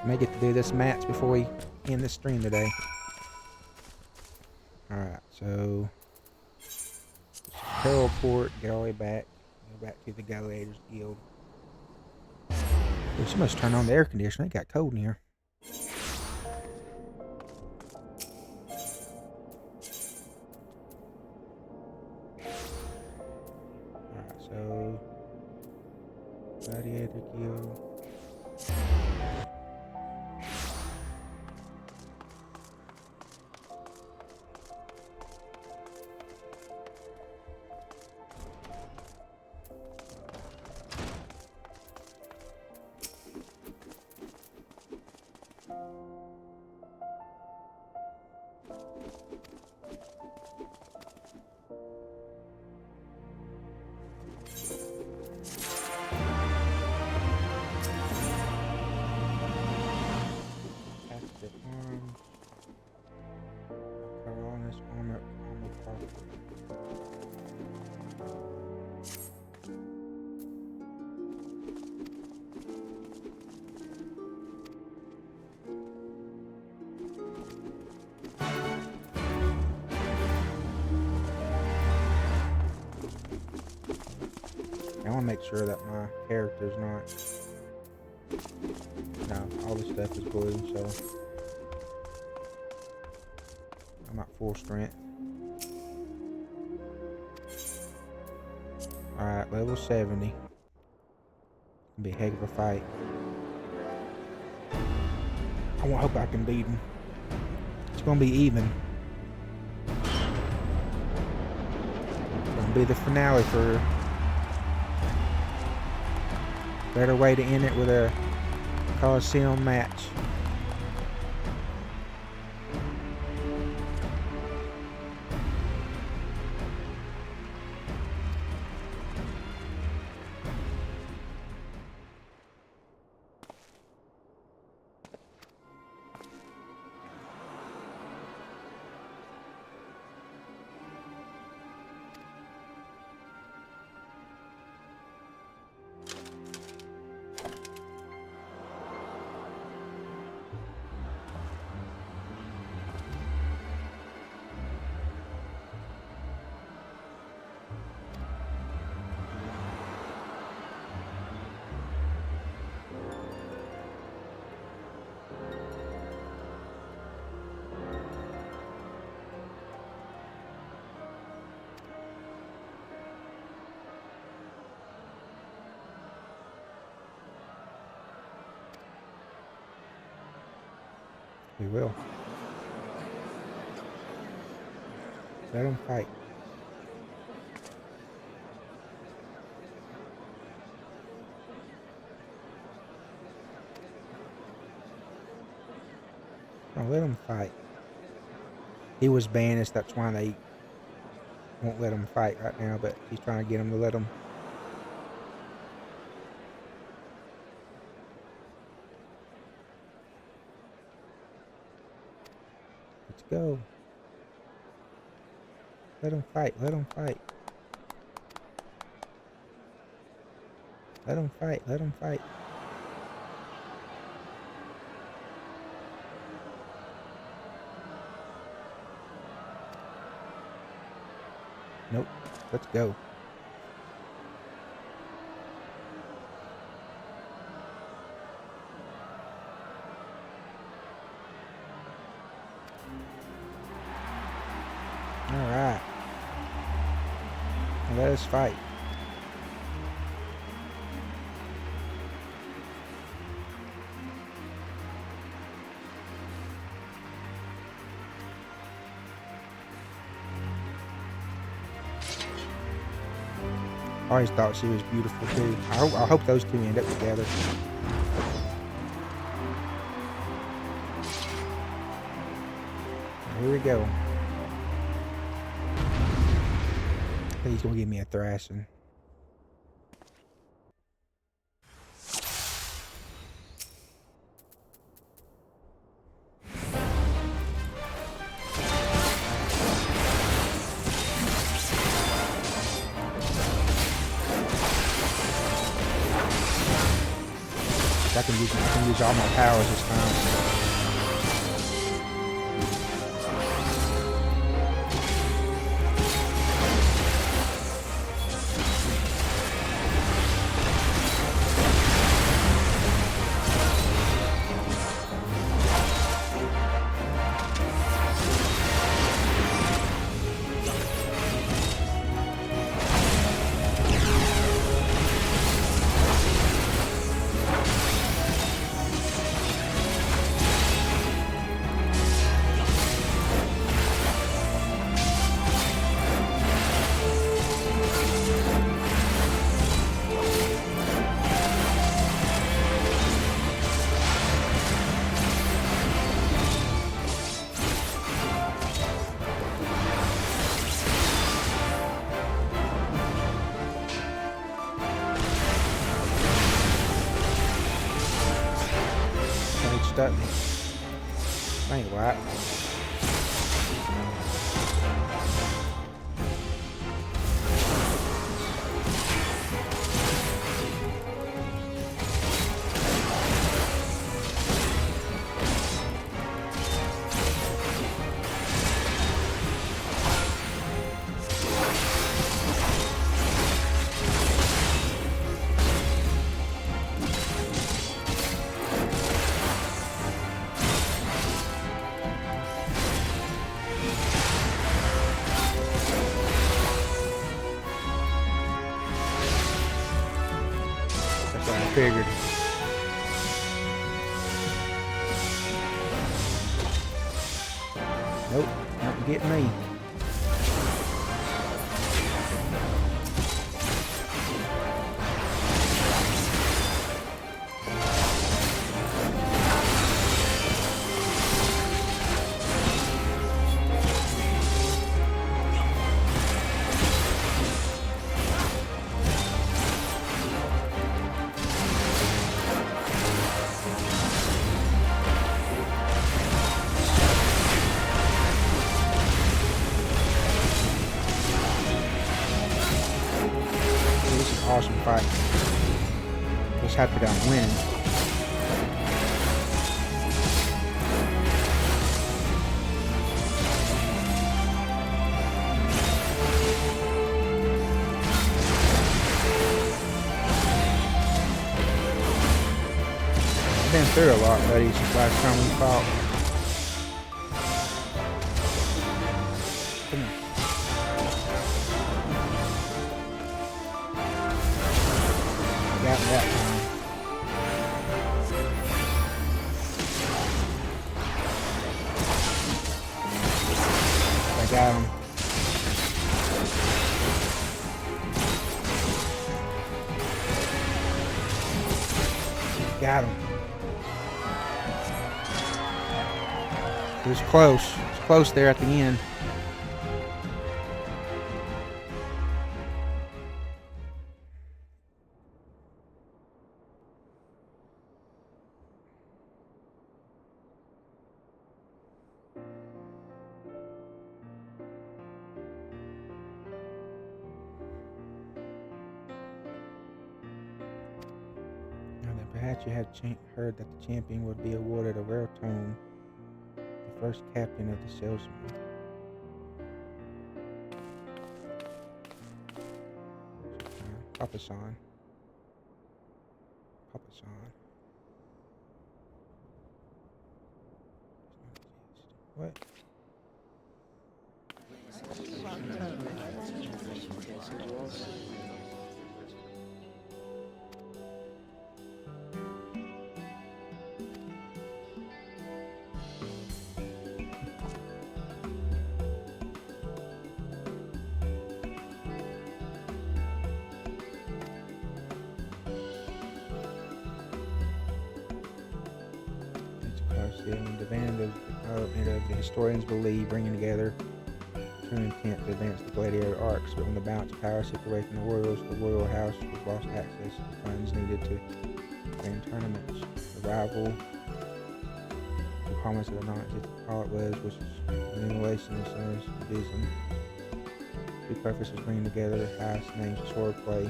May get to do this match before we end the stream today. Alright, so teleport, get all the way back. Go back to the Gladiators Guild. We must turn on the air conditioner. It got cold in here. Alright, so Gladiator Guild. I want to make sure that my character's not... No, all this stuff is blue, so... I'm at full strength. Alright, level 70. It'll be a heck of a fight. I hope I can beat him. It's gonna be even. It's gonna be the finale for... Better way to end it with a coliseum match. We will. Let them fight. let him fight. He was banished, that's why they won't let him fight right now, but he's trying to get him to let him. Let's go. Let him fight, let him fight. Let him fight, let him fight. Nope. Let's go. Alright. Let us fight. I always thought she was beautiful too. I hope those two end up together. Here we go. I think he's gonna give me a thrashing. I can use all my powers this time. Stuck me. Ain't right. Figured. Nope, not getting me. Awesome fight. Just happy that I'm winning. I've been through a lot, buddy, since last time we fought. Come on. Got that time. I got him. Got him. It was close. It was close there at the end. Perhaps you had heard that the champion would be awarded a rare tome, the first captain of the salesman. Papasan. What? The band of the historians believe bringing together true intent to advance the gladiator arcs, but when the balance of power slipped away from the royal house was lost access to the funds needed to win tournaments. The rival, the promise of the non-existent all it was an emulation of Sun's vision. Two purposes bringing together the highest names of swordplay.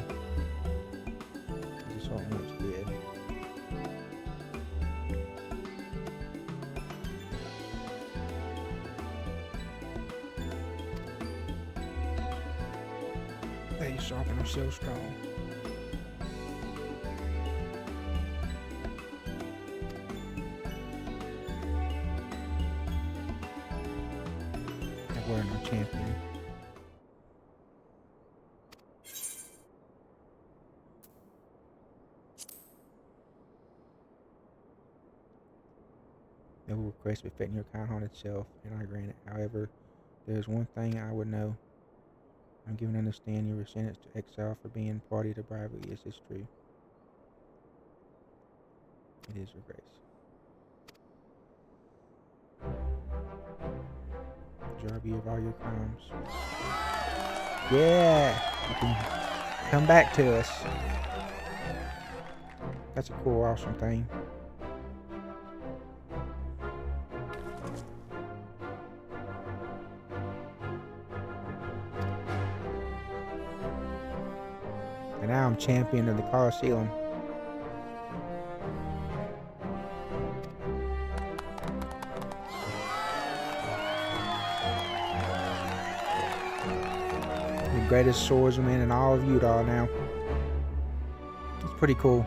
This is something much did. Lady Sharpen are so strong. We're our champion. No request befitting your kind-hearted self, and I grant it. However, there is one thing I would know. I'm given to understand you were sentenced to exile for being party to bribery. Is this true? It is, Your Grace. Jar you of all your crimes. Yeah! You can come back to us. That's a cool, awesome thing. And now I'm champion of the coliseum. The greatest swordsman in all of Utah now. It's pretty cool.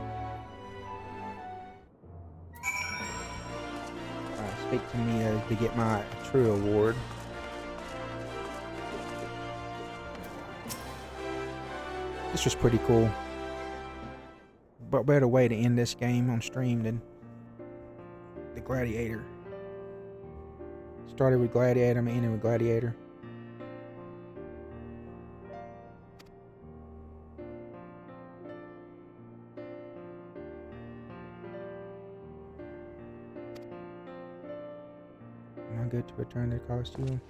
Speak to me to get my true award. This was pretty cool. But better way to end this game on stream than the Gladiator. Started with Gladiator, I'm ending with Gladiator. Am I good to return to the Coliseum?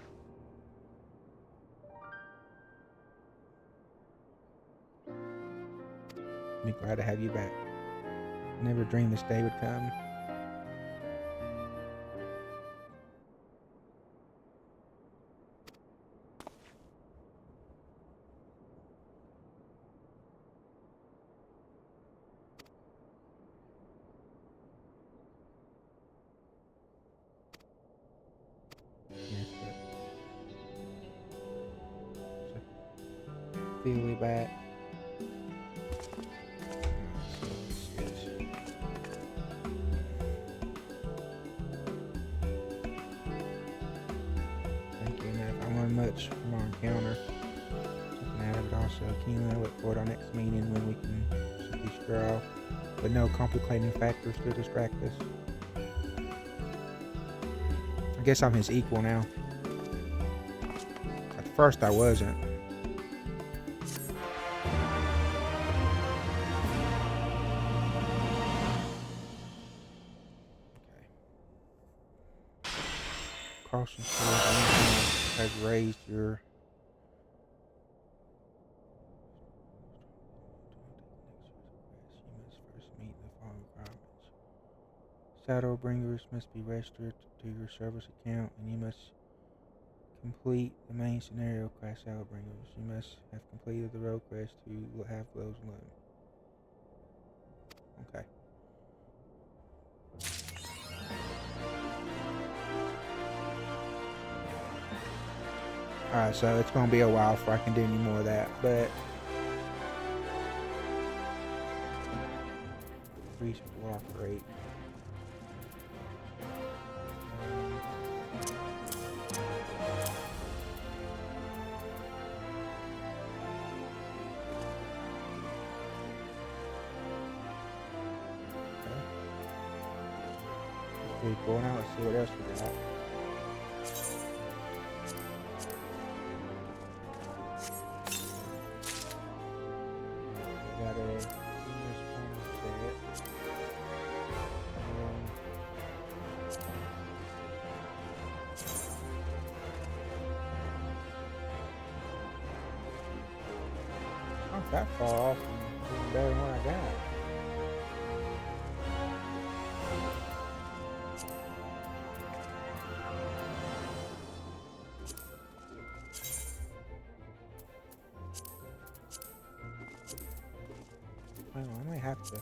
Be glad to have you back. Never dreamed this day would come. Yes, but feel we back. Much from our encounter. Something out of it also. Keenly look forward to our next meeting when we can simply square off with no complicating factors to distract us. I guess I'm his equal now. At first I wasn't. awesome sword has raised your Shadowbringers must be registered to your service account, and you must complete the main scenario quest Shadowbringers. You must have completed the road quest to have those alone. Okay. Alright, so it's going to be a while before I can do any more of that, but increase block rate. Pretty cool. Now let's see what else we got. We got a set. Not that far off and better than what I got. I might have to.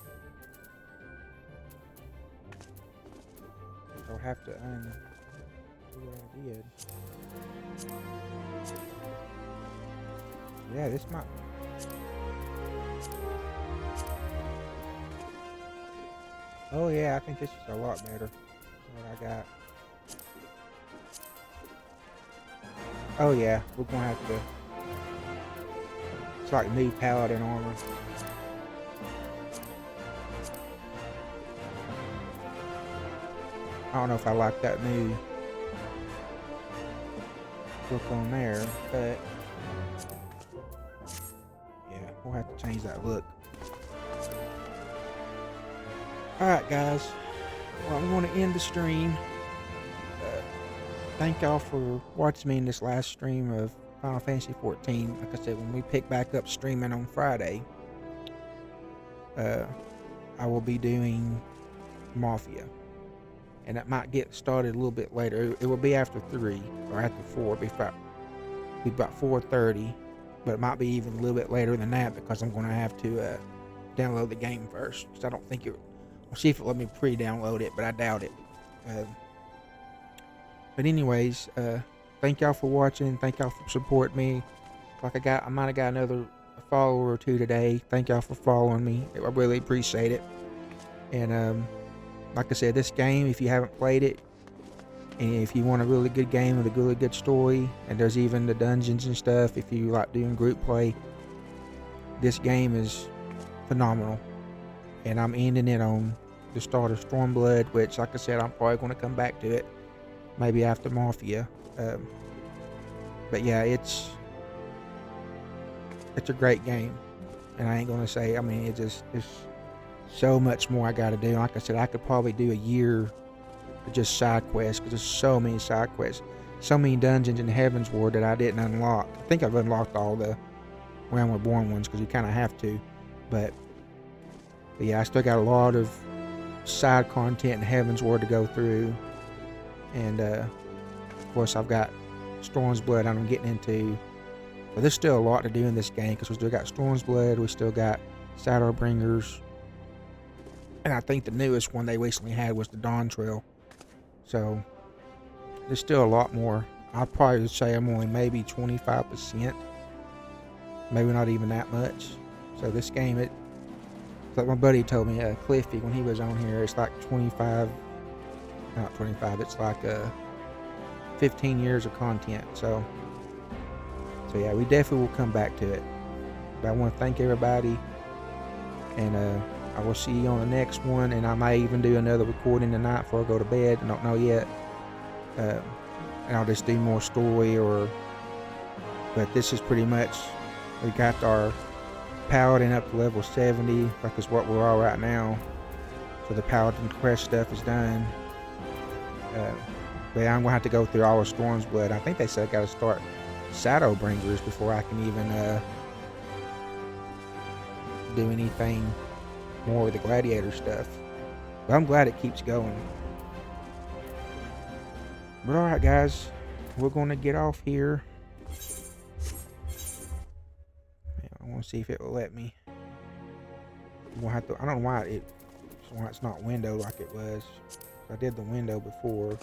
I'll have to undo what I did. Yeah, this might. Oh yeah, I think this is a lot better than what I got. Oh yeah, we're gonna have to. It's like new paladin armor. I don't know if I like that new look on there, but yeah, we'll have to change that look. Alright guys, well, I'm going to end the stream. Thank y'all for watching me in this last stream of Final Fantasy 14. Like I said, when we pick back up streaming on Friday, I will be doing Mafia. And it might get started a little bit later. It will be after 3 or after 4. It'll be about 4:30, but it might be even a little bit later than that because I'm going to have to download the game first. Because I don't think it. I'll see if it let me pre-download it, but I doubt it. But anyways, thank y'all for watching. Thank y'all for supporting me. I might have got another follower or two today. Thank y'all for following me. I really appreciate it. And like I said, this game, if you haven't played it, and if you want a really good game with a really good story, and there's even the dungeons and stuff, if you like doing group play, this game is phenomenal. And I'm ending it on the start of Stormblood, which, like I said, I'm probably going to come back to it, maybe after Mafia. But yeah, it's a great game, and I ain't going to say, I mean, it's so much more I got to do. Like I said, I could probably do a year of just side quests because there's so many side quests, so many dungeons in Heavensward that I didn't unlock. I think I've unlocked all the Realm Reborn ones because you kind of have to. But yeah, I still got a lot of side content in Heavensward to go through. And of course, I've got Storm's Blood I'm getting into. But there's still a lot to do in this game because we still got Storm's Blood, we still got Shadowbringers. And I think the newest one they recently had was the Dawn Trail. So there's still a lot more. I'd probably say I'm only maybe 25%. Maybe not even that much. So this game, it's like my buddy told me, Cliffy, when he was on here, it's like 25, not 25, it's like 15 years of content. So yeah, we definitely will come back to it. But I want to thank everybody. And I will see you on the next one, and I may even do another recording tonight before I go to bed. I don't know yet. And I'll just do more story but this is pretty much, we got our paladin up to level 70, like is what we're all right now. So the paladin quest stuff is done. But I'm gonna have to go through all of Stormsblood. I think they said I gotta start Shadowbringers before I can even do anything more with the gladiator stuff. But I'm glad it keeps going. But alright guys, we're gonna get off here. I wanna see if it will let me. We'll have to, I don't know why it's not window like it was. I did the window before.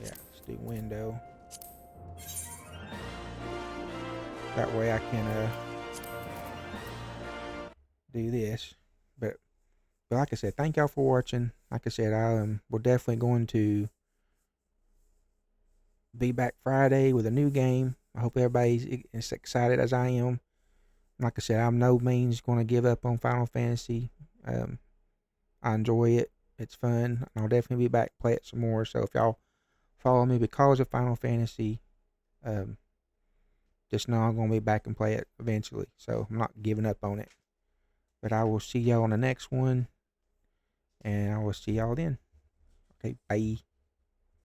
Yeah, let's do window. That way I can do this. But like I said, thank y'all for watching. Like I said, we're definitely going to be back Friday with a new game. I hope everybody's as excited as I am. Like I said, I'm no means going to give up on Final Fantasy. I enjoy it. It's fun. I'll definitely be back to play it some more. So if y'all follow me because of Final Fantasy, just know I'm going to be back and play it eventually. So I'm not giving up on it. But I will see y'all on the next one. And I will see y'all then. Okay, bye.